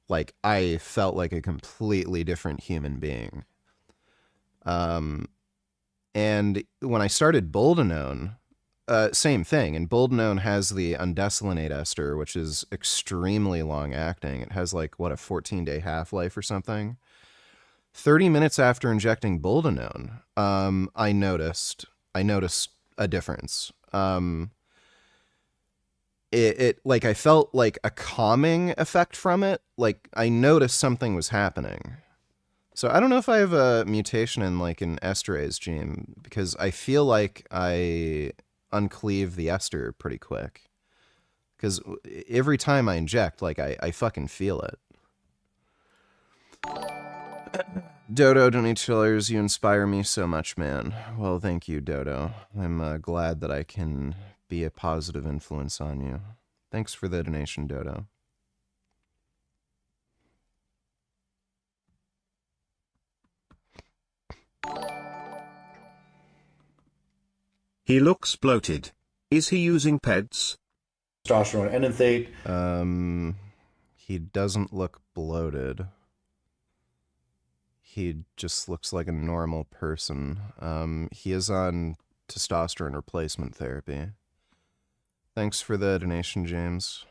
like I felt like a completely different human being. And when I started boldenone, same thing. And boldenone has the undesolinate ester, which is extremely long acting. It has like, what, a 14-day half-life or something. 30 minutes after injecting boldenone, I noticed a difference. It like, I felt like a calming effect from it. Like I noticed something was happening. So I don't know if I have a mutation in like an esterase gene, because I feel like I uncleave the ester pretty quick. Because every time I inject, like I fucking feel it. Dodo, Donate Chillers, you inspire me so much, man. Well, thank you, Dodo. I'm glad that I can be a positive influence on you. Thanks for the donation, Dodo. He looks bloated. Is he using PEDs? Testosterone enanthate. He doesn't look bloated. He just looks like a normal person. He is on testosterone replacement therapy. Thanks for the donation, James.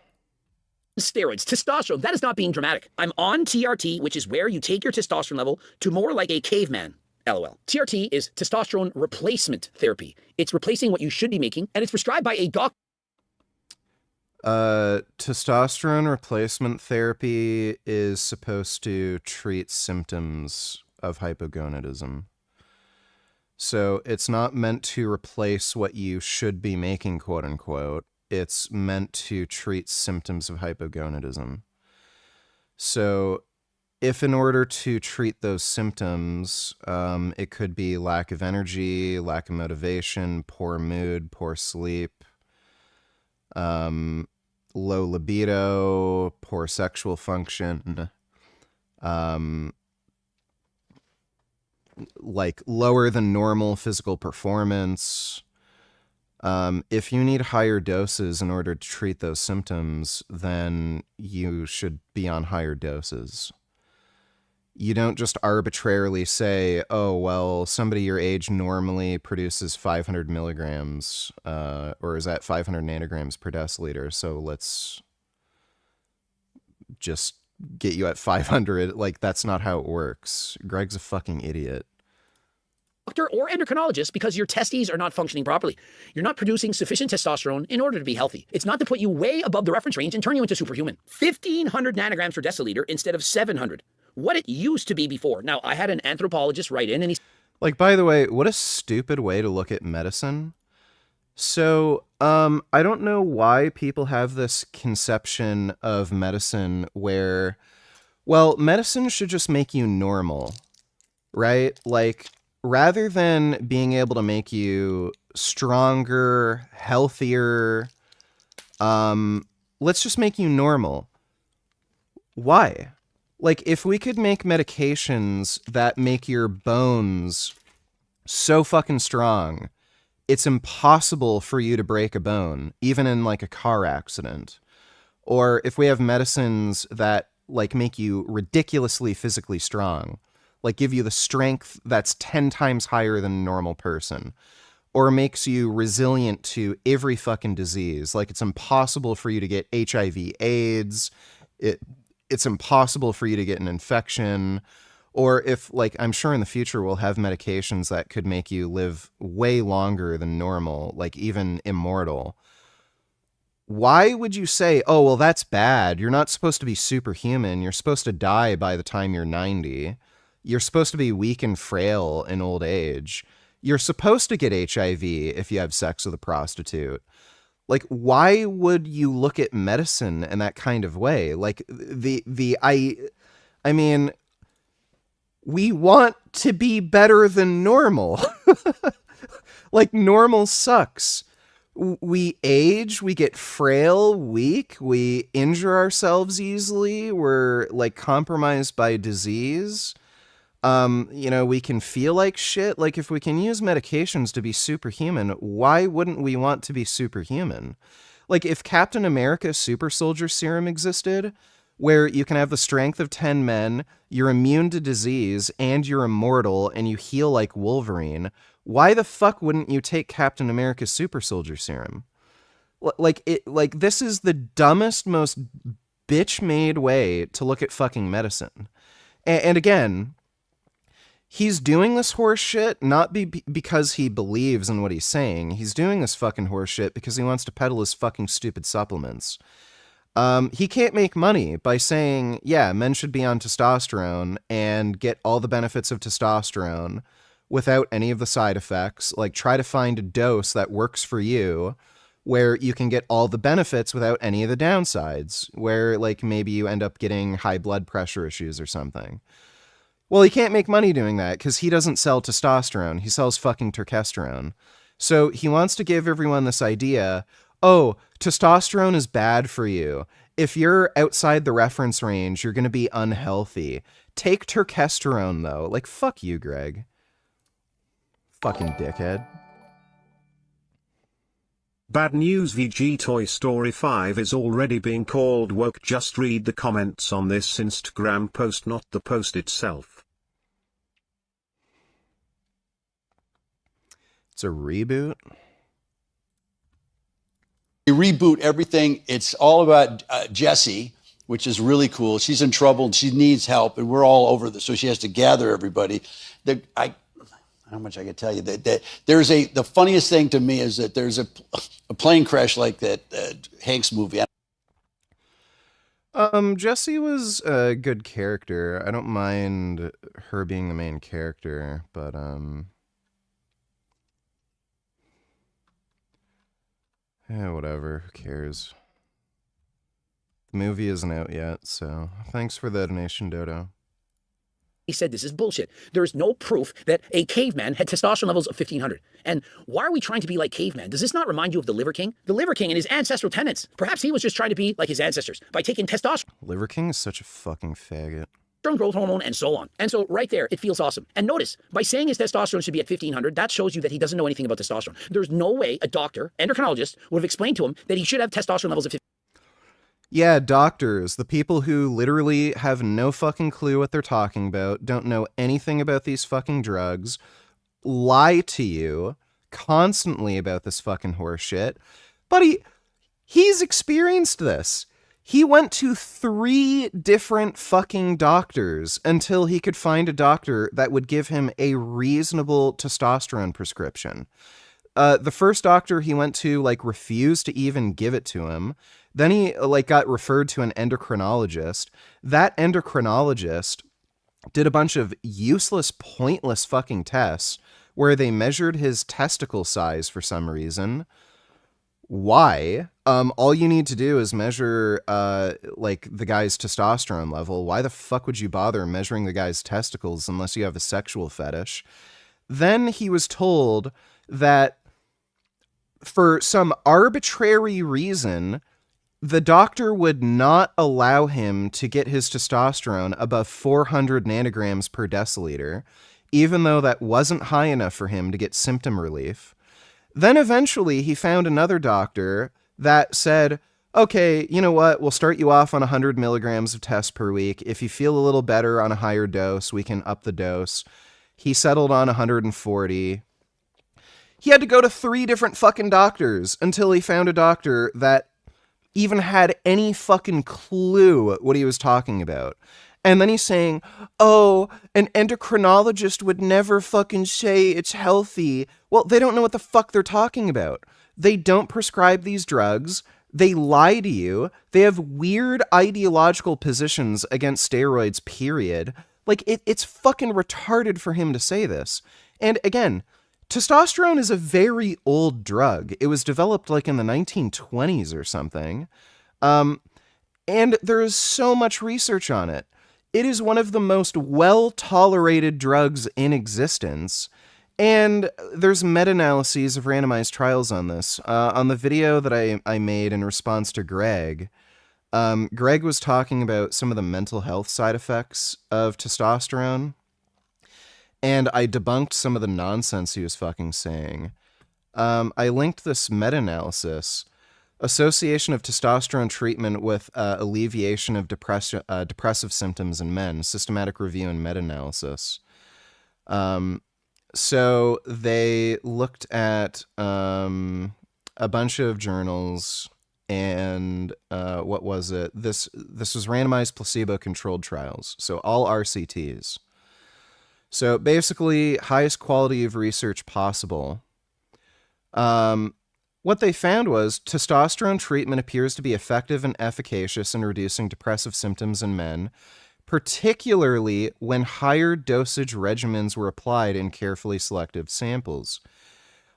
Steroids, testosterone, that is not being dramatic. I'm on TRT, which is where you take your testosterone level to more like a caveman. LOL. TRT is testosterone replacement therapy. It's replacing what you should be making, and it's prescribed by a doctor. Testosterone replacement therapy is supposed to treat symptoms of hypogonadism. So it's not meant to replace what you should be making, quote unquote. It's meant to treat symptoms of hypogonadism. So if in order to treat those symptoms, it could be lack of energy, lack of motivation, poor mood, poor sleep, low libido, poor sexual function, like lower than normal physical performance. If you need higher doses in order to treat those symptoms, then you should be on higher doses. You don't just arbitrarily say, oh, well, somebody your age normally produces 500 milligrams, or is at 500 nanograms per deciliter, so let's just get you at 500. Like, that's not how it works. Greg's a fucking idiot. Doctor or endocrinologist because your testes are not functioning properly. You're not producing sufficient testosterone in order to be healthy. It's not to put you way above the reference range and turn you into superhuman. 1,500 nanograms per deciliter instead of 700. What it used to be before. Now, I had an anthropologist write in and he... Like, by the way, what a stupid way to look at medicine. So, I don't know why people have this conception of medicine where, well, medicine should just make you normal, right? Like, rather than being able to make you stronger, healthier, let's just make you normal. Why? Like, if we could make medications that make your bones so fucking strong, it's impossible for you to break a bone, even in, like, a car accident. Or if we have medicines that, like, make you ridiculously physically strong, like give you the strength that's 10 times higher than a normal person, or makes you resilient to every fucking disease. Like, it's impossible for you to get HIV, AIDS. It's impossible for you to get an infection. Or if, like, I'm sure in the future we'll have medications that could make you live way longer than normal, like even immortal. why would you say, oh, well, that's bad. You're not supposed to be superhuman. You're supposed to die by the time you're 90. You're supposed to be weak and frail in old age. You're supposed to get HIV if you have sex with a prostitute. Like, why would you look at medicine in that kind of way? Like, I mean, we want to be better than normal. Like, normal sucks. We age, we get frail, weak, we injure ourselves easily, we're like compromised by disease. You know, we can feel like shit. Like, if we can use medications to be superhuman, why wouldn't we want to be superhuman? Like, if Captain America Super Soldier Serum existed, where you can have the strength of 10 men, you're immune to disease, and you're immortal, and you heal like Wolverine, why the fuck wouldn't you take Captain America Super Soldier Serum? Like, this is the dumbest, most bitch-made way to look at fucking medicine. And again, he's doing this horse shit not because he believes in what he's saying. He's doing this fucking horse shit because he wants to peddle his fucking stupid supplements. He can't make money by saying, yeah, men should be on testosterone and get all the benefits of testosterone without any of the side effects. Like, try to find a dose that works for you where you can get all the benefits without any of the downsides, where like maybe you end up getting high blood pressure issues or something. Well, he can't make money doing that because he doesn't sell testosterone. He sells fucking testosterone. So he wants to give everyone this idea, oh, testosterone is bad for you. If you're outside the reference range, you're going to be unhealthy. Take testosterone, though. Like, fuck you, Greg. Fucking dickhead. Bad news, VG Toy Story 5 is already being called woke. Just read the comments on this Instagram post, not the post itself. It's a reboot? You reboot everything. It's all about Jessie, which is really cool. She's in trouble and she needs help, and we're all over this, so she has to gather everybody. How much I can tell you that there's the funniest thing to me is that there's a plane crash like that Hanks movie. Jessie was a good character. I don't mind her being the main character, but yeah, whatever. Who cares? The movie isn't out yet, so thanks for the donation, Dodo. He said this is bullshit. There is no proof that a caveman had testosterone levels of 1,500. And why are we trying to be like caveman? Does this not remind you of the Liver King? The Liver King and his ancestral tenets. Perhaps he was just trying to be like his ancestors by taking testosterone. Liver King is such a fucking faggot. Growth hormone and so on. And so right there, it feels awesome. And notice, by saying his testosterone should be at 1,500, that shows you that he doesn't know anything about testosterone. There's no way a doctor, endocrinologist, would have explained to him that he should have testosterone levels of 1,500. Yeah, doctors, the people who literally have no fucking clue what they're talking about, don't know anything about these fucking drugs, lie to you constantly about this fucking horse shit. But he's experienced this. He went to 3 different fucking doctors until he could find a doctor that would give him a reasonable testosterone prescription. The first doctor he went to, like, refused to even give it to him. Then he, like, got referred to an endocrinologist. That endocrinologist did a bunch of useless, pointless fucking tests where they measured his testicle size for some reason. Why? All you need to do is measure, like, the guy's testosterone level. Why the fuck would you bother measuring the guy's testicles unless you have a sexual fetish? Then he was told that for some arbitrary reason, the doctor would not allow him to get his testosterone above 400 nanograms per deciliter, even though that wasn't high enough for him to get symptom relief. Then eventually he found another doctor that said, okay, you know what, we'll start you off on 100 milligrams of test per week. If you feel a little better on a higher dose, we can up the dose. He settled on 140. He had to go to 3 different fucking doctors until he found a doctor that even had any fucking clue what he was talking about. And then he's saying, oh, an endocrinologist would never fucking say it's healthy. Well, they don't know what the fuck they're talking about. They don't prescribe these drugs. They lie to you. They have weird ideological positions against steroids, period. Like, it's fucking retarded for him to say this. And again, testosterone is a very old drug. It was developed like in the 1920s or something. And there is so much research on it. It is one of the most well-tolerated drugs in existence. And there's meta-analyses of randomized trials on this. On the video that I made in response to Greg, Greg was talking about some of the mental health side effects of testosterone. And I debunked some of the nonsense he was fucking saying. I linked this meta-analysis, association of testosterone treatment with alleviation of depressive symptoms in men, systematic review and meta-analysis. So they looked at a bunch of journals, and what was it? This was randomized placebo-controlled trials, so all RCTs. So basically, highest quality of research possible. What they found was testosterone treatment appears to be effective and efficacious in reducing depressive symptoms in men, particularly when higher dosage regimens were applied in carefully selected samples.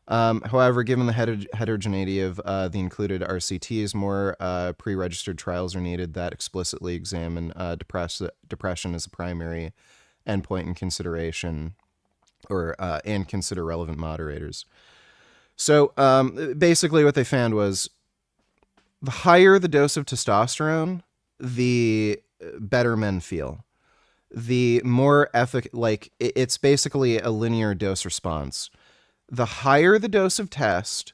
However, given the heterogeneity of the included RCTs, more pre-registered trials are needed that explicitly examine depression as a primary endpoint in consideration, or and consider relevant moderators. So basically what they found was the higher the dose of testosterone, the better men feel. The more it's basically a linear dose response. The higher the dose of test,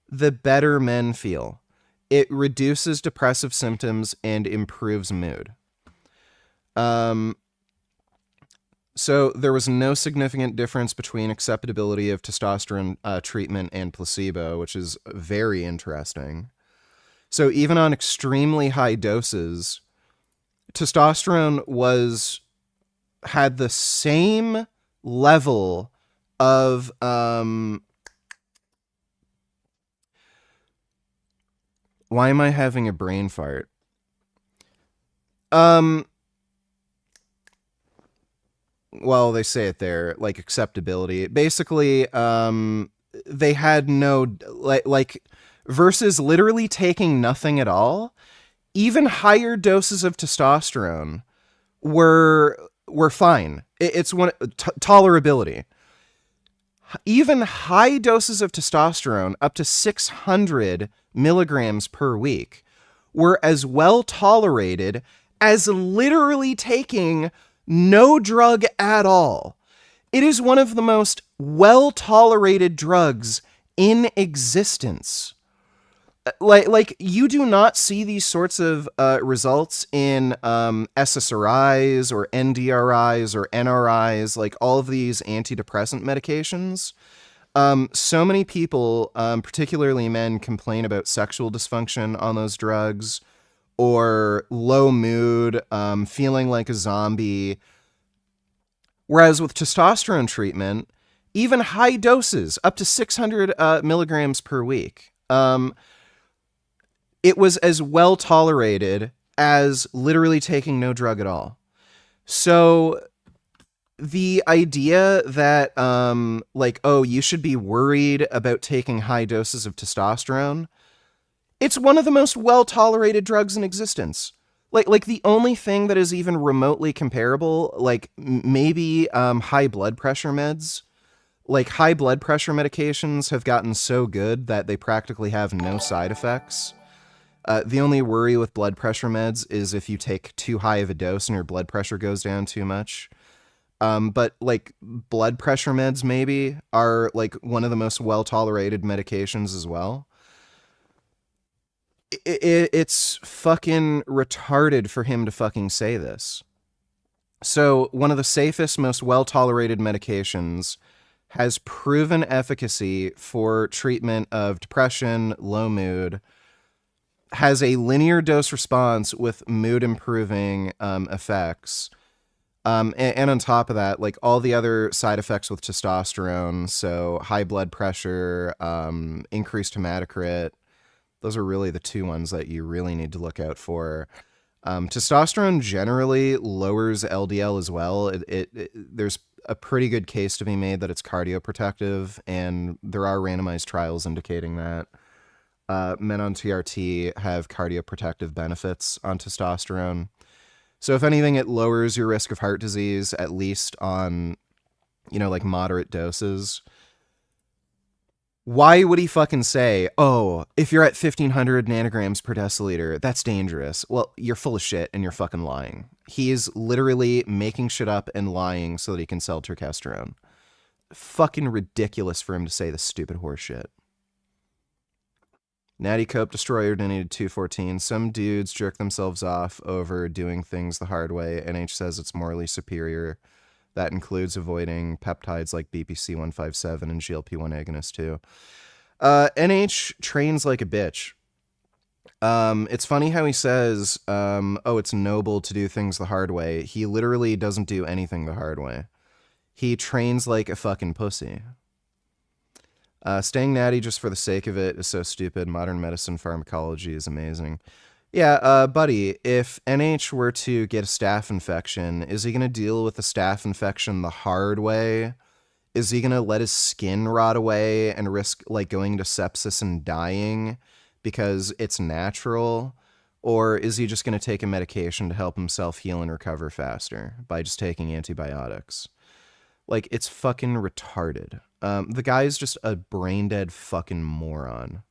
the better men feel. It reduces depressive symptoms and improves mood. So there was no significant difference between acceptability of testosterone treatment and placebo, which is very interesting. So even on extremely high doses, testosterone had the same level of why am I having a brain fart? Well, they say it there, like acceptability. Basically, they had no, like, versus literally taking nothing at all, even higher doses of testosterone were fine. It's tolerability. Even high doses of testosterone, up to 600 milligrams per week, were as well tolerated as literally taking no drug at all. It is one of the most well-tolerated drugs in existence. Like you do not see these sorts of results in SSRIs or NDRIs or NRIs, like all of these antidepressant medications. So many people, particularly men, complain about sexual dysfunction on those drugs, or low mood, feeling like a zombie. Whereas with testosterone treatment, even high doses, up to 600 milligrams per week, it was as well tolerated as literally taking no drug at all. So the idea that, you should be worried about taking high doses of testosterone, it's one of the most well-tolerated drugs in existence. Like the only thing that is even remotely comparable, like maybe high blood pressure meds. Like high blood pressure medications have gotten so good that they practically have no side effects. The only worry with blood pressure meds is if you take too high of a dose and your blood pressure goes down too much. But like blood pressure meds maybe are like one of the most well-tolerated medications as well. It's fucking retarded for him to fucking say this. So one of the safest, most well-tolerated medications has proven efficacy for treatment of depression, low mood, has a linear dose response with mood improving effects. And on top of that, like all the other side effects with testosterone, so high blood pressure, increased hematocrit, Those are really the two ones that you really need to look out for. Testosterone generally lowers LDL as well. There's a pretty good case to be made that it's cardioprotective, and there are randomized trials indicating that men on TRT have cardioprotective benefits on testosterone. So if anything, it lowers your risk of heart disease, at least on, like moderate doses. Why would he fucking say, oh, if you're at 1500 nanograms per deciliter, that's dangerous? Well, you're full of shit and you're fucking lying. He is literally making shit up and lying so that he can sell testosterone. Fucking ridiculous for him to say this stupid horse shit. Natty Cope Destroyer donated 214. Some dudes jerk themselves off over doing things the hard way. NH says it's morally superior. That includes avoiding peptides like BPC-157 and GLP-1 agonists too. NH trains like a bitch. It's funny how he says, oh, it's noble to do things the hard way. He literally doesn't do anything the hard way. He trains like a fucking pussy. Staying natty just for the sake of it is so stupid. Modern medicine pharmacology is amazing. Yeah, buddy, if NH were to get a staph infection, is he going to deal with the staph infection the hard way? Is he going to let his skin rot away and risk going to sepsis and dying because it's natural? Or is he just going to take a medication to help himself heal and recover faster by just taking antibiotics? It's fucking retarded. The guy is just a brain-dead fucking moron.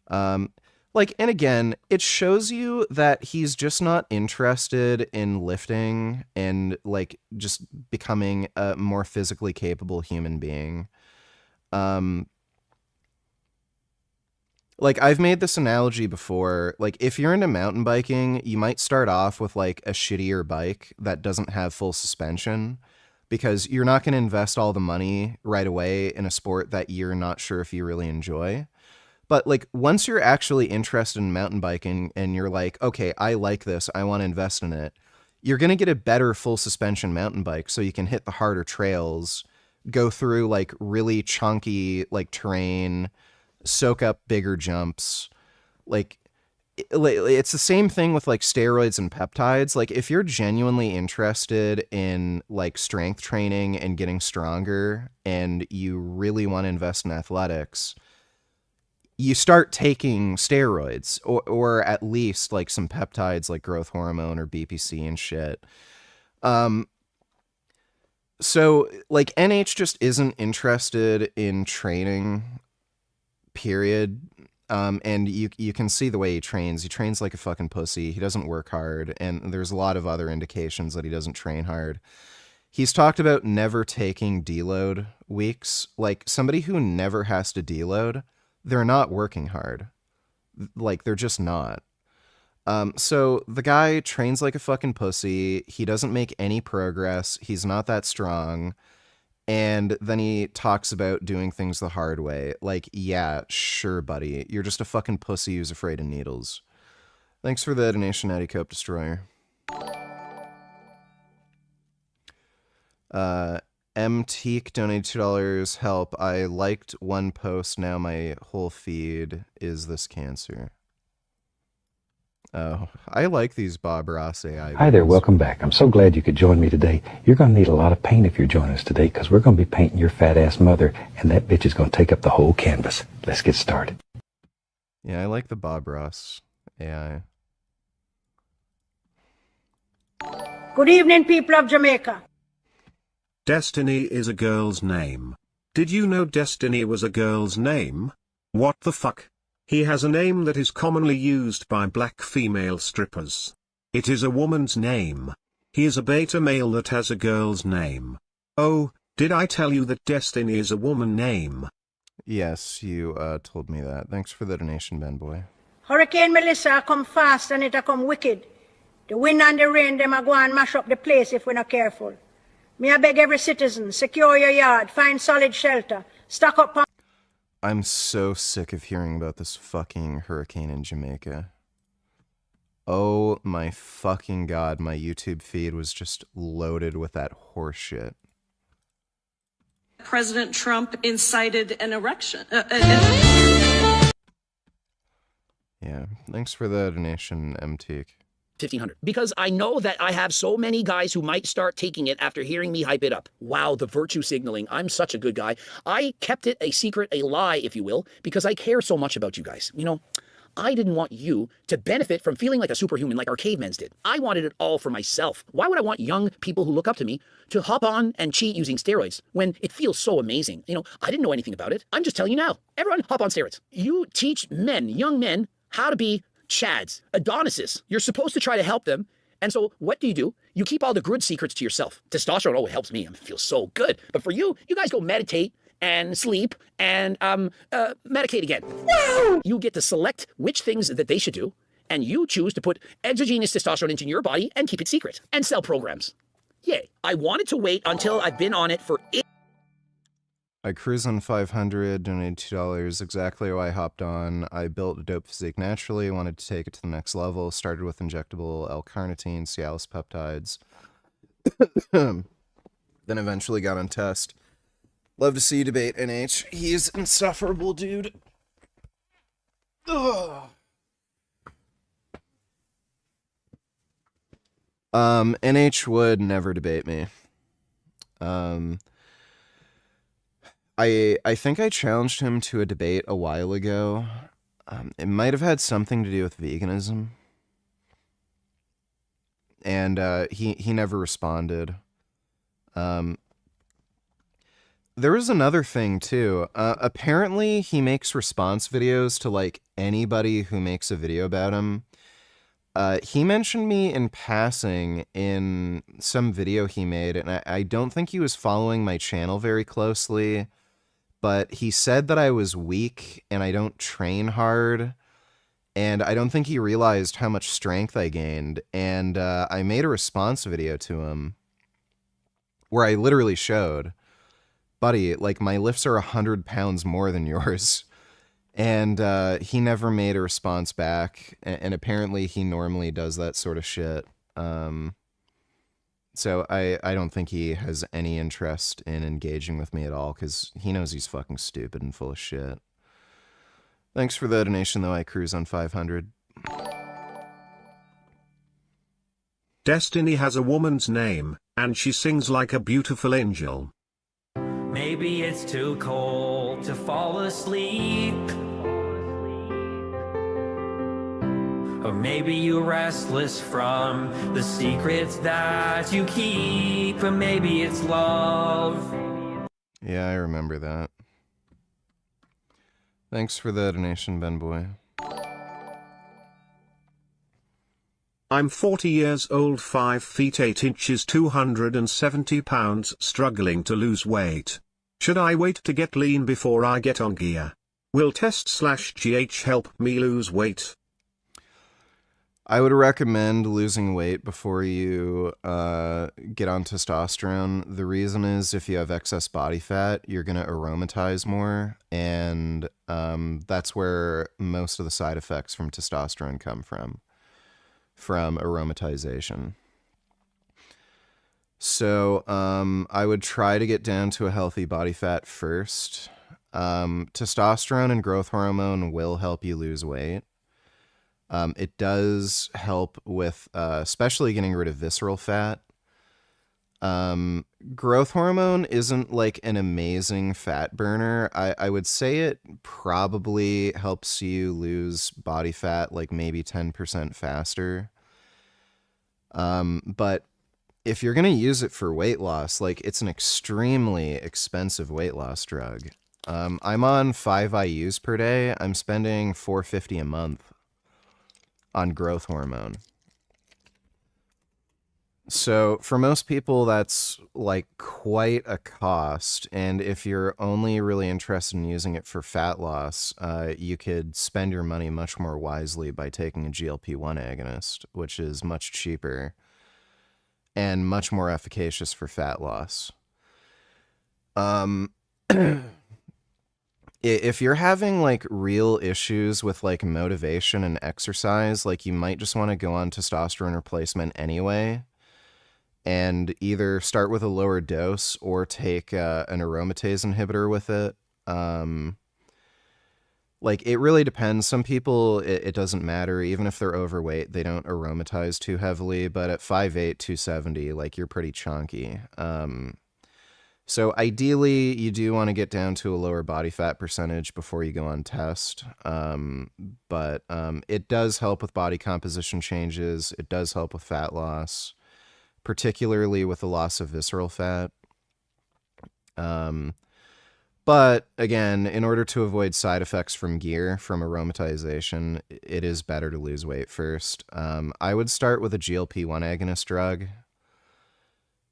And again, it shows you that he's just not interested in lifting and, just becoming a more physically capable human being. I've made this analogy before. If you're into mountain biking, you might start off with, a shittier bike that doesn't have full suspension, because you're not going to invest all the money right away in a sport that you're not sure if you really enjoy. But once you're actually interested in mountain biking and you're okay, I like this, I want to invest in it, you're going to get a better full suspension mountain bike so you can hit the harder trails, go through really chunky terrain, soak up bigger jumps. It's the same thing with steroids and peptides. If you're genuinely interested in strength training and getting stronger and you really want to invest in athletics, you start taking steroids or at least some peptides like growth hormone or BPC and shit. So NH just isn't interested in training, period. And you can see the way he trains. He trains like a fucking pussy. He doesn't work hard. And there's a lot of other indications that he doesn't train hard. He's talked about never taking deload weeks. Somebody who never has to deload, they're not working hard. They're just not. So the guy trains like a fucking pussy. He doesn't make any progress. He's not that strong. And then he talks about doing things the hard way. Yeah, sure, buddy. You're just a fucking pussy who's afraid of needles. Thanks for the donation, Natty Cope Destroyer. MTeek donated $2. Help. I liked one post. Now my whole feed is this cancer. Oh, I like these Bob Ross AI videos. Hi there, welcome back. I'm so glad you could join me today. You're going to need a lot of paint if you're joining us today, because we're going to be painting your fat-ass mother, and that bitch is going to take up the whole canvas. Let's get started. Yeah, I like the Bob Ross AI. Good evening, people of Jamaica. Destiny is a girl's name. Did you know Destiny was a girl's name? What the fuck? He has a name that is commonly used by black female strippers. It is a woman's name. He is a beta male that has a girl's name. Oh, did I tell you that Destiny is a woman name? Yes, you told me that. Thanks for the donation, Ben Boy. Hurricane Melissa come fast and it come wicked. The wind and the rain, them a go and mash up the place if we're not careful. Me I beg every citizen, secure your yard, find solid shelter, stock up on... I'm so sick of hearing about this fucking hurricane in Jamaica. Oh my fucking god, my YouTube feed was just loaded with that horse shit. President Trump incited an erection. Yeah, thanks for the donation, MT. 1,500. Because I know that I have so many guys who might start taking it after hearing me hype it up. Wow, the virtue signaling. I'm such a good guy. I kept it a secret, a lie, if you will, because I care so much about you guys. You know, I didn't want you to benefit from feeling like a superhuman like our cavemans did. I wanted it all for myself. Why would I want young people who look up to me to hop on and cheat using steroids when it feels so amazing? You know, I didn't know anything about it. I'm just telling you now. Everyone hop on steroids. You teach men, young men, how to be Chads, Adonises. You're supposed to try to help them. And so what do? You keep all the good secrets to yourself. Testosterone, oh, it helps me. I feel so good. But for you guys go meditate and sleep and medicate again. You get to select which things that they should do, and you choose to put exogenous testosterone into your body and keep it secret and sell programs. Yay. I wanted to wait until I've been on it for I cruise on 500, donated $2, exactly why I hopped on. I built a dope physique naturally, wanted to take it to the next level, started with injectable L-carnitine, Cialis peptides, then eventually got on test. Love to see you debate, NH. He's insufferable, dude. Ugh. NH would never debate me. I think I challenged him to a debate a while ago. It might have had something to do with veganism. And he never responded. There was another thing too. Apparently he makes response videos to like anybody who makes a video about him. He mentioned me in passing in some video he made, and I don't think he was following my channel very closely, but he said that I was weak and I don't train hard, and I don't think he realized how much strength I gained, and I made a response video to him where I literally showed, buddy, like my lifts are 100 pounds more than yours. And he never made a response back, and apparently he normally does that sort of shit. So I don't think he has any interest in engaging with me at all, because he knows he's fucking stupid and full of shit. Thanks for the donation, though. I cruise on 500. Destiny has a woman's name, and she sings like a beautiful angel. Maybe it's too cold to fall asleep. Or maybe you're restless from the secrets that you keep. Or maybe it's love. Yeah, I remember that. Thanks for the donation, Ben Boy. I'm 40 years old, 5 feet 8 inches, 270 pounds, struggling to lose weight. Should I wait to get lean before I get on gear? Will test/GH help me lose weight? I would recommend losing weight before you get on testosterone. The reason is if you have excess body fat, you're going to aromatize more, and that's where most of the side effects from testosterone come from aromatization. So I would try to get down to a healthy body fat first. Testosterone and growth hormone will help you lose weight. It does help with especially getting rid of visceral fat. Growth hormone isn't like an amazing fat burner. I would say it probably helps you lose body fat like maybe 10% faster. But if you're going to use it for weight loss, like it's an extremely expensive weight loss drug. I'm on 5 IUs per day. I'm spending $450 a month on growth hormone. So for most people, that's like quite a cost. And if you're only really interested in using it for fat loss, you could spend your money much more wisely by taking a GLP-1 agonist, which is much cheaper and much more efficacious for fat loss. If you're having like real issues with like motivation and exercise, like you might just want to go on testosterone replacement anyway, and either start with a lower dose or take an aromatase inhibitor with it. Like, it really depends. Some people, it doesn't matter. Even if they're overweight, they don't aromatize too heavily. But at 5'8", 270, like, you're pretty chunky. So ideally, you do want to get down to a lower body fat percentage before you go on test. But it does help with body composition changes. It does help with fat loss, particularly with the loss of visceral fat. But again, in order to avoid side effects from gear, from aromatization, it is better to lose weight first. I would start with a GLP-1 agonist drug.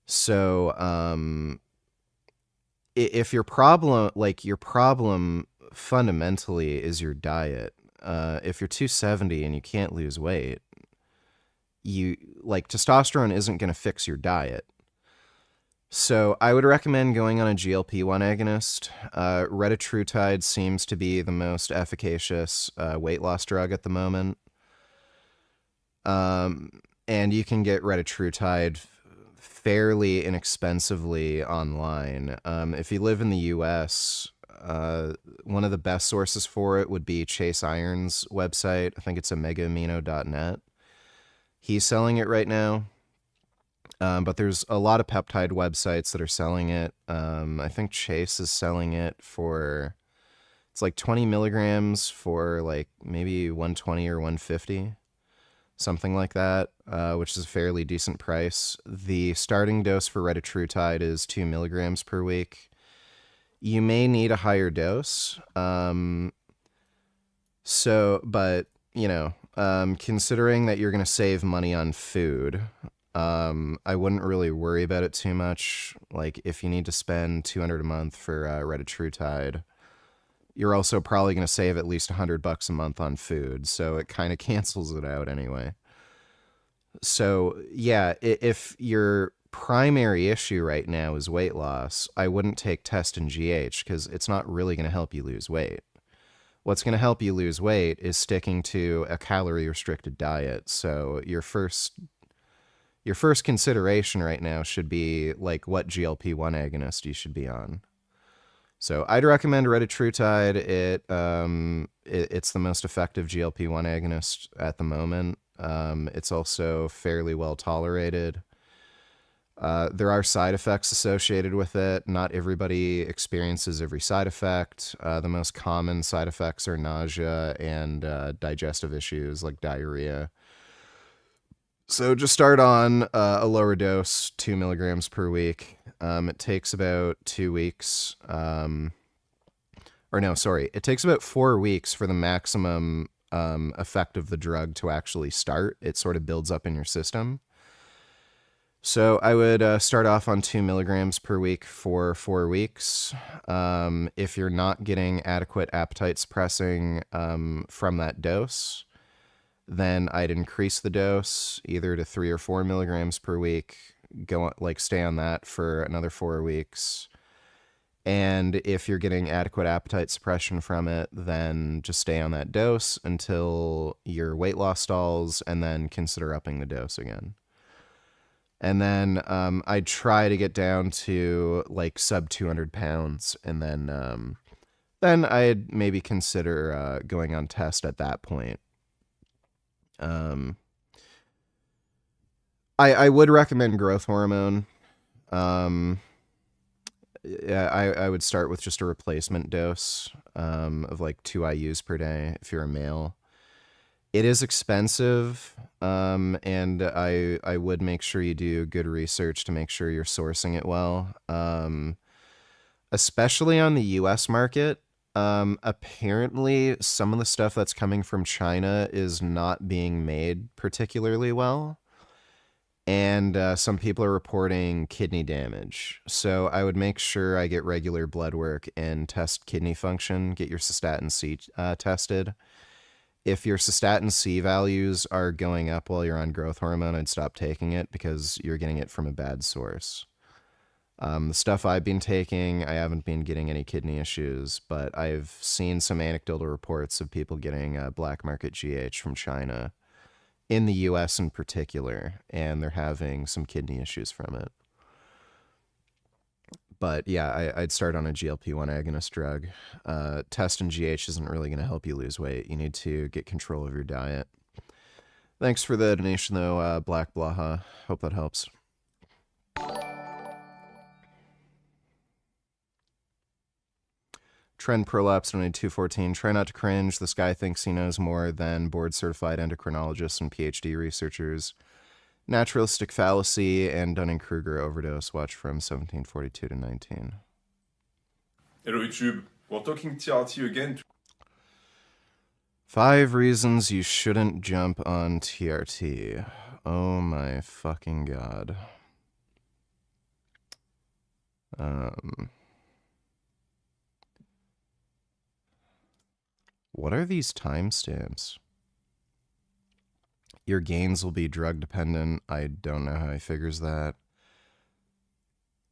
So if your problem fundamentally is your diet, if you're 270 and you can't lose weight, testosterone isn't going to fix your diet. So I would recommend going on a GLP-1 agonist. Retatrutide seems to be the most efficacious weight loss drug at the moment. And you can get retatrutide fairly inexpensively online. If you live in the US, one of the best sources for it would be Chase Iron's website. I think it's omegaamino.net. He's selling it right now. But there's a lot of peptide websites that are selling it. I think Chase is selling it for, it's like 20 milligrams for like maybe 120 or 150, something like that, which is a fairly decent price. The starting dose for retatrutide is 2 milligrams per week. You may need a higher dose. But, considering that you're going to save money on food, I wouldn't really worry about it too much. Like, if you need to spend $200 a month for retatrutide, you're also probably going to save at least $100 a month on food, so it kind of cancels it out anyway. So, yeah, if your primary issue right now is weight loss, I wouldn't take Test and GH because it's not really going to help you lose weight. What's going to help you lose weight is sticking to a calorie-restricted diet. So your first consideration right now should be like what GLP-1 agonist you should be on. So I'd recommend retatrutide. It's the most effective GLP-1 agonist at the moment. It's also fairly well tolerated. There are side effects associated with it. Not everybody experiences every side effect. The most common side effects are nausea and digestive issues like diarrhea. So just start on a lower dose, 2 milligrams per week. It takes about 2 weeks. It takes about 4 weeks for the maximum effect of the drug to actually start. It sort of builds up in your system. So I would start off on 2 milligrams per week for 4 weeks. If you're not getting adequate appetite suppressing from that dose, then I'd increase the dose either to 3 or 4 milligrams per week, stay on that for another 4 weeks. And if you're getting adequate appetite suppression from it, then just stay on that dose until your weight loss stalls, and then consider upping the dose again. And then I'd try to get down to like sub 200 pounds, and then I'd maybe consider going on test at that point. I would recommend growth hormone. I would start with just a replacement dose of like 2 IUs per day if you're a male. It is expensive, and I would make sure you do good research to make sure you're sourcing it well, especially on the US market. Apparently some of the stuff that's coming from China is not being made particularly well. And some people are reporting kidney damage. So I would make sure I get regular blood work and test kidney function, get your cystatin C tested. If your cystatin C values are going up while you're on growth hormone, I'd stop taking it because you're getting it from a bad source. The stuff I've been taking, I haven't been getting any kidney issues, but I've seen some anecdotal reports of people getting black market GH from China, in the US in particular, and they're having some kidney issues from it. But yeah, I'd start on a GLP-1 agonist drug. Test and GH isn't really going to help you lose weight. You need to get control of your diet. Thanks for the donation, though, Black Blaha. Hope that helps. Trend Prolapse donate 214. Try not to cringe. This guy thinks he knows more than board-certified endocrinologists and PhD researchers. Naturalistic fallacy and Dunning-Kruger overdose. Watch from 1742 to 19. Hello YouTube, we're talking TRT again. 5 reasons you shouldn't jump on TRT. Oh my fucking god. What are these timestamps? Your gains will be drug dependent. I don't know how he figures that.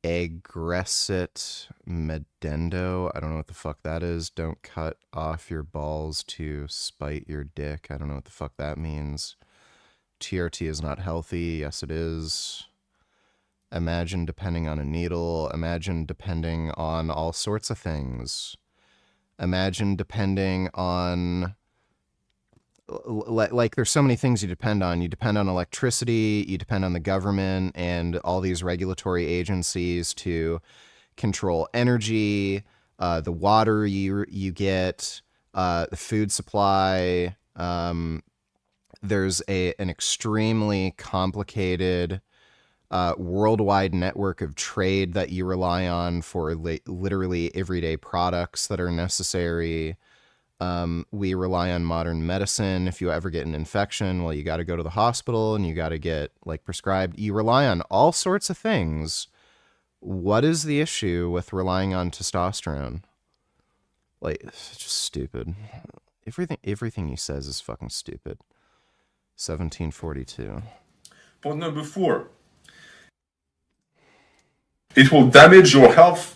Aggressate medendo. I don't know what the fuck that is. Don't cut off your balls to spite your dick. I don't know what the fuck that means. TRT is not healthy. Yes, it is. Imagine depending on a needle. Imagine depending on all sorts of things. Imagine depending on... Like, there's so many things you depend on. You depend on electricity, you depend on the government and all these regulatory agencies to control energy, the water you get, the food supply. There's an extremely complicated worldwide network of trade that you rely on for literally everyday products that are necessary. We rely on modern medicine. If you ever get an infection, well, you got to go to the hospital and you got to get like prescribed. You rely on all sorts of things. What is the issue with relying on testosterone? Like, it's just stupid. Everything he says is fucking stupid. 1742. Point number 4. It will damage your health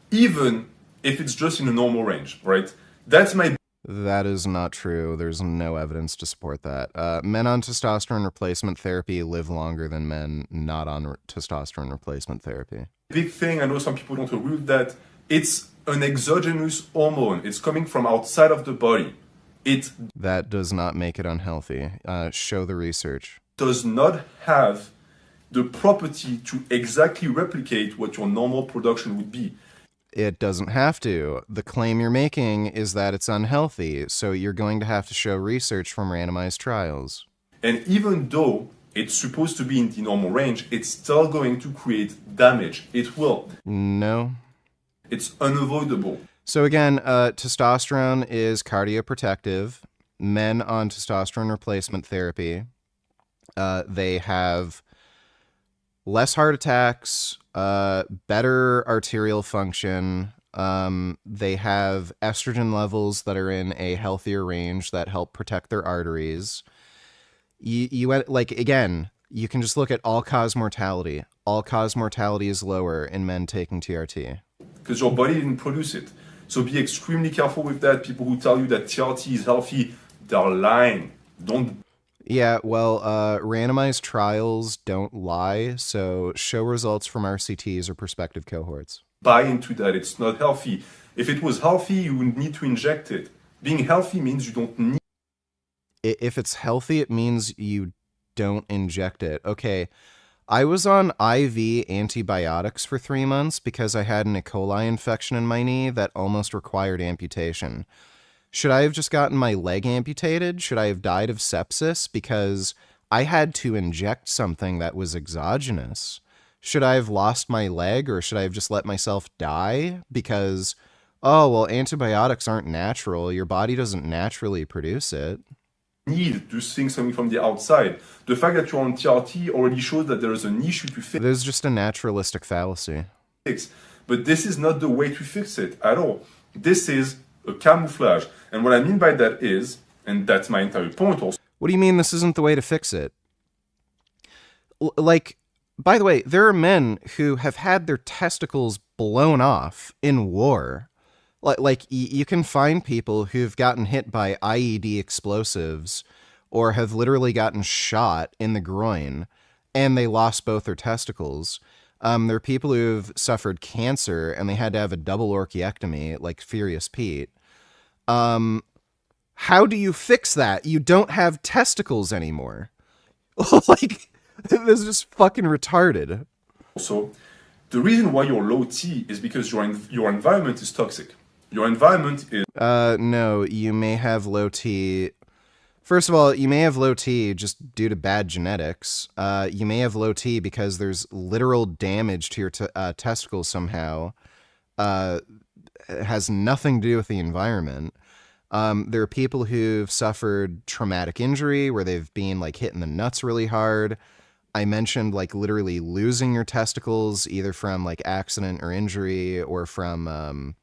even if it's just in a normal range, right? That is not true. There's no evidence to support that. Men on testosterone replacement therapy live longer than men not on testosterone replacement therapy. Big thing, I know some people don't agree with that. It's an exogenous hormone. It's coming from outside of the body. That does not make it unhealthy. Show the research. Does not have the property to exactly replicate what your normal production would be. It doesn't have to. The claim you're making is that it's unhealthy, so you're going to have to show research from randomized trials. And even though it's supposed to be in the normal range, it's still going to create damage. It will. No. It's unavoidable. So again, testosterone is cardioprotective. Men on testosterone replacement therapy, they have less heart attacks, better arterial function. They have estrogen levels that are in a healthier range that help protect their arteries. Like, again, you can just look at all-cause mortality. All-cause mortality is lower in men taking TRT. Because your body didn't produce it. So be extremely careful with that. People who tell you that TRT is healthy, they're lying. Don't. Yeah, well, randomized trials don't lie, so show results from RCTs or prospective cohorts. Buy into that. It's not healthy. If it was healthy, you wouldn't need to inject it. Being healthy means you don't need. If it's healthy, it means you don't inject it. Okay, I was on IV antibiotics for 3 months because I had an E. coli infection in my knee that almost required amputation. Should I have just gotten my leg amputated? Should I have died of sepsis because I had to inject something that was exogenous? Should I have lost my leg, or should I have just let myself die because, oh, well, antibiotics aren't natural. Your body doesn't naturally produce it. Need those things coming from the outside. The fact that you're on TRT already shows that there is an issue to fix. There's just a naturalistic fallacy. But this is not the way to fix it at all. This is a camouflage. And what I mean by that is, and that's my entire point also. What do you mean this isn't the way to fix it? Like, by the way, there are men who have had their testicles blown off in war. Like, you can find people who've gotten hit by IED explosives or have literally gotten shot in the groin and they lost both their testicles. There are people who've suffered cancer and they had to have a double orchiectomy, like Furious Pete. How do you fix that? You don't have testicles anymore. Like, this is just fucking retarded. So, the reason why you're low T is because your environment is toxic. Your environment is... No, you may have low T. First of all, you may have low T just due to bad genetics. You may have low T because there's literal damage to your testicles somehow. It has nothing to do with the environment. There are people who've suffered traumatic injury where they've been like hit in the nuts really hard. I mentioned like literally losing your testicles either from like accident or injury or from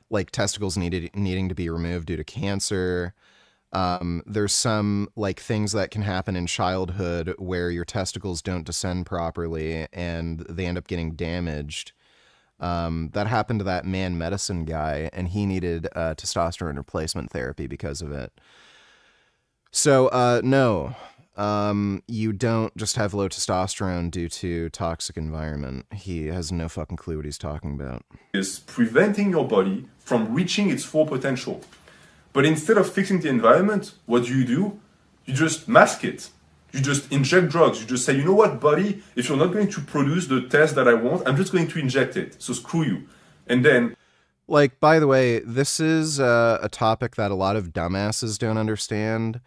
like testicles needing to be removed due to cancer. There's some like things that can happen in childhood where your testicles don't descend properly and they end up getting damaged. That happened to that man medicine guy, and he needed testosterone replacement therapy because of it. So, no, you don't just have low testosterone due to toxic environment. He has no fucking clue what he's talking about. Is preventing your body from reaching its full potential. But instead of fixing the environment, what do? You just mask it. You just inject drugs. You just say, you know what, buddy? If you're not going to produce the test that I want, I'm just going to inject it. So screw you. And then... Like, by the way, this is a topic that a lot of dumbasses don't understand.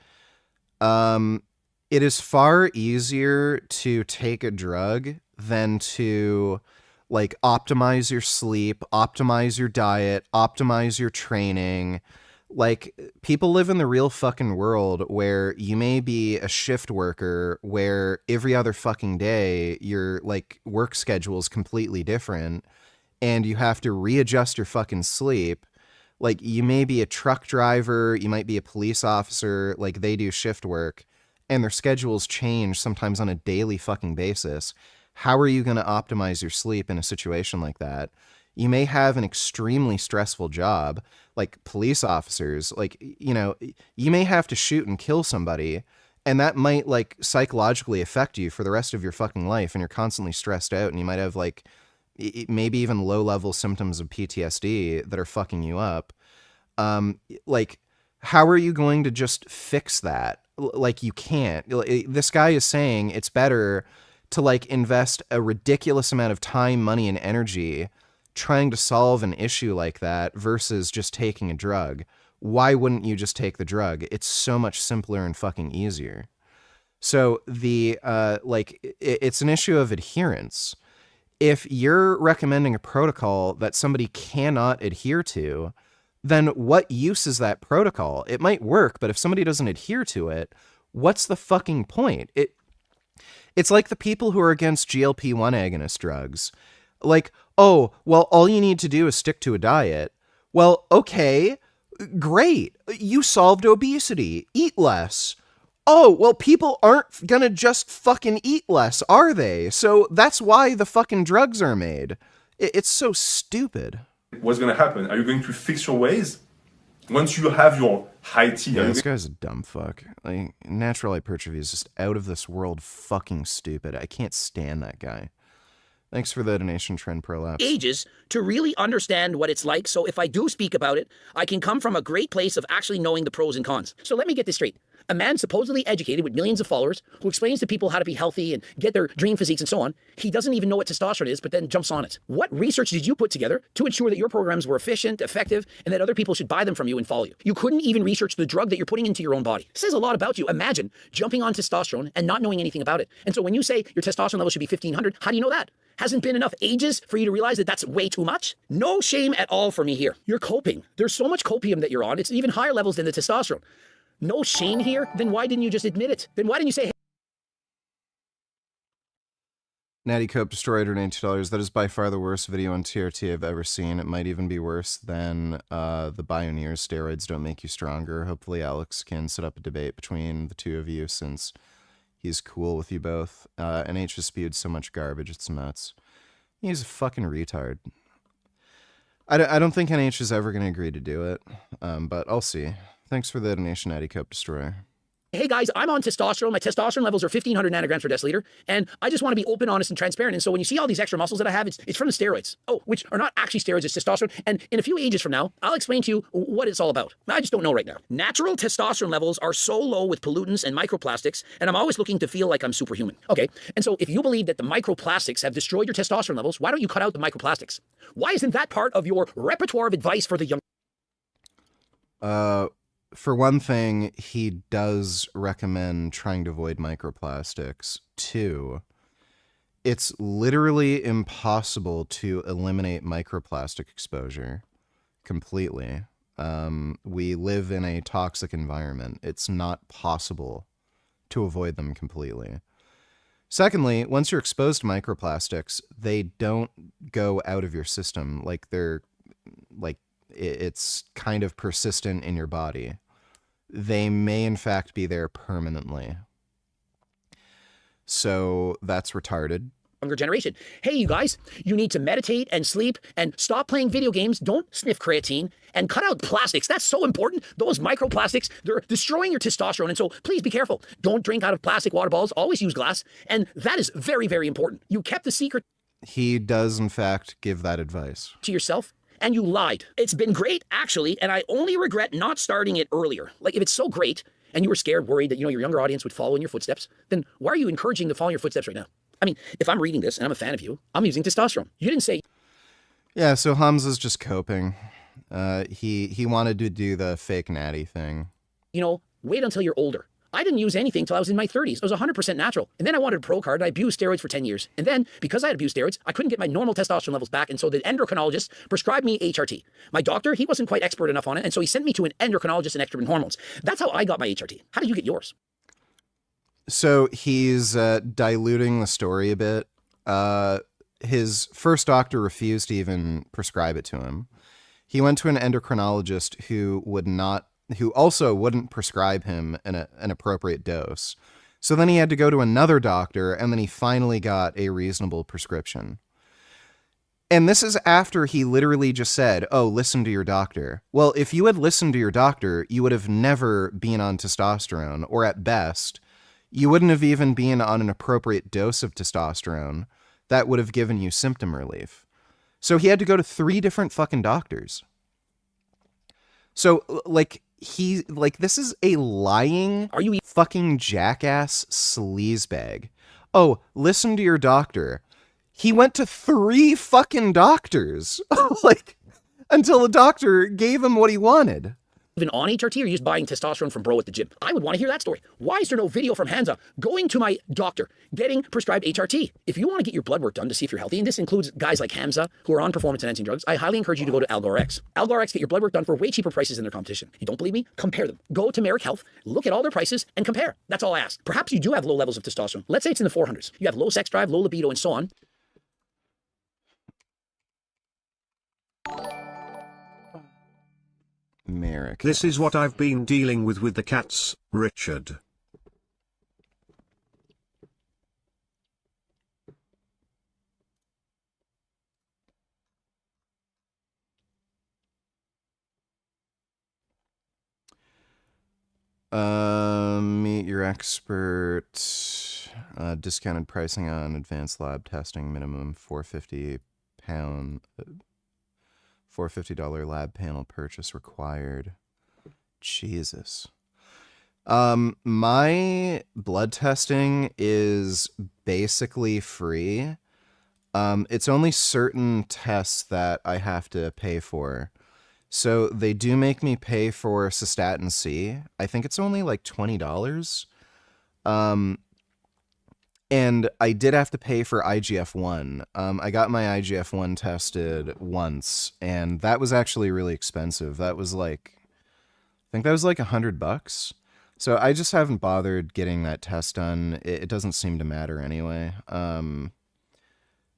It is far easier to take a drug than to, like, optimize your sleep, optimize your diet, optimize your training. Like, people live in the real fucking world where you may be a shift worker where every other fucking day your, like, work schedule is completely different and you have to readjust your fucking sleep. Like, you may be a truck driver, you might be a police officer, like, they do shift work, and their schedules change sometimes on a daily fucking basis. How are you going to optimize your sleep in a situation like that? You may have an extremely stressful job, like police officers, like, you know, you may have to shoot and kill somebody, and that might, like, psychologically affect you for the rest of your fucking life, and you're constantly stressed out, and you might have, like, maybe even low-level symptoms of PTSD that are fucking you up. Like, how are you going to just fix that? Like, you can't. This guy is saying it's better to, like, invest a ridiculous amount of time, money, and energy trying to solve an issue like that versus just taking a drug. Why wouldn't you just take the drug? It's so much simpler and fucking easier. So the, it's an issue of adherence. If you're recommending a protocol that somebody cannot adhere to, then what use is that protocol? It might work, but if somebody doesn't adhere to it, what's the fucking point? It's like the people who are against GLP-1 agonist drugs. Like, oh, well, all you need to do is stick to a diet. Well, okay, great. You solved obesity. Eat less. Oh, well, people aren't gonna just fucking eat less, are they? So that's why the fucking drugs are made. It's so stupid. What's going to happen? Are you going to fix your ways? Once you have your high T... Yeah, this guy's a dumb fuck. Like, natural hypertrophy is just out of this world fucking stupid. I can't stand that guy. Thanks for the donation, Trend Prolapse. Ages to really understand what it's like. So if I do speak about it, I can come from a great place of actually knowing the pros and cons. So let me get this straight. A man supposedly educated with millions of followers who explains to people how to be healthy and get their dream physiques and so on. He doesn't even know what testosterone is, but then jumps on it. What research did you put together to ensure that your programs were efficient, effective, and that other people should buy them from you and follow you? You couldn't even research the drug that you're putting into your own body. It says a lot about you. Imagine jumping on testosterone and not knowing anything about it. And so when you say your testosterone level should be 1500, how do you know that? Hasn't been enough ages for you to realize that that's way too much? No shame at all for me here. You're coping. There's so much copium that you're on. It's even higher levels than the testosterone. No shame here? Then why didn't you just admit it? Then why didn't you say, hey? Natty Cope destroyed her $92. That is by far the worst video on TRT I've ever seen. It might even be worse than the Bioneers steroids don't make you stronger. Hopefully Alex can set up a debate between the two of you since he's cool with you both. NH has spewed so much garbage, it's nuts. He's a fucking retard. I don't think NH is ever going to agree to do it, but I'll see. Thanks for the donation, Natty Cope Destroyer. hey guys, I'm on testosterone. My testosterone levels are 1,500 nanograms per deciliter, and I just want to be open, honest, and transparent. And so when you see all these extra muscles that I have, it's from the steroids. Oh, which are not actually steroids, it's testosterone. And in a few ages from now, I'll explain to you what it's all about. I just don't know right now. Natural testosterone levels are so low with pollutants and microplastics, and I'm always looking to feel like I'm superhuman. Okay, and so if you believe that the microplastics have destroyed your testosterone levels, why don't you cut out the microplastics? Why isn't that part of your repertoire of advice for the young? For one thing, he does recommend trying to avoid microplastics. Two, it's literally impossible to eliminate microplastic exposure completely. We live in a toxic environment. It's not possible to avoid them completely. Secondly, once you're exposed to microplastics, they don't go out of your system. Like it's kind of persistent in your body. They may in fact be there permanently. So that's retarded. Younger generation. Hey, you guys, you need to meditate and sleep and stop playing video games. Don't sniff creatine and cut out plastics. That's so important. Those microplastics, they're destroying your testosterone. And so please be careful. Don't drink out of plastic water bottles. Always use glass. And that is very, very important. You kept the secret. He does, in fact, give that advice to yourself. And you lied. It's been great, actually, and I only regret not starting it earlier. Like, if it's so great, and you were scared, worried that, your younger audience would follow in your footsteps, then why are you encouraging them to follow in your footsteps right now? I mean, if I'm reading this and I'm a fan of you, I'm using testosterone. You didn't say... Yeah, so Hamza's just coping. He wanted to do the fake Natty thing. Wait until you're older. I didn't use anything till I was in my 30s. It was 100% natural. And then I wanted a pro card, and I abused steroids for 10 years. And then, because I had abused steroids, I couldn't get my normal testosterone levels back, and so the endocrinologist prescribed me HRT. My doctor, he wasn't quite expert enough on it, and so he sent me to an endocrinologist and estrogen hormones. That's how I got my HRT. How did you get yours? So he's diluting the story a bit. His first doctor refused to even prescribe it to him. He went to an endocrinologist who also wouldn't prescribe him an appropriate dose. So then he had to go to another doctor, and then he finally got a reasonable prescription. And this is after he literally just said, oh, listen to your doctor. Well, if you had listened to your doctor, you would have never been on testosterone, or at best, you wouldn't have even been on an appropriate dose of testosterone that would have given you symptom relief. So he had to go to 3 different fucking doctors. So, this is a lying, are you fucking jackass sleazebag. Oh, listen to your doctor. He went to 3 fucking doctors, until the doctor gave him what he wanted. Even on HRT, or you're just buying testosterone from bro at the gym? I would want to hear that story. Why is there no video from Hamza going to my doctor, getting prescribed HRT? If you want to get your blood work done to see if you're healthy, and this includes guys like Hamza who are on performance-enhancing drugs, I highly encourage you to go to AlgarX. AlgarX, get your blood work done for way cheaper prices than their competition. You don't believe me? Compare them. Go to Merrick Health, look at all their prices, and compare. That's all I ask. Perhaps you do have low levels of testosterone. Let's say it's in the 400s. You have low sex drive, low libido, and so on. Merrick. This is what I've been dealing with the cats, Richard. Meet your expert. Discounted pricing on advanced lab testing. Minimum $450 lab panel purchase required. Jesus. My blood testing is basically free. It's only certain tests that I have to pay for. So they do make me pay for cystatin C. I think it's only like $20. And I did have to pay for IGF-1. I got my IGF-1 tested once, and that was actually really expensive. That was I think that was like $100. So I just haven't bothered getting that test done. It doesn't seem to matter anyway.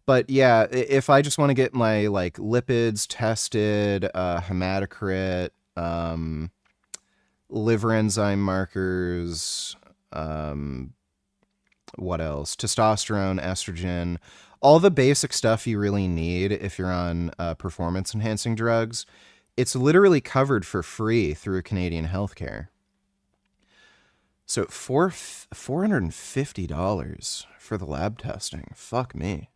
But yeah, if I just want to get my lipids tested, hematocrit, liver enzyme markers, what else? Testosterone, estrogen, all the basic stuff you really need if you're on performance-enhancing drugs. It's literally covered for free through Canadian healthcare. So $450 for the lab testing. Fuck me.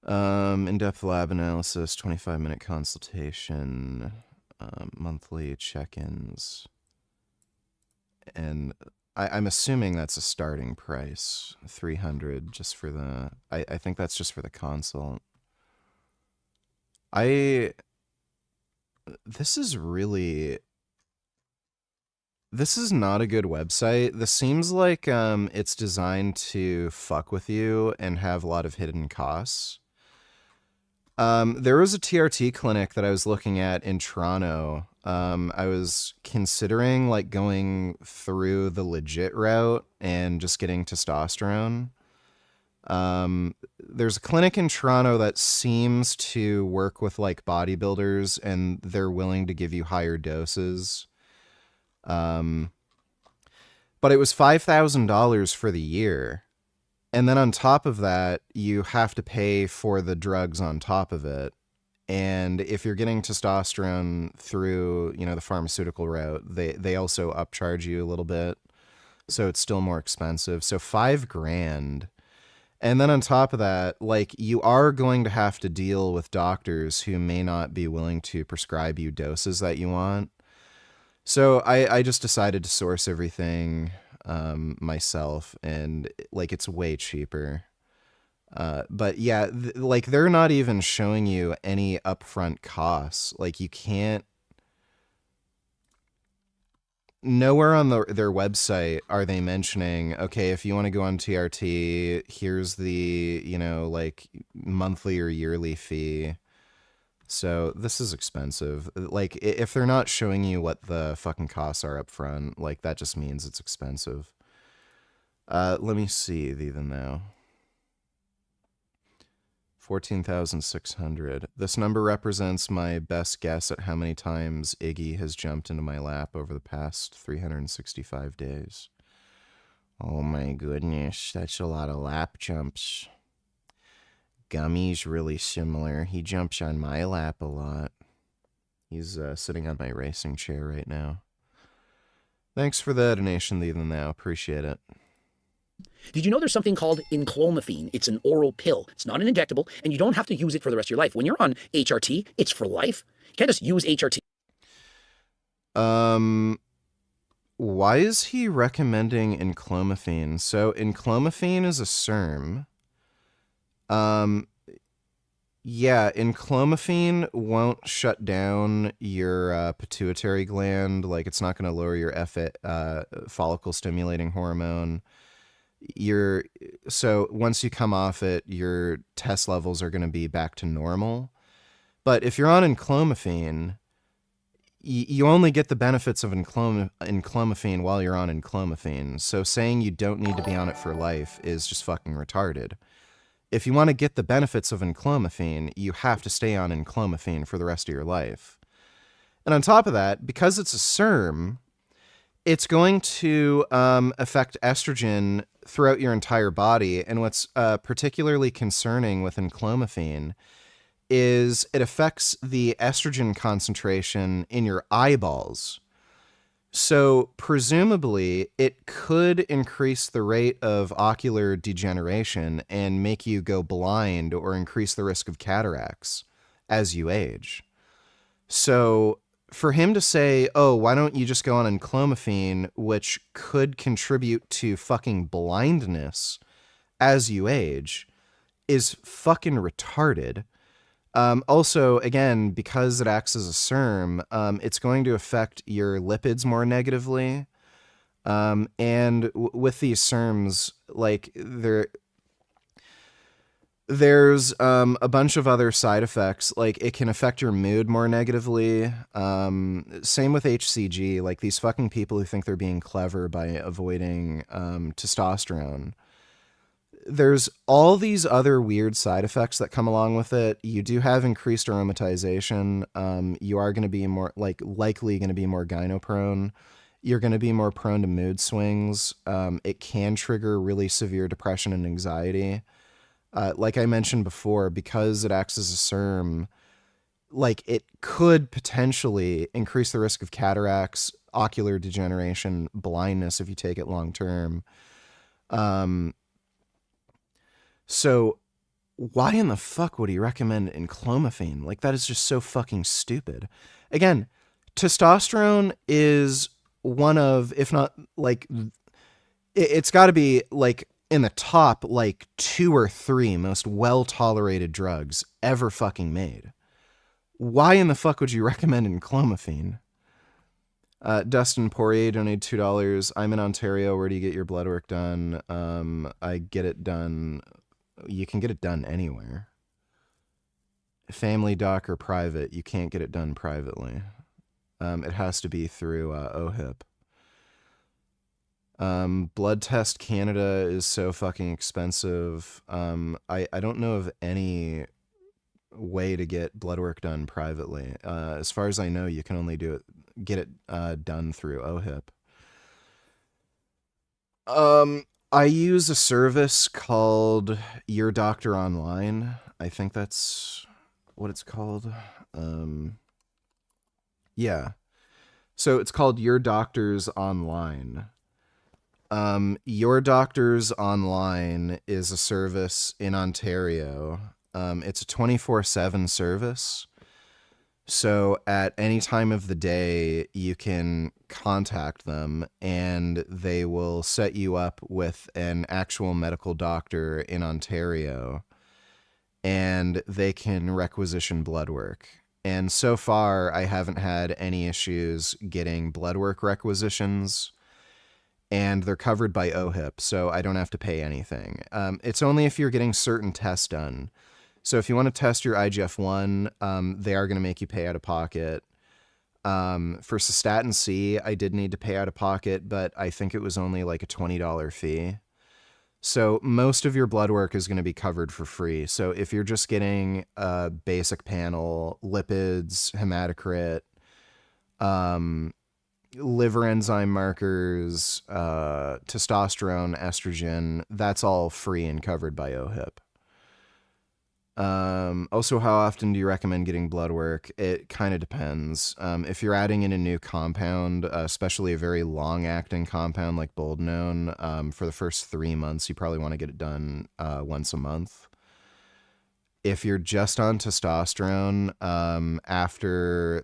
In-depth lab analysis, 25-minute consultation, monthly check-ins. And I'm assuming that's a starting price, $300 just for the... I think that's just for the consult. This is really... This is not a good website. This seems like it's designed to fuck with you and have a lot of hidden costs. There was a TRT clinic that I was looking at in Toronto. I was considering like going through the legit route and just getting testosterone. There's a clinic in Toronto that seems to work with like bodybuilders, and they're willing to give you higher doses. But it was $5,000 for the year. And then on top of that, you have to pay for the drugs on top of it. And if you're getting testosterone through, you know, the pharmaceutical route, they also upcharge you a little bit. So it's still more expensive. So $5,000. And then on top of that, like, you are going to have to deal with doctors who may not be willing to prescribe you doses that you want. So I just decided to source everything myself, and like it's way cheaper. But yeah, like they're not even showing you any upfront costs. Like you can't. Nowhere on their website are they mentioning, okay, if you want to go on TRT, here's the, you know, like monthly or yearly fee. So this is expensive. Like, if they're not showing you what the fucking costs are up front, like, that just means it's expensive. Let me see the even now. 14,600. This number represents my best guess at how many times Iggy has jumped into my lap over the past 365 days. Oh my goodness, that's a lot of lap jumps. Gummy's really similar. He jumps on my lap a lot. He's sitting on my racing chair right now. Thanks for the donation, even now. Appreciate it. Did you know there's something called enclomiphene? It's an oral pill. It's not an injectable, and you don't have to use it for the rest of your life. When you're on HRT, it's for life. You can't just use HRT. Why is he recommending enclomiphene? So enclomiphene is a SERM. Yeah, enclomiphene won't shut down your pituitary gland. Like, it's not going to lower your follicle stimulating hormone. So once you come off it, your test levels are going to be back to normal. But if you're on enclomiphene, you only get the benefits of enclomiphene while you're on enclomiphene. So saying you don't need to be on it for life is just fucking retarded. If you want to get the benefits of enclomiphene, you have to stay on enclomiphene for the rest of your life. And on top of that, because it's a SERM, it's going to affect estrogen throughout your entire body. And what's particularly concerning with enclomiphene is it affects the estrogen concentration in your eyeballs. So presumably it could increase the rate of ocular degeneration and make you go blind or increase the risk of cataracts as you age. So for him to say, oh, why don't you just go on enclomiphene, which could contribute to fucking blindness as you age, is fucking retarded. Also, again, because it acts as a SERM, it's going to affect your lipids more negatively. And with these SERMs, like, there's a bunch of other side effects. Like, it can affect your mood more negatively. Same with HCG. Like, these fucking people who think they're being clever by avoiding testosterone. There's all these other weird side effects that come along with it. You do have increased aromatization. You are going to be more likely going to be more gynoprone. You're going to be more prone to mood swings. It can trigger really severe depression and anxiety. Like I mentioned before, because it acts as a SERM, like, it could potentially increase the risk of cataracts, ocular degeneration, blindness if you take it long term. So why in the fuck would he recommend enclomiphene? Like, that is just so fucking stupid. Again, testosterone is one of, if not like, it's got to be like in the top like 2 or 3 most well-tolerated drugs ever fucking made. Why in the fuck would you recommend enclomiphene? Dustin Poirier donated $2. I'm in Ontario. Where do you get your blood work done? I get it done. You can get it done anywhere. Family doc or private. You can't get it done privately. It has to be through OHIP. Blood Test Canada is so fucking expensive. I don't know of any way to get blood work done privately. As far as I know, you can only get it done through OHIP. I use a service called Your Doctor Online. I think that's what it's called. Yeah. So it's called Your Doctors Online. Your Doctors Online is a service in Ontario. It's a 24/7 service. So at any time of the day, you can contact them and they will set you up with an actual medical doctor in Ontario and they can requisition blood work. And so far, I haven't had any issues getting blood work requisitions, and they're covered by OHIP, so I don't have to pay anything. It's only if you're getting certain tests done. So if you want to test your IGF-1, they are going to make you pay out of pocket. For cystatin C, I did need to pay out of pocket, but I think it was only like a $20 fee. So most of your blood work is going to be covered for free. So if you're just getting a basic panel, lipids, hematocrit, liver enzyme markers, testosterone, estrogen, that's all free and covered by OHIP. Also, how often do you recommend getting blood work? It kind of depends. If you're adding in a new compound, especially a very long-acting compound like Boldenone, for the first 3 months, you probably want to get it done once a month. If you're just on testosterone, after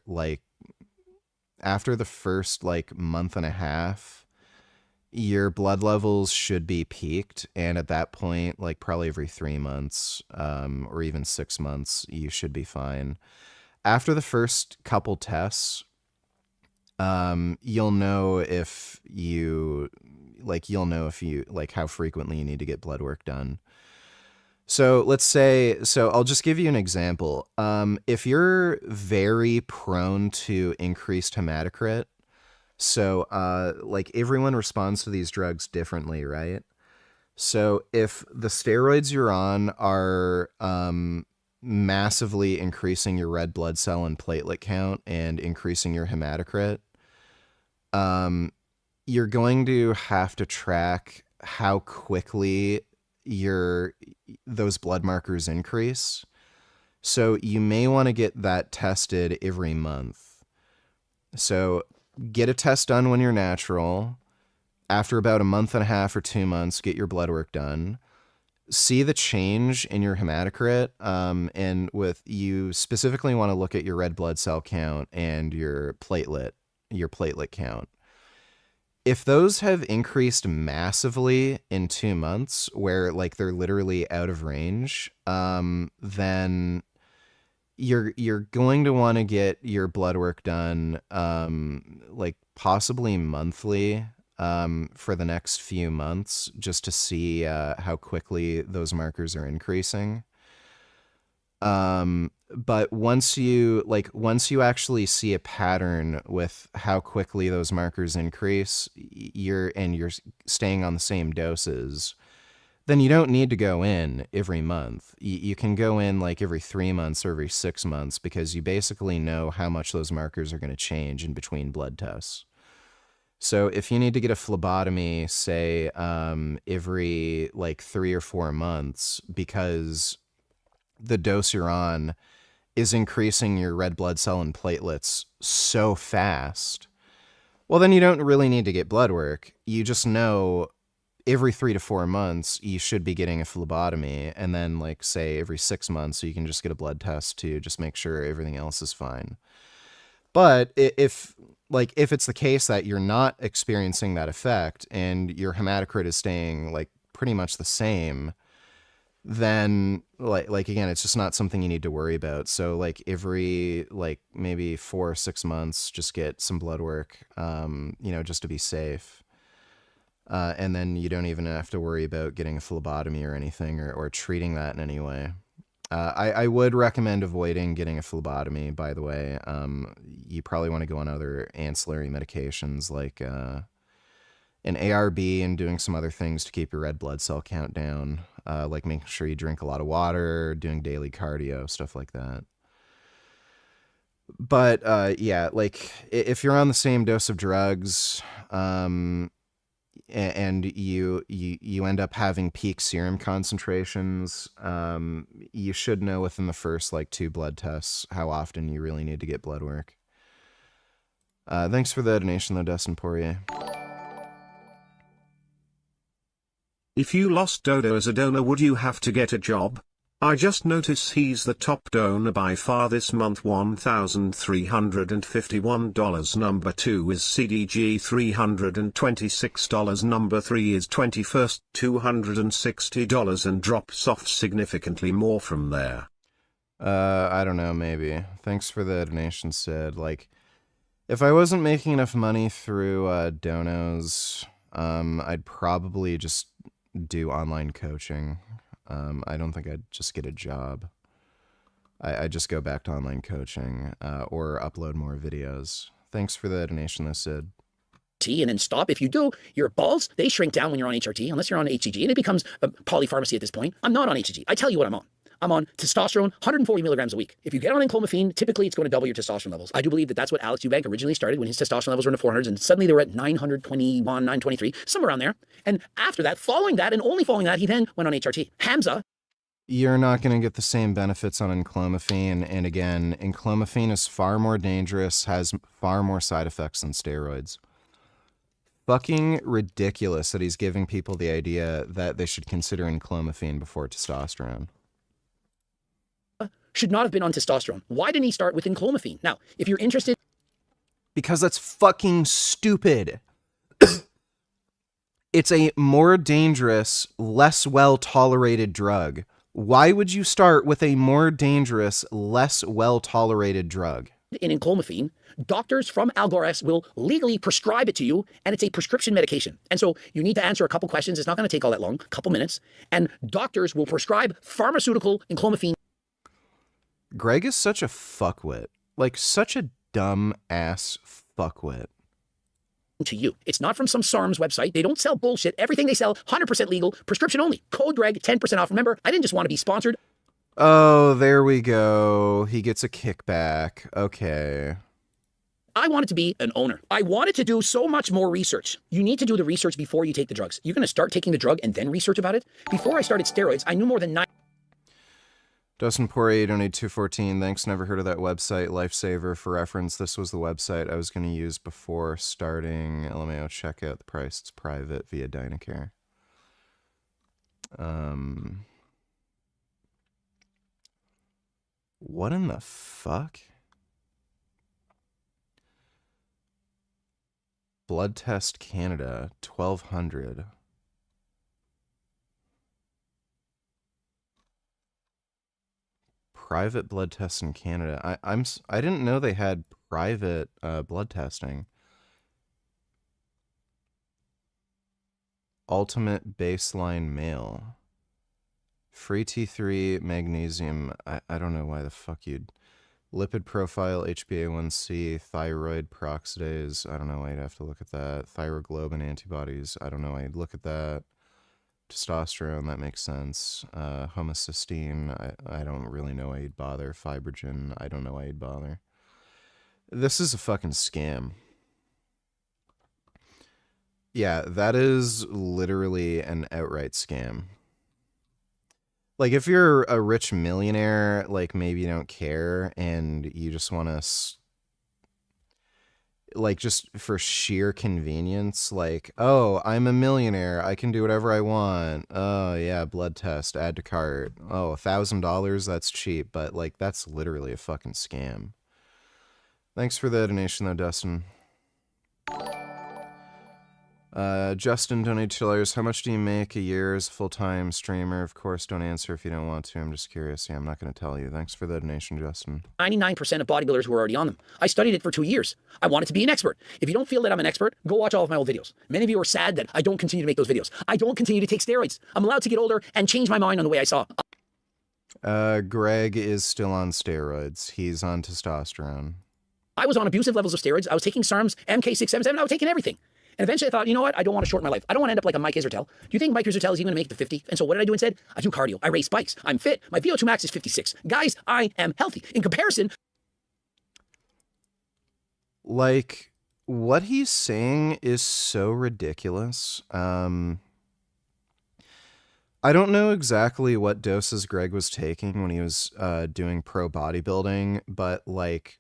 the first month and a half, your blood levels should be peaked, and at that point, probably every 3 months, or even 6 months, you should be fine. After the first couple tests, you'll know if you how frequently you need to get blood work done. So I'll just give you an example. If you're very prone to increased hematocrit, so everyone responds to these drugs differently, right? So if the steroids you're on are massively increasing your red blood cell and platelet count and increasing your hematocrit, you're going to have to track how quickly those blood markers increase. So you may want to get that tested every month. So get a test done when you're natural. After about a month and a half or 2 months, get your blood work done. See the change in your hematocrit, and you specifically want to look at your red blood cell count and your platelet count. If those have increased massively in 2 months, where they're literally out of range, then you're going to want to get your blood work done, possibly monthly, for the next few months, just to see how quickly those markers are increasing. But once you actually see a pattern with how quickly those markers increase, you're staying on the same doses, then you don't need to go in every month. You can go in every 3 months or every 6 months, because you basically know how much those markers are going to change in between blood tests. So if you need to get a phlebotomy, say, every 3 or 4 months, because the dose you're on is increasing your red blood cell and platelets so fast, Well, then you don't really need to get blood work. You just know every 3 to 4 months you should be getting a phlebotomy, and then like say every 6 months so you can just get a blood test to just make sure everything else is fine. But if it's the case that you're not experiencing that effect and your hematocrit is staying like pretty much the same, then like again, it's just not something you need to worry about. So like every like maybe 4 or 6 months, just get some blood work, just to be safe. And then you don't even have to worry about getting a phlebotomy or anything or treating that in any way. I would recommend avoiding getting a phlebotomy, by the way. You probably want to go on other ancillary medications like an ARB and doing some other things to keep your red blood cell count down, like making sure you drink a lot of water, doing daily cardio, stuff like that. But yeah, like if you're on the same dose of drugs, and you end up having peak serum concentrations, you should know within the first like 2 blood tests how often you really need to get blood work. Thanks for the donation though, Dustin Poirier. If you lost Dodo as a donor, would you have to get a job? I just noticed he's the top donor by far this month, $1,351. Number 2 is CDG, $326. Number 3 is 21st, $260, and drops off significantly more from there. I don't know, maybe. Thanks for the donation, Sid. Like, if I wasn't making enough money through donos, I'd probably just do online coaching. I don't think I'd just get a job. I'd just go back to online coaching or upload more videos. Thanks for the donation, though, Sid. And then stop. If you do, your balls, they shrink down when you're on HRT, unless you're on HCG, and it becomes a polypharmacy at this point. I'm not on HCG. I tell you what I'm on. I'm on testosterone, 140 milligrams a week. If you get on enclomiphene, typically it's going to double your testosterone levels. I do believe that that's what Alex Eubank originally started when his testosterone levels were in the 400s, and suddenly they were at 921, 923, somewhere around there. And after that, following that, and only following that, he then went on HRT. Hamza. You're not going to get the same benefits on enclomiphene. And again, enclomiphene is far more dangerous, has far more side effects than steroids. Fucking ridiculous that he's giving people the idea that they should consider enclomiphene before testosterone. Should not have been on testosterone. Why didn't he start with enclomiphene? Now, if you're interested... Because that's fucking stupid. It's a more dangerous, less well-tolerated drug. Why would you start with a more dangerous, less well-tolerated drug? In enclomiphene, doctors from Al Gore will legally prescribe it to you, and it's a prescription medication. And so you need to answer a couple questions. It's not going to take all that long, a couple minutes. And doctors will prescribe pharmaceutical enclomiphene. Greg is such a fuckwit. Like, such a dumb-ass fuckwit. To you. It's not from some SARM's website. They don't sell bullshit. Everything they sell, 100% legal, prescription only. Code Greg, 10% off. Remember, I didn't just want to be sponsored. Oh, there we go. He gets a kickback. Okay. I wanted to be an owner. I wanted to do so much more research. You need to do the research before you take the drugs. You're going to start taking the drug and then research about it. Before I started steroids, I knew more than 9... Dustin Poirier donated $2.14. Thanks. Never heard of that website. Lifesaver. For reference, this was the website I was going to use before starting LMAO checkout. The price is private via Dynacare. What in the fuck? Blood Test Canada, 1,200. Private blood tests in Canada. I didn't know they had private blood testing. Ultimate baseline male. Free T3 magnesium. I don't know why the fuck you'd. Lipid profile, HbA1c, thyroid peroxidase. I don't know why you'd have to look at that. Thyroglobin antibodies. I don't know why you'd look at that. Testosterone, that makes sense. Homocysteine, I don't really know why you'd bother. Fibrogen, I don't know why you'd bother. This is a fucking scam. Yeah, that is literally an outright scam. Like, if you're a rich millionaire, like, maybe you don't care, and you just want to... like just for sheer convenience, like, oh, I'm a millionaire, I can do whatever I want. Oh yeah, blood test, add to cart. Oh, $1,000, that's cheap, but like that's literally a fucking scam. Thanks for the donation though, Dustin. Justin donated $2. How much do you make a year as a full-time streamer? Of course, don't answer if you don't want to. I'm just curious. Yeah, I'm not going to tell you. Thanks for the donation, Justin. 99% of bodybuilders who are already on them. I studied it for 2 years. I wanted to be an expert. If you don't feel that I'm an expert, go watch all of my old videos. Many of you are sad that I don't continue to make those videos. I don't continue to take steroids. I'm allowed to get older and change my mind on the way I saw. Greg is still on steroids. He's on testosterone. I was on abusive levels of steroids. I was taking SARMs, MK677. I was taking everything. And eventually I thought, you know what? I don't want to shorten my life. I don't want to end up like a Mike Israetel. Do you think Mike Israetel is even going to make it to 50? And so what did I do instead? I do cardio. I race bikes. I'm fit. My VO2 max is 56. Guys, I am healthy. In comparison... Like, what he's saying is so ridiculous. I don't know exactly what doses Greg was taking when he was doing pro bodybuilding, but like,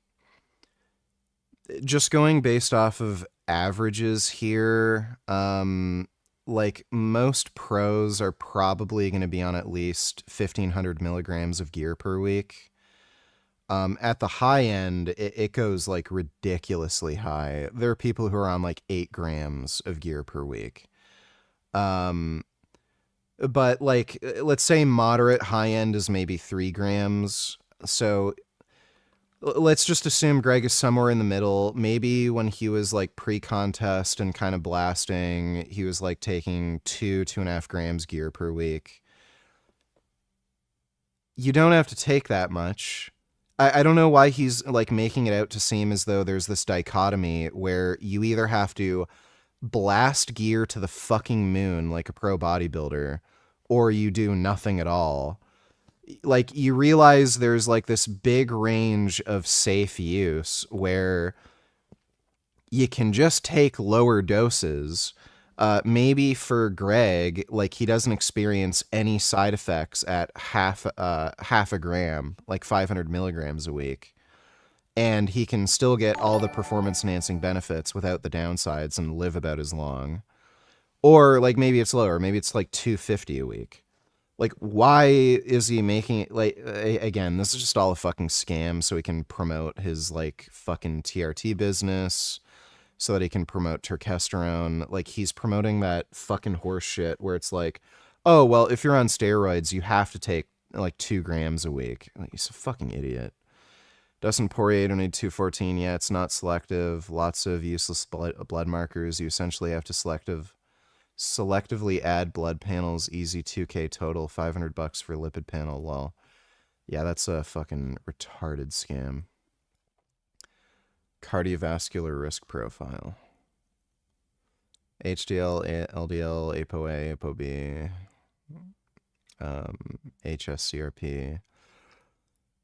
just going based off of averages here, like most pros are probably going to be on at least 1,500 milligrams of gear per week. At the high end, it goes like ridiculously high. There are people who are on like 8 grams of gear per week. But like, let's say moderate high end is maybe 3 grams. So let's just assume Greg is somewhere in the middle. Maybe when he was like pre-contest and kind of blasting, he was like taking 2.5 grams gear per week. You don't have to take that much. I don't know why he's like making it out to seem as though there's this dichotomy where you either have to blast gear to the fucking moon like a pro bodybuilder, or you do nothing at all. Like, you realize there's like this big range of safe use where you can just take lower doses. Maybe for Greg, like, he doesn't experience any side effects at half a gram, like 500 milligrams a week. And he can still get all the performance enhancing benefits without the downsides and live about as long. Or like, maybe it's lower, maybe it's like 250 a week. Like, why is he making it, like, again, this is just all a fucking scam so he can promote his, like, fucking TRT business, so that he can promote turkesterone. Like, he's promoting that fucking horse shit where it's like, oh, well, if you're on steroids, you have to take, like, 2 grams a week. Like, he's a fucking idiot. Dustin Poirier donated 214. Yeah, it's not selective. Lots of useless blood markers. You essentially have to selectively add blood panels. Easy 2K total. $500 for lipid panel. Well, yeah, that's a fucking retarded scam. Cardiovascular risk profile. HDL, LDL, ApoA, ApoB, HSCRP.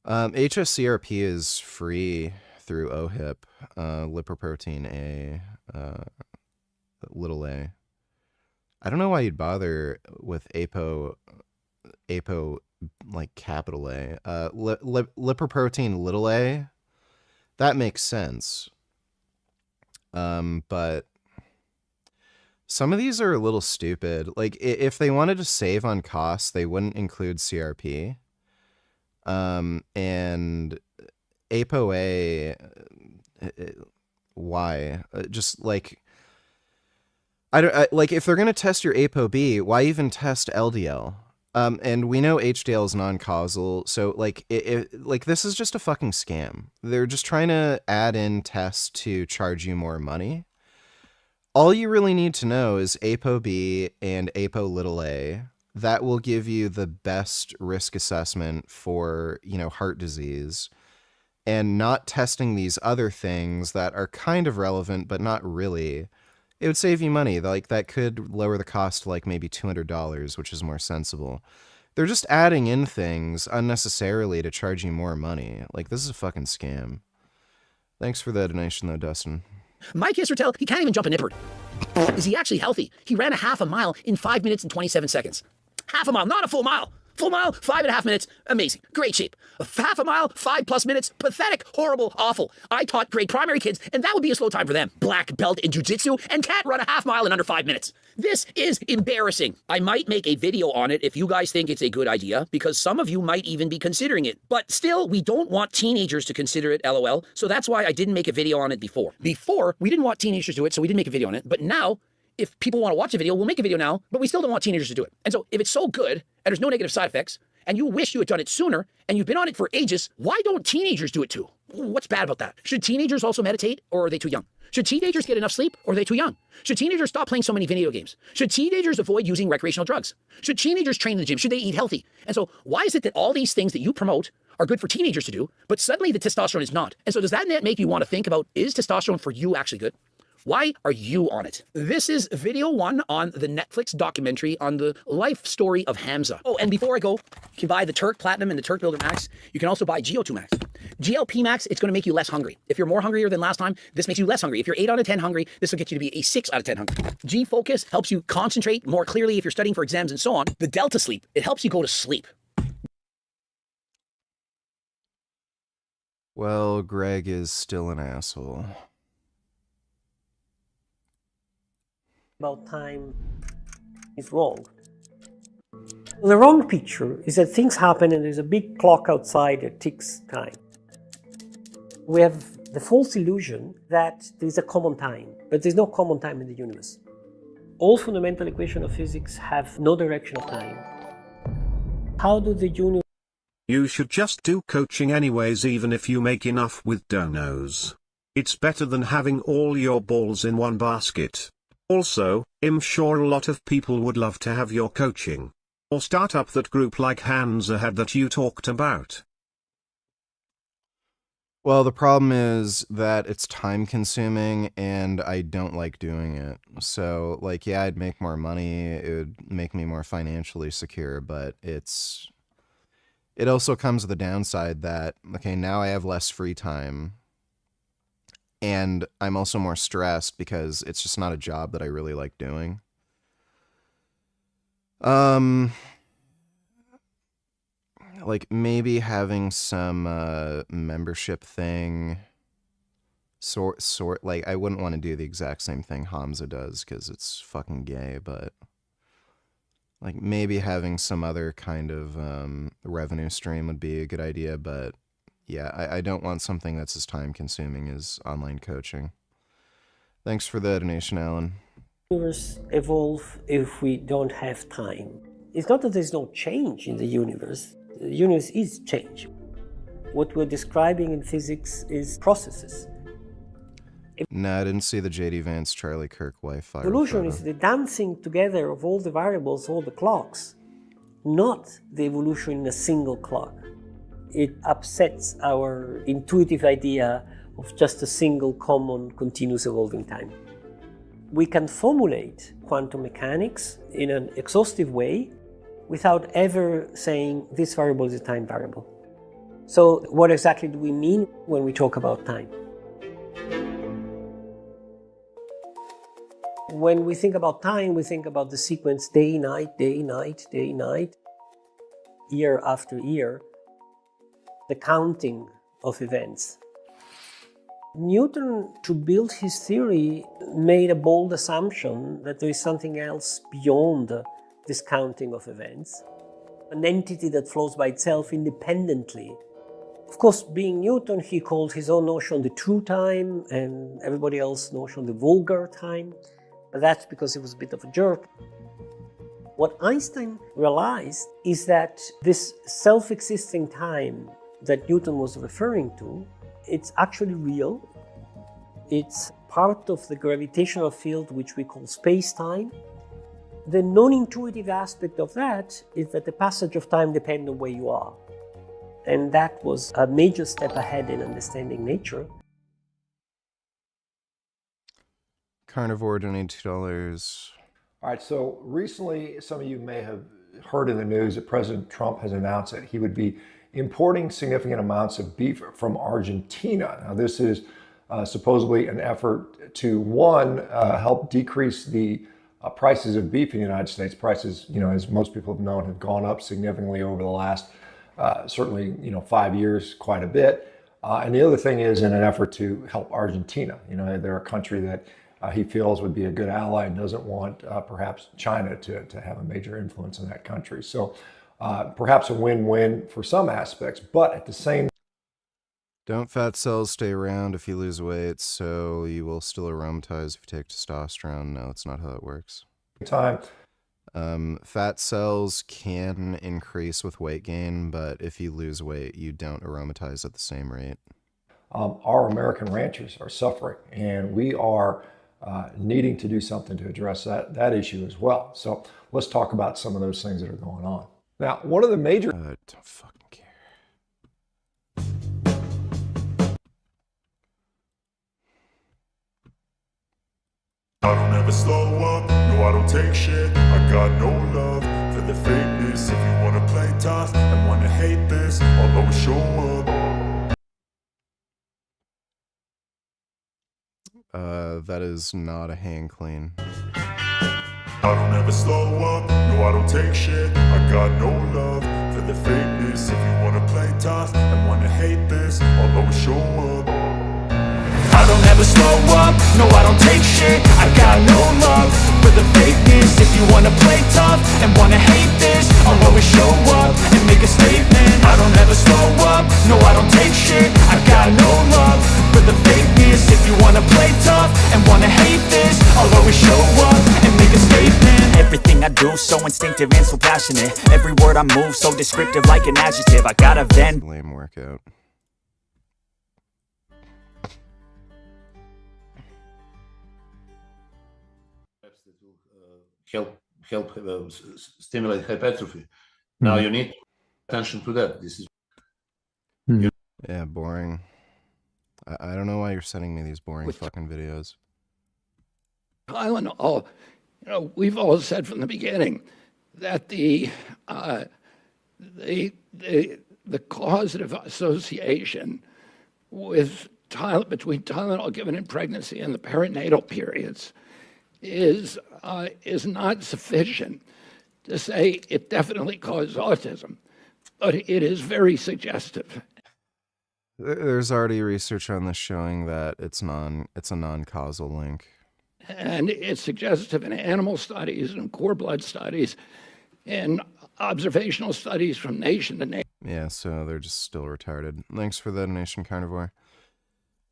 HSCRP is free through OHIP, lipoprotein A, little a. I don't know why you'd bother with APO like capital A. Lipoprotein little a, that makes sense. But some of these are a little stupid. Like, if they wanted to save on costs, they wouldn't include CRP. And ApoA, why? Just like, like, if they're going to test your ApoB, why even test LDL? And we know HDL is non-causal, so like, like, this is just a fucking scam. They're just trying to add in tests to charge you more money. All you really need to know is ApoB and ApoA. That will give you the best risk assessment for, you know, heart disease, and not testing these other things that are kind of relevant, but not really. It would save you money. Like, that could lower the cost to like maybe $200, which is more sensible. They're just adding in things unnecessarily to charge you more money. Like, this is a fucking scam. Thanks for the donation though, Dustin. Mike Israetel, he can't even jump a nipper. Is he actually healthy? He ran a half a mile in 5 minutes and 27 seconds. Half a mile, not a full mile. Full mile, 5.5 minutes, amazing, great shape. Half a mile, 5+ minutes, pathetic, horrible, awful. I taught grade primary kids, and that would be a slow time for them. Black belt in jiu-jitsu and can't run a half mile in under 5 minutes. This is embarrassing. I might make a video on it if you guys think it's a good idea, because some of you might even be considering it. But still, we don't want teenagers to consider it, LOL, so that's why I didn't make a video on it before. Before, we didn't want teenagers to do it, so we didn't make a video on it, but now, if people want to watch a video, we'll make a video now, but we still don't want teenagers to do it. And so if it's so good, and there's no negative side effects, and you wish you had done it sooner, and you've been on it for ages, why don't teenagers do it too? What's bad about that? Should teenagers also meditate, or are they too young? Should teenagers get enough sleep, or are they too young? Should teenagers stop playing so many video games? Should teenagers avoid using recreational drugs? Should teenagers train in the gym? Should they eat healthy? And so why is it that all these things that you promote are good for teenagers to do, but suddenly the testosterone is not? And so does that make you want to think about, is testosterone for you actually good? Why are you on it? This is video 1 on the Netflix documentary on the life story of Hamza. Oh, and before I go, you can buy the Turk Platinum and the Turk Builder Max. You can also buy GO2 Max. GLP Max, it's going to make you less hungry. If you're more hungrier than last time, this makes you less hungry. If you're 8 out of 10 hungry, this will get you to be a 6 out of 10 hungry. G Focus helps you concentrate more clearly if you're studying for exams and so on. The Delta Sleep, it helps you go to sleep. Well, Greg is still an asshole. About time is wrong. The wrong picture is that things happen and there's a big clock outside that ticks time. We have the false illusion that there's a common time, but there's no common time in the universe. All fundamental equations of physics have no direction of time. How do the universe... You should just do coaching anyways, even if you make enough with donos. It's better than having all your balls in one basket. Also, I'm sure a lot of people would love to have your coaching. Or start up that group like Hamza had that you talked about. Well, the problem is that it's time consuming and I don't like doing it. So, like, yeah, I'd make more money, it would make me more financially secure, but it also comes with the downside that, okay, now I have less free time. And I'm also more stressed because it's just not a job that I really like doing. Like maybe having some membership thing. Like I wouldn't want to do the exact same thing Hamza does because it's fucking gay, but like maybe having some other kind of revenue stream would be a good idea, but yeah, I don't want something that's as time-consuming as online coaching. Thanks for the donation, Alan. Universe evolve if we don't have time. It's not that there's no change in the universe. The universe is change. What we're describing in physics is processes. No, I didn't see the J.D. Vance Charlie Kirk wife fire. Evolution is the dancing together of all the variables, all the clocks, not the evolution in a single clock. It upsets our intuitive idea of just a single common continuous evolving time. We can formulate quantum mechanics in an exhaustive way without ever saying this variable is a time variable. So what exactly do we mean when we talk about time? When we think about time, we think about the sequence day, night, day, night, day, night, year after year. The counting of events. Newton, to build his theory, made a bold assumption that there is something else beyond this counting of events, an entity that flows by itself independently. Of course, being Newton, he called his own notion the true time and everybody else's notion the vulgar time, but that's because he was a bit of a jerk. What Einstein realized is that this self-existing time that Newton was referring to, it's actually real. It's part of the gravitational field which we call space-time. The non-intuitive aspect of that is that the passage of time depends on where you are. And that was a major step ahead in understanding nature. Carnivore donated $2. All right, so recently, some of you may have heard in the news that President Trump has announced that he would be importing significant amounts of beef from Argentina. Now, this is supposedly an effort to, one, help decrease the Prices of beef in the United States, prices, as most people have known, have gone up significantly over the last, certainly, 5 years, quite a bit. And the other thing is in an effort to help Argentina. They're a country that he feels would be a good ally and doesn't want perhaps China to have a major influence in that country. So perhaps a win-win for some aspects, but at the same Don't fat cells stay around if you lose weight, so you will still aromatize if you take testosterone? No, that's not how it works. time, fat cells can increase with weight gain, but if you lose weight, you don't aromatize at the same rate. our American ranchers are suffering, and we are needing to do something to address that issue as well. So let's talk about some of those things that are going on. Now, one of the major... don't fucking care. I don't ever slow up, no I don't take shit. I got no love for the fakeness. If you wanna play tough and wanna hate this, I'll always show up. That is not a hang clean. I don't ever slow up, no I don't take shit. I got no love for the fakeness. If you wanna play tough and wanna hate this, I'll always show up. I don't ever slow up, no I don't take shit. I got no love for the fakeness. If you wanna play tough and wanna hate this, I'll always show up and make a statement. I don't ever slow up, no I don't take shit. I got no love for the fakeness. If you wanna play tough and wanna hate this, I'll always show up and make a statement. Everything I do so instinctive and so passionate. Every word I move so descriptive like an adjective. I got a vent. Lame workout. help stimulate hypertrophy. Now you need attention to that. This is Yeah, boring. I don't know why you're sending me these boring fucking videos. Tylenol, we've all said from the beginning that the causative association with between Tylenol given in pregnancy and the perinatal periods is not sufficient to say it definitely caused autism, but it is very suggestive. There's already research on this showing that it's a non-causal link. And it's suggestive in animal studies and core blood studies and observational studies from nation to nation. Yeah, so they're just still retarded. Thanks for the donation, Carnivore.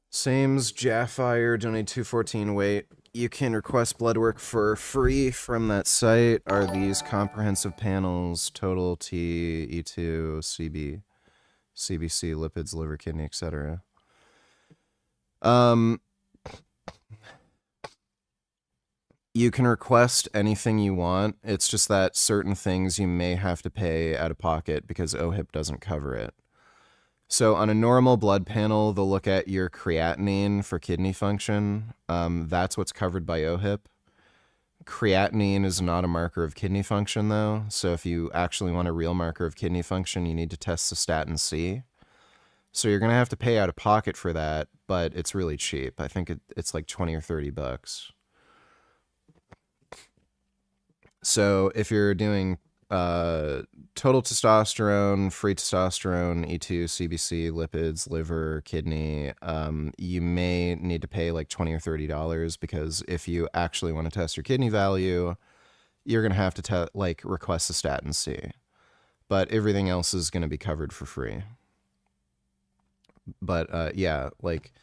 Sames Jaffire, donate 214. Wait, you can request blood work for free from that site. Are these comprehensive panels, total T, E2, CB, CBC, lipids, liver, kidney, etc.? You can request anything you want. It's just that certain things you may have to pay out of pocket because OHIP doesn't cover it. So on a normal blood panel, they'll look at your creatinine for kidney function. That's what's covered by OHIP. Creatinine is not a marker of kidney function, though. So if you actually want a real marker of kidney function, you need to test cystatin C. So you're going to have to pay out of pocket for that, but it's really cheap. I think it's like 20 or 30 bucks. So if you're doing total testosterone, free testosterone, E2, CBC, lipids, liver, kidney, you may need to pay like $20 or $30 because if you actually want to test your kidney value, you're going to have to request a statin C. But everything else is going to be covered for free. But yeah, like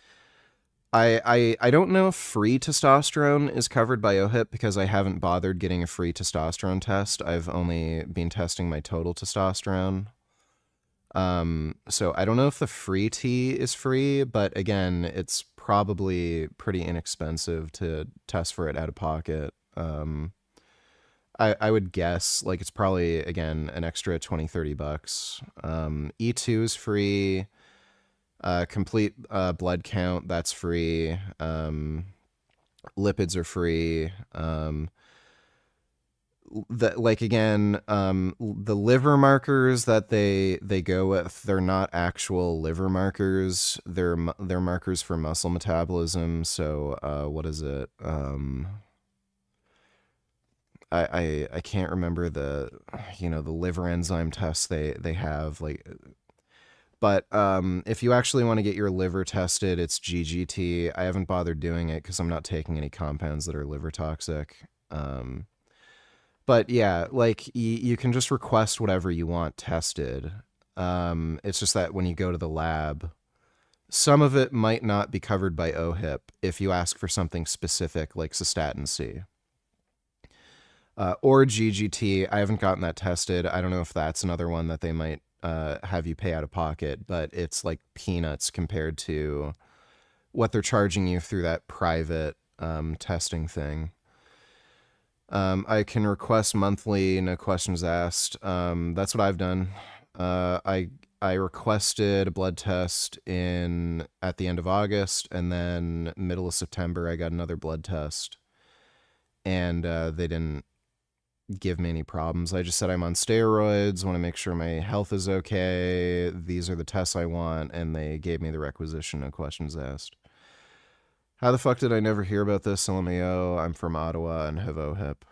I don't know if free testosterone is covered by OHIP because I haven't bothered getting a free testosterone test. I've only been testing my total testosterone. So I don't know if the free T is free, but again, it's probably pretty inexpensive to test for it out of pocket. I would guess like it's probably, again, an extra 20, 30 bucks. E2 is free. Complete blood count, that's free. Lipids are free. The liver markers that they go with, they're not actual liver markers. They're markers for muscle metabolism. So what is it? I can't remember the the liver enzyme tests they have, like, but if you actually want to get your liver tested, it's GGT. I haven't bothered doing it because I'm not taking any compounds that are liver toxic. But yeah, like you can just request whatever you want tested. It's just that when you go to the lab, some of it might not be covered by OHIP if you ask for something specific like cystatin C. Or GGT. I haven't gotten that tested. I don't know if that's another one that they might have you pay out of pocket, but it's like peanuts compared to what they're charging you through that private testing thing. I can request monthly, no questions asked. That's what I've done. I requested a blood test at the end of August, and then middle of September I got another blood test, and they didn't give me any problems. I just said I'm on steroids, want to make sure my health is okay, these are the tests I want, and they gave me the requisition, no questions asked. How the fuck did I never hear about this? LMAO, I'm from Ottawa and have OHIP.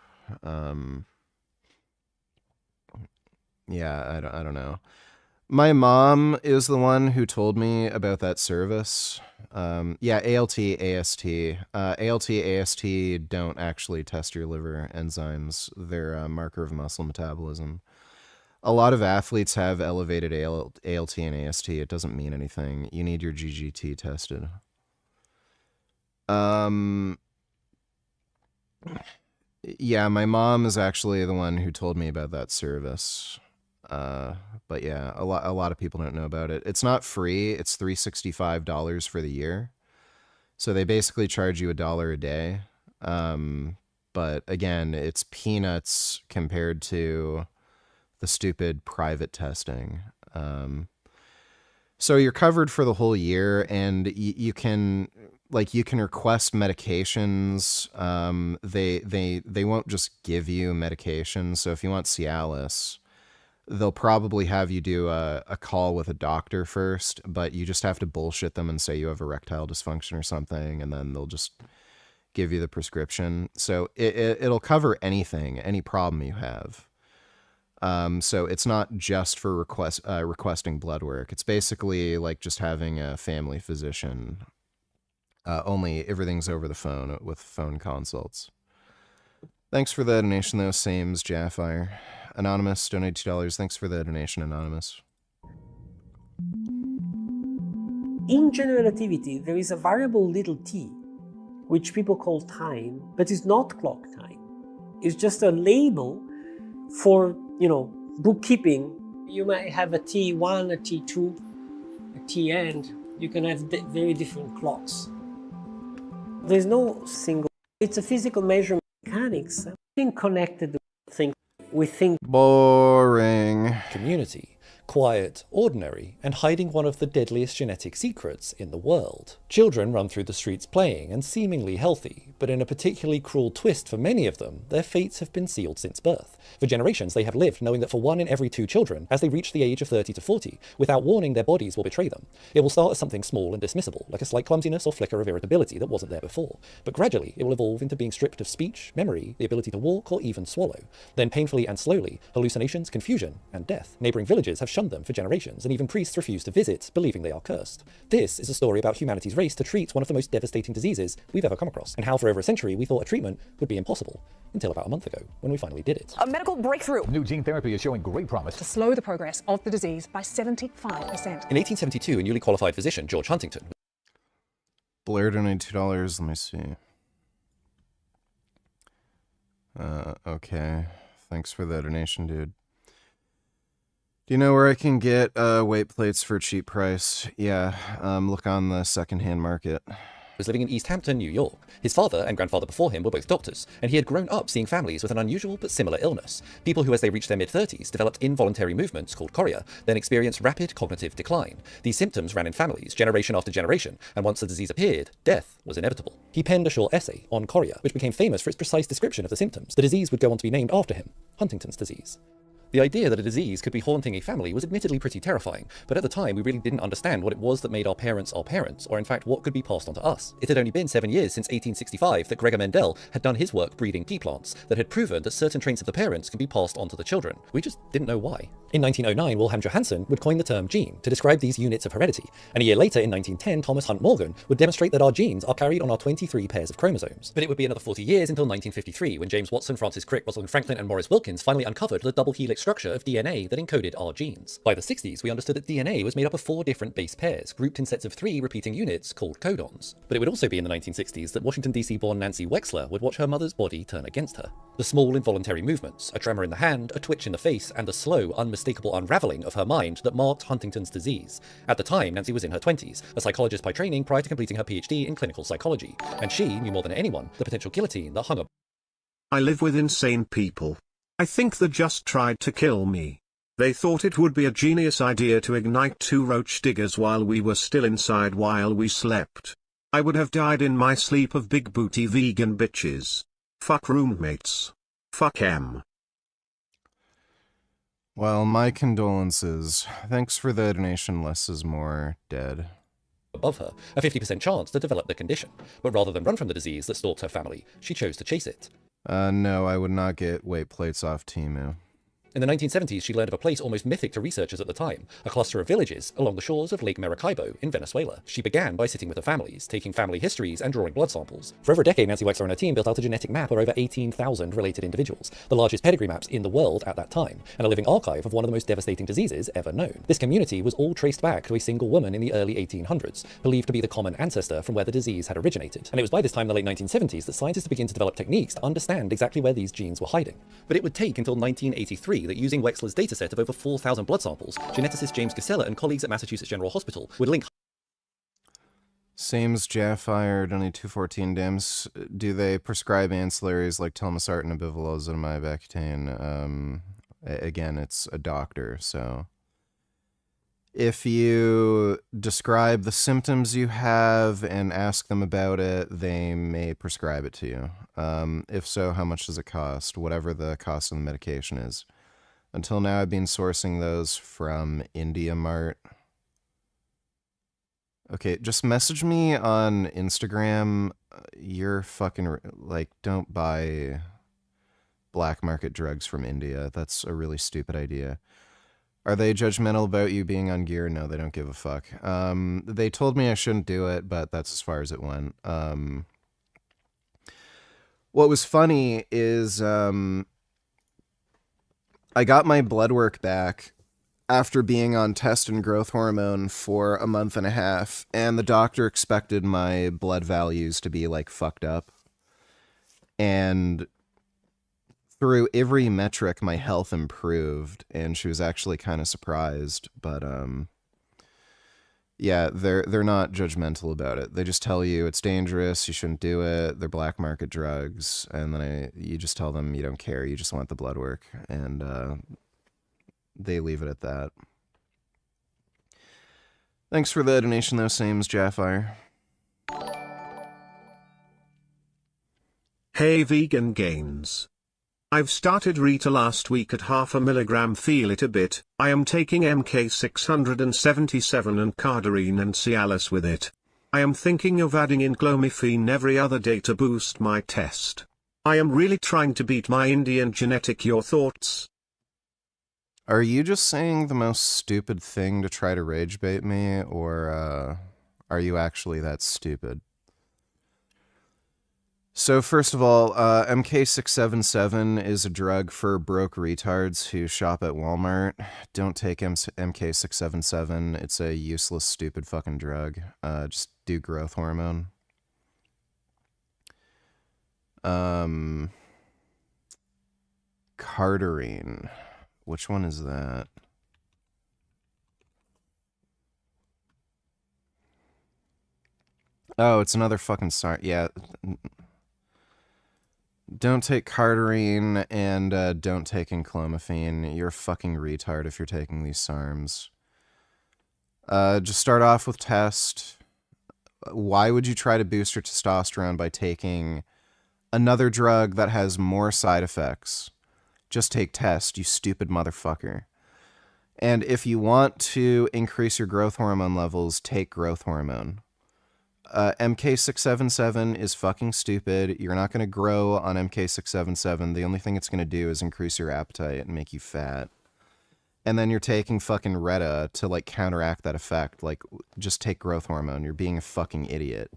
Yeah, I don't know. My mom is the one who told me about that service. Yeah, ALT, AST. ALT, AST don't actually test your liver enzymes. They're a marker of muscle metabolism. A lot of athletes have elevated ALT and AST. It doesn't mean anything. You need your GGT tested. Yeah, my mom is actually the one who told me about that service. But yeah, a lot of people don't know about it. It's not free. It's $365 for the year. So they basically charge you $1 a day. But again, it's peanuts compared to the stupid private testing. So you're covered for the whole year, and you can request medications. They won't just give you medications. So if you want Cialis, they'll probably have you do a call with a doctor first, but you just have to bullshit them and say you have erectile dysfunction or something, and then they'll just give you the prescription. So it'll cover anything, any problem you have. So it's not just for requesting blood work. It's basically like just having a family physician. Only everything's over the phone with phone consults. Thanks for the donation, though. Sames Jaffire. Anonymous, donate $2. Thanks for the donation, Anonymous. In general relativity, there is a variable little t, which people call time, but it's not clock time. It's just a label for, bookkeeping. You might have a T1, a T2, a T-end. You can have very different clocks. There's no single, it's a physical measurement mechanics. Everything connected to things we think. Boring. Community. Quiet, ordinary, and hiding one of the deadliest genetic secrets in the world. Children run through the streets playing and seemingly healthy, but in a particularly cruel twist for many of them, their fates have been sealed since birth. For generations they have lived knowing that for 1 in every 2 children, as they reach the age of 30 to 40, without warning their bodies will betray them. It will start as something small and dismissible, like a slight clumsiness or flicker of irritability that wasn't there before, but gradually it will evolve into being stripped of speech, memory, the ability to walk or even swallow. Then painfully and slowly, hallucinations, confusion, and death. Neighbouring villages have shunned them for generations, and even priests refuse to visit, believing they are cursed. This is a story about humanity's race to treat one of the most devastating diseases we've ever come across, and how for over a century we thought a treatment would be impossible, until about a month ago, when we finally did it. A medical breakthrough. New gene therapy is showing great promise To slow the progress of the disease by 75%. In 1872, a newly qualified physician, George Huntington, Blair donated $2. Let me see. Okay. Thanks for the donation, dude. Do you know where I can get weight plates for a cheap price? Yeah, look on the secondhand market. was living in East Hampton, New York. His father and grandfather before him were both doctors, and he had grown up seeing families with an unusual but similar illness. People who, as they reached their mid-30s, developed involuntary movements called chorea, then experienced rapid cognitive decline. These symptoms ran in families, generation after generation, and once the disease appeared, death was inevitable. He penned a short essay on chorea, which became famous for its precise description of the symptoms. The disease would go on to be named after him, Huntington's disease. The idea that a disease could be haunting a family was admittedly pretty terrifying, but at the time we really didn't understand what it was that made our parents, or in fact what could be passed on to us. It had only been 7 years since 1865 that Gregor Mendel had done his work breeding pea plants that had proven that certain traits of the parents can be passed on to the children. We just didn't know why. In 1909, Wilhelm Johansen would coin the term gene to describe these units of heredity, and a year later in 1910, Thomas Hunt Morgan would demonstrate that our genes are carried on our 23 pairs of chromosomes. But it would be another 40 years until 1953 when James Watson, Francis Crick, Rosalind Franklin and Maurice Wilkins finally uncovered the double helix structure of DNA that encoded our genes. By the 60s, we understood that DNA was made up of 4 different base pairs, grouped in sets of 3 repeating units called codons. But it would also be in the 1960s that Washington DC-born Nancy Wexler would watch her mother's body turn against her. The small involuntary movements, a tremor in the hand, a twitch in the face, and the slow, unmistakable unraveling of her mind that marked Huntington's disease. At the time, Nancy was in her 20s, a psychologist by training prior to completing her PhD in clinical psychology, and she knew more than anyone the potential guillotine that hung up. I live with insane people. I think they just tried to kill me. They thought it would be a genius idea to ignite 2 roach diggers while we were still inside while we slept. I would have died in my sleep of big booty vegan bitches. Fuck roommates. Fuck em. Well, my condolences. Thanks for the donation. Less is more. Dead. Above her, a 50% chance to develop the condition. But rather than run from the disease that stalked her family, she chose to chase it. No, I would not get weight plates off Temu. In the 1970s, she learned of a place almost mythic to researchers at the time, a cluster of villages along the shores of Lake Maracaibo in Venezuela. She began by sitting with her families, taking family histories and drawing blood samples. For over a decade, Nancy Wexler and her team built out a genetic map of over 18,000 related individuals, the largest pedigree maps in the world at that time, and a living archive of one of the most devastating diseases ever known. This community was all traced back to a single woman in the early 1800s, believed to be the common ancestor from where the disease had originated. And it was by this time, the late 1970s, that scientists began to develop techniques to understand exactly where these genes were hiding. But it would take until 1983 that using Wexler's dataset of over 4,000 blood samples, geneticist James Gisela and colleagues at Massachusetts General Hospital would link. Same's Jaffired, only 214 dams. Do they prescribe ancillaries like telmisartan, bivalozanimab, Accutane? Again, it's a doctor, so if you describe the symptoms you have and ask them about it, they may prescribe it to you. If so, how much does it cost? Whatever the cost of the medication is. Until now, I've been sourcing those from India Mart. Okay, just message me on Instagram. You're fucking, like, don't buy black market drugs from India. That's a really stupid idea. Are they judgmental about you being on gear? No, they don't give a fuck. They told me I shouldn't do it, but that's as far as it went. What was funny is I got my blood work back after being on test and growth hormone for a month and a half, and the doctor expected my blood values to be, like, fucked up. And through every metric, my health improved, and she was actually kind of surprised, but, yeah, they're not judgmental about it. They just tell you it's dangerous, you shouldn't do it, they're black market drugs, and then you just tell them you don't care, you just want the blood work, and they leave it at that. Thanks for the donation though, Sames Jaffier. Hey vegan gains. I've started Rita last week at 0.5 milligram. Feel it a bit. I am taking MK677 and Cardarine and Cialis with it. I am thinking of adding in clomiphene every other day to boost my test. I am really trying to beat my Indian genetic. Your thoughts? Are you just saying the most stupid thing to try to rage bait me, or are you actually that stupid? So first of all, MK677 is a drug for broke retards who shop at Walmart. Don't take MK677. It's a useless, stupid fucking drug. Just do growth hormone. Cardarine. Which one is that? Oh, it's another fucking yeah. Don't take Cardarine and don't take clomiphene. You're a fucking retard if you're taking these SARMs. Just start off with test. Why would you try to boost your testosterone by taking another drug that has more side effects Just take test, you stupid motherfucker. And if you want to increase your growth hormone levels, take growth hormone. MK677 is fucking stupid. You're not going to grow on MK677. The only thing it's going to do is increase your appetite and make you fat. And then you're taking fucking Retta to like counteract that effect. Like, just take growth hormone. You're being a fucking idiot.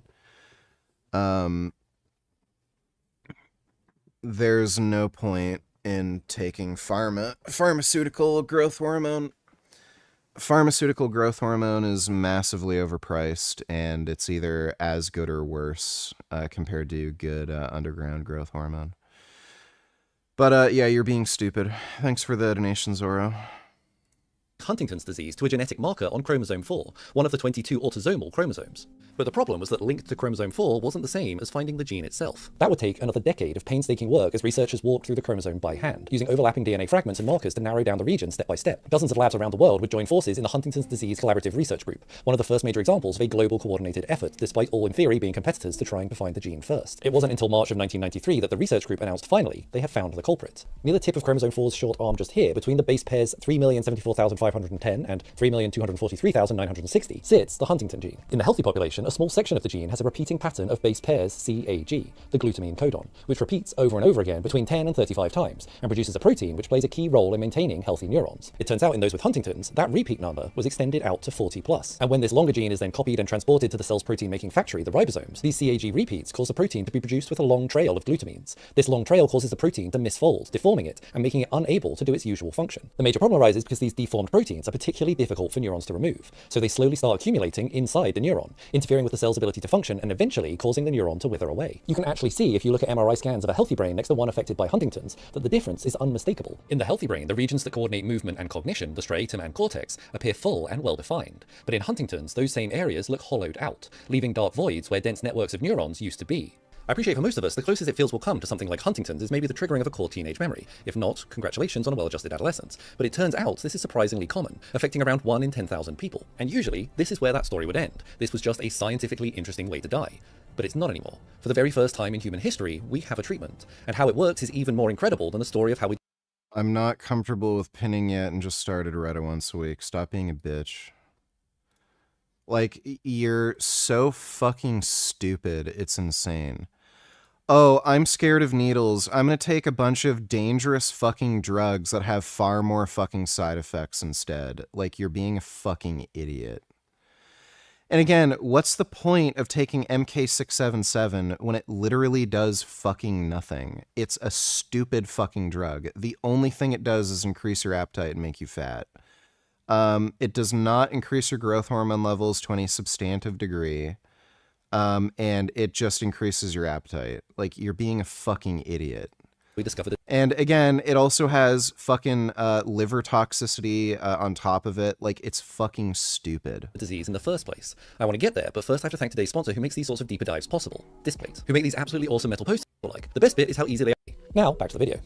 There's no point in taking pharmaceutical growth hormone. Pharmaceutical growth hormone is massively overpriced, and it's either as good or worse compared to good underground growth hormone. But yeah, you're being stupid. Thanks for the donation, Zorro. Huntington's disease to a genetic marker on chromosome 4, one of the 22 autosomal chromosomes. But the problem was that linked to chromosome 4 wasn't the same as finding the gene itself. That would take another decade of painstaking work as researchers walked through the chromosome by hand, using overlapping DNA fragments and markers to narrow down the region step by step. Dozens of labs around the world would join forces in the Huntington's Disease Collaborative Research Group, one of the first major examples of a global coordinated effort, despite all in theory being competitors to trying to find the gene first. It wasn't until March of 1993 that the research group announced finally they had found the culprit. Near the tip of chromosome 4's short arm just here, between the base pairs 3,074,510 and 3,243,960, sits the Huntington gene. In the healthy population, a small section of the gene has a repeating pattern of base pairs CAG, the glutamine codon, which repeats over and over again between 10 and 35 times, and produces a protein which plays a key role in maintaining healthy neurons. It turns out in those with Huntington's, that repeat number was extended out to 40 plus. And when this longer gene is then copied and transported to the cell's protein-making factory, the ribosomes, these CAG repeats cause the protein to be produced with a long trail of glutamines. This long trail causes the protein to misfold, deforming it and making it unable to do its usual function. The major problem arises because these deformed proteins are particularly difficult for neurons to remove, so they slowly start accumulating inside the neuron, interfering with the cell's ability to function and eventually causing the neuron to wither away. You can actually see if you look at MRI scans of a healthy brain next to one affected by Huntington's that the difference is unmistakable. In the healthy brain, the regions that coordinate movement and cognition, the striatum and cortex, appear full and well defined. But in Huntington's, those same areas look hollowed out, leaving dark voids where dense networks of neurons used to be. I appreciate for most of us, the closest it feels will come to something like Huntington's is maybe the triggering of a core teenage memory. If not, congratulations on a well-adjusted adolescence. But it turns out this is surprisingly common, affecting around 1 in 10,000 people. And usually, this is where that story would end. This was just a scientifically interesting way to die. But it's not anymore. For the very first time in human history, we have a treatment. And how it works is even more incredible than the story of how we... I'm not comfortable with pinning yet and just started Reddit once a week. Stop being a bitch. Like, you're so fucking stupid, it's insane. Oh, I'm scared of needles. I'm gonna take a bunch of dangerous fucking drugs that have far more fucking side effects instead. Like, you're being a fucking idiot. And again, what's the point of taking MK677 when it literally does fucking nothing? It's a stupid fucking drug. The only thing it does is increase your appetite and make you fat. It does not increase your growth hormone levels to any substantive degree. And it just increases your appetite. Like, you're being a fucking idiot. We discovered it. And again, it also has fucking liver toxicity on top of it. Like, it's fucking stupid. The disease in the first place. I want to get there, but first I have to thank today's sponsor who makes these sorts of deeper dives possible. Displays, who make these absolutely awesome metal posters like. The best bit is how easy they are. Now, back to the video.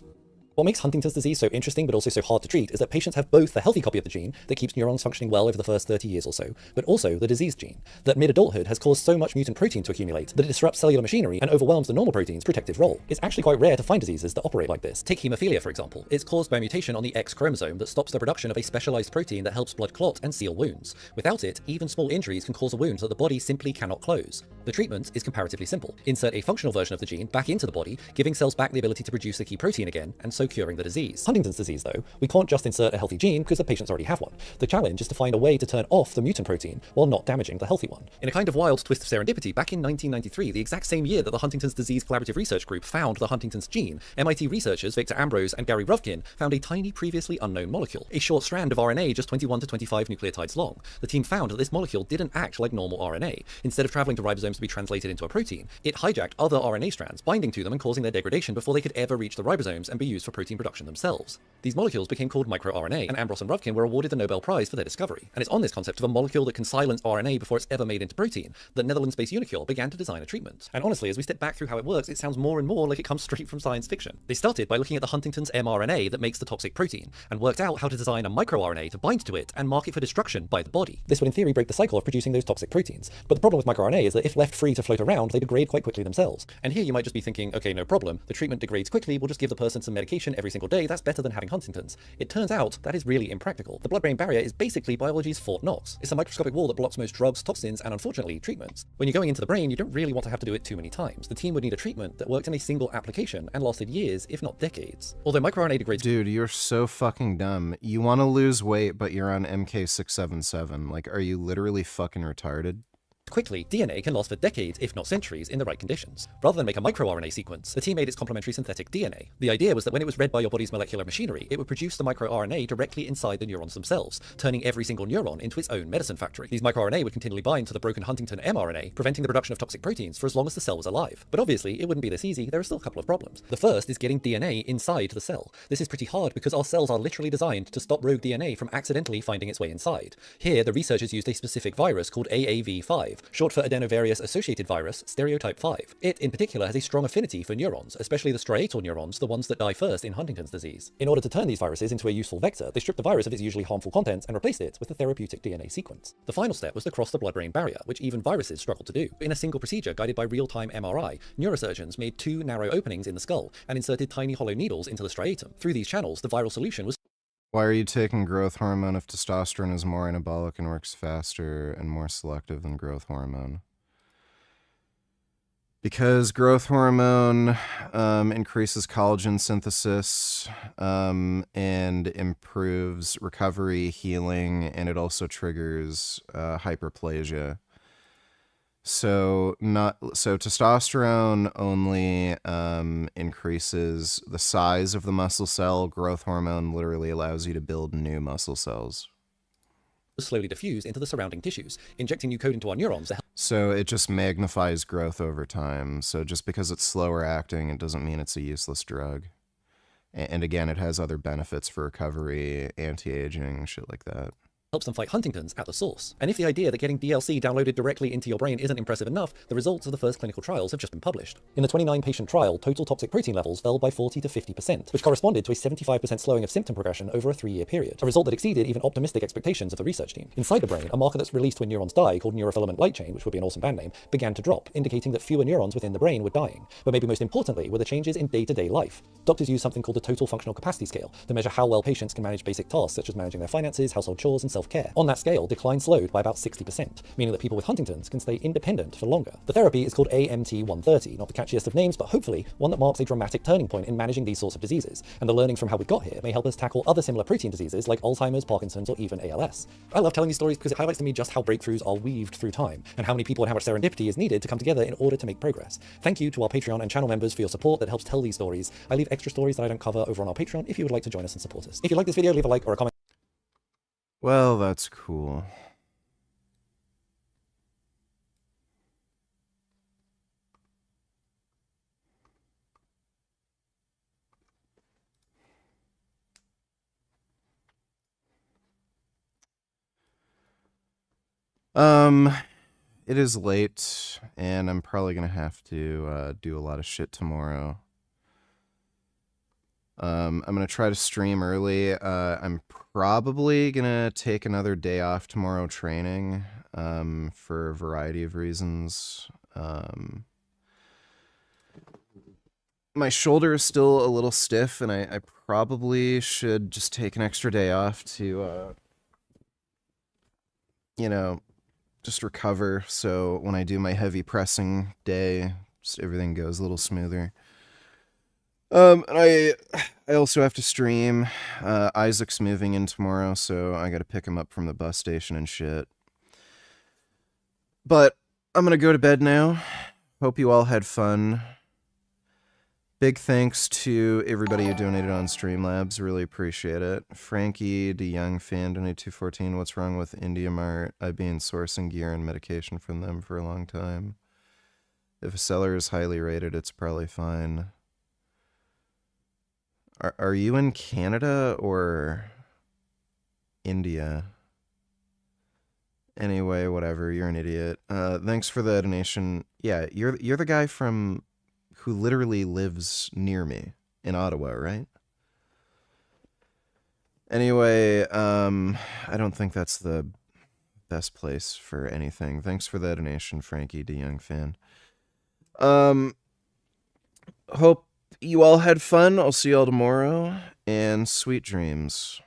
What makes Huntington's disease so interesting but also so hard to treat is that patients have both the healthy copy of the gene that keeps neurons functioning well over the first 30 years or so, but also the diseased gene that mid-adulthood has caused so much mutant protein to accumulate that it disrupts cellular machinery and overwhelms the normal protein's protective role. It's actually quite rare to find diseases that operate like this. Take hemophilia, for example. It's caused by a mutation on the X chromosome that stops the production of a specialized protein that helps blood clot and seal wounds. Without it, even small injuries can cause a wound that the body simply cannot close. The treatment is comparatively simple. Insert a functional version of the gene back into the body, giving cells back the ability to produce the key protein again, and so curing the disease. Huntington's disease, though, we can't just insert a healthy gene because the patients already have one. The challenge is to find a way to turn off the mutant protein while not damaging the healthy one. In a kind of wild twist of serendipity, back in 1993, the exact same year that the Huntington's Disease Collaborative Research Group found the Huntington's gene, MIT researchers Victor Ambrose and Gary Ruvkin found a tiny previously unknown molecule, a short strand of RNA just 21 to 25 nucleotides long. The team found that this molecule didn't act like normal RNA. Instead of traveling to ribosomes to be translated into a protein, it hijacked other RNA strands, binding to them and causing their degradation before they could ever reach the ribosomes and be used for protein production themselves. These molecules became called microRNA, and Ambrose and Ruvkin were awarded the Nobel Prize for their discovery. And it's on this concept of a molecule that can silence RNA before it's ever made into protein that Netherlands-based Unicure began to design a treatment. And honestly, as we step back through how it works, it sounds more and more like it comes straight from science fiction. They started by looking at the Huntington's mRNA that makes the toxic protein, and worked out how to design a microRNA to bind to it and mark it for destruction by the body. This would in theory break the cycle of producing those toxic proteins. But the problem with microRNA is that if left free to float around, they degrade quite quickly themselves. And here you might just be thinking, okay, no problem, the treatment degrades quickly, we'll just give the person some medication medication every single day, that's better than having Huntington's. It turns out that is really impractical. The blood-brain barrier is basically biology's Fort Knox. It's a microscopic wall that blocks most drugs, toxins, and unfortunately, treatments. When you're going into the brain, you don't really want to have to do it too many times. The team would need a treatment that worked in a single application and lasted years, if not decades. Although microRNA degrades— Dude, you're so fucking dumb. You want to lose weight, but you're on MK677. Like, are you literally fucking retarded? quickly, DNA can last for decades, if not centuries, in the right conditions. Rather than make a microRNA sequence, the team made its complementary synthetic DNA. The idea was that when it was read by your body's molecular machinery, it would produce the microRNA directly inside the neurons themselves, turning every single neuron into its own medicine factory. These microRNA would continually bind to the broken Huntington mRNA, preventing the production of toxic proteins for as long as the cell was alive. But obviously, it wouldn't be this easy. There are still a couple of problems. The first is getting DNA inside the cell. This is pretty hard because our cells are literally designed to stop rogue DNA from accidentally finding its way inside. Here, the researchers used a specific virus called AAV5, short for adenovirus associated virus, stereotype 5. It, in particular, has a strong affinity for neurons, especially the striatal neurons, the ones that die first in Huntington's disease. In order to turn these viruses into a useful vector, they stripped the virus of its usually harmful contents and replaced it with a therapeutic DNA sequence. The final step was to cross the blood-brain barrier, which even viruses struggle to do. In a single procedure guided by real-time MRI, neurosurgeons made 2 narrow openings in the skull and inserted tiny hollow needles into the striatum. Through these channels, the viral solution was— Why are you taking growth hormone if testosterone is more anabolic and works faster and more selective than growth hormone? Because growth hormone increases collagen synthesis and improves recovery, healing, and it also triggers hyperplasia. So testosterone only increases the size of the muscle cell. Growth hormone literally allows you to build new muscle cells. slowly diffused into the surrounding tissues, injecting new code into our neurons to help— So it just magnifies growth over time. So just because it's slower acting, it doesn't mean it's a useless drug. And again, it has other benefits for recovery, anti-aging, shit like that. Helps them fight Huntington's at the source. And if the idea that getting DLC downloaded directly into your brain isn't impressive enough, the results of the first clinical trials have just been published. In the 29-patient trial, total toxic protein levels fell by 40 to 50%, which corresponded to a 75% slowing of symptom progression over a 3-year period, a result that exceeded even optimistic expectations of the research team. Inside the brain, a marker that's released when neurons die, called neurofilament light chain, which would be an awesome band name, began to drop, indicating that fewer neurons within the brain were dying. But maybe most importantly were the changes in day-to-day life. Doctors use something called the Total Functional Capacity Scale to measure how well patients can manage basic tasks such as managing their finances, household chores, and self-care. On that scale, decline slowed by about 60%, meaning that people with Huntington's can stay independent for longer. The therapy is called AMT-130, not the catchiest of names, but hopefully one that marks a dramatic turning point in managing these sorts of diseases, and the learnings from how we got here may help us tackle other similar protein diseases like Alzheimer's, Parkinson's, or even ALS. I love telling these stories because it highlights to me just how breakthroughs are weaved through time, and how many people and how much serendipity is needed to come together in order to make progress. Thank you to our Patreon and channel members for your support that helps tell these stories. I leave extra stories that I don't cover over on our Patreon if you would like to join us and support us. If you like this video, leave a like or a comment. Well, that's cool. It is late, and I'm probably gonna have to do a lot of shit tomorrow. I'm gonna try to stream early. I'm probably gonna take another day off tomorrow training, for a variety of reasons. My shoulder is still a little stiff, and I probably should just take an extra day off to, you know, just recover, so when I do my heavy pressing day, just everything goes a little smoother. And I also have to stream. Isaac's moving in tomorrow, so I gotta pick him up from the bus station and shit. But I'm gonna go to bed now. Hope you all had fun. Big thanks to everybody who donated on Streamlabs. Really appreciate it. Frankie DeYoung fan donated 214. What's wrong with IndiaMart? I've been sourcing gear and medication from them for a long time. If a seller is highly rated, it's probably fine. Are you in Canada or India? Anyway, whatever. You're an idiot. Thanks for the donation. Yeah, you're the guy from who literally lives near me in Ottawa, right? Anyway, I don't think that's the best place for anything. Thanks for the donation, Frankie DeYoung fan. Hope you all had fun. I'll see you all tomorrow, and sweet dreams.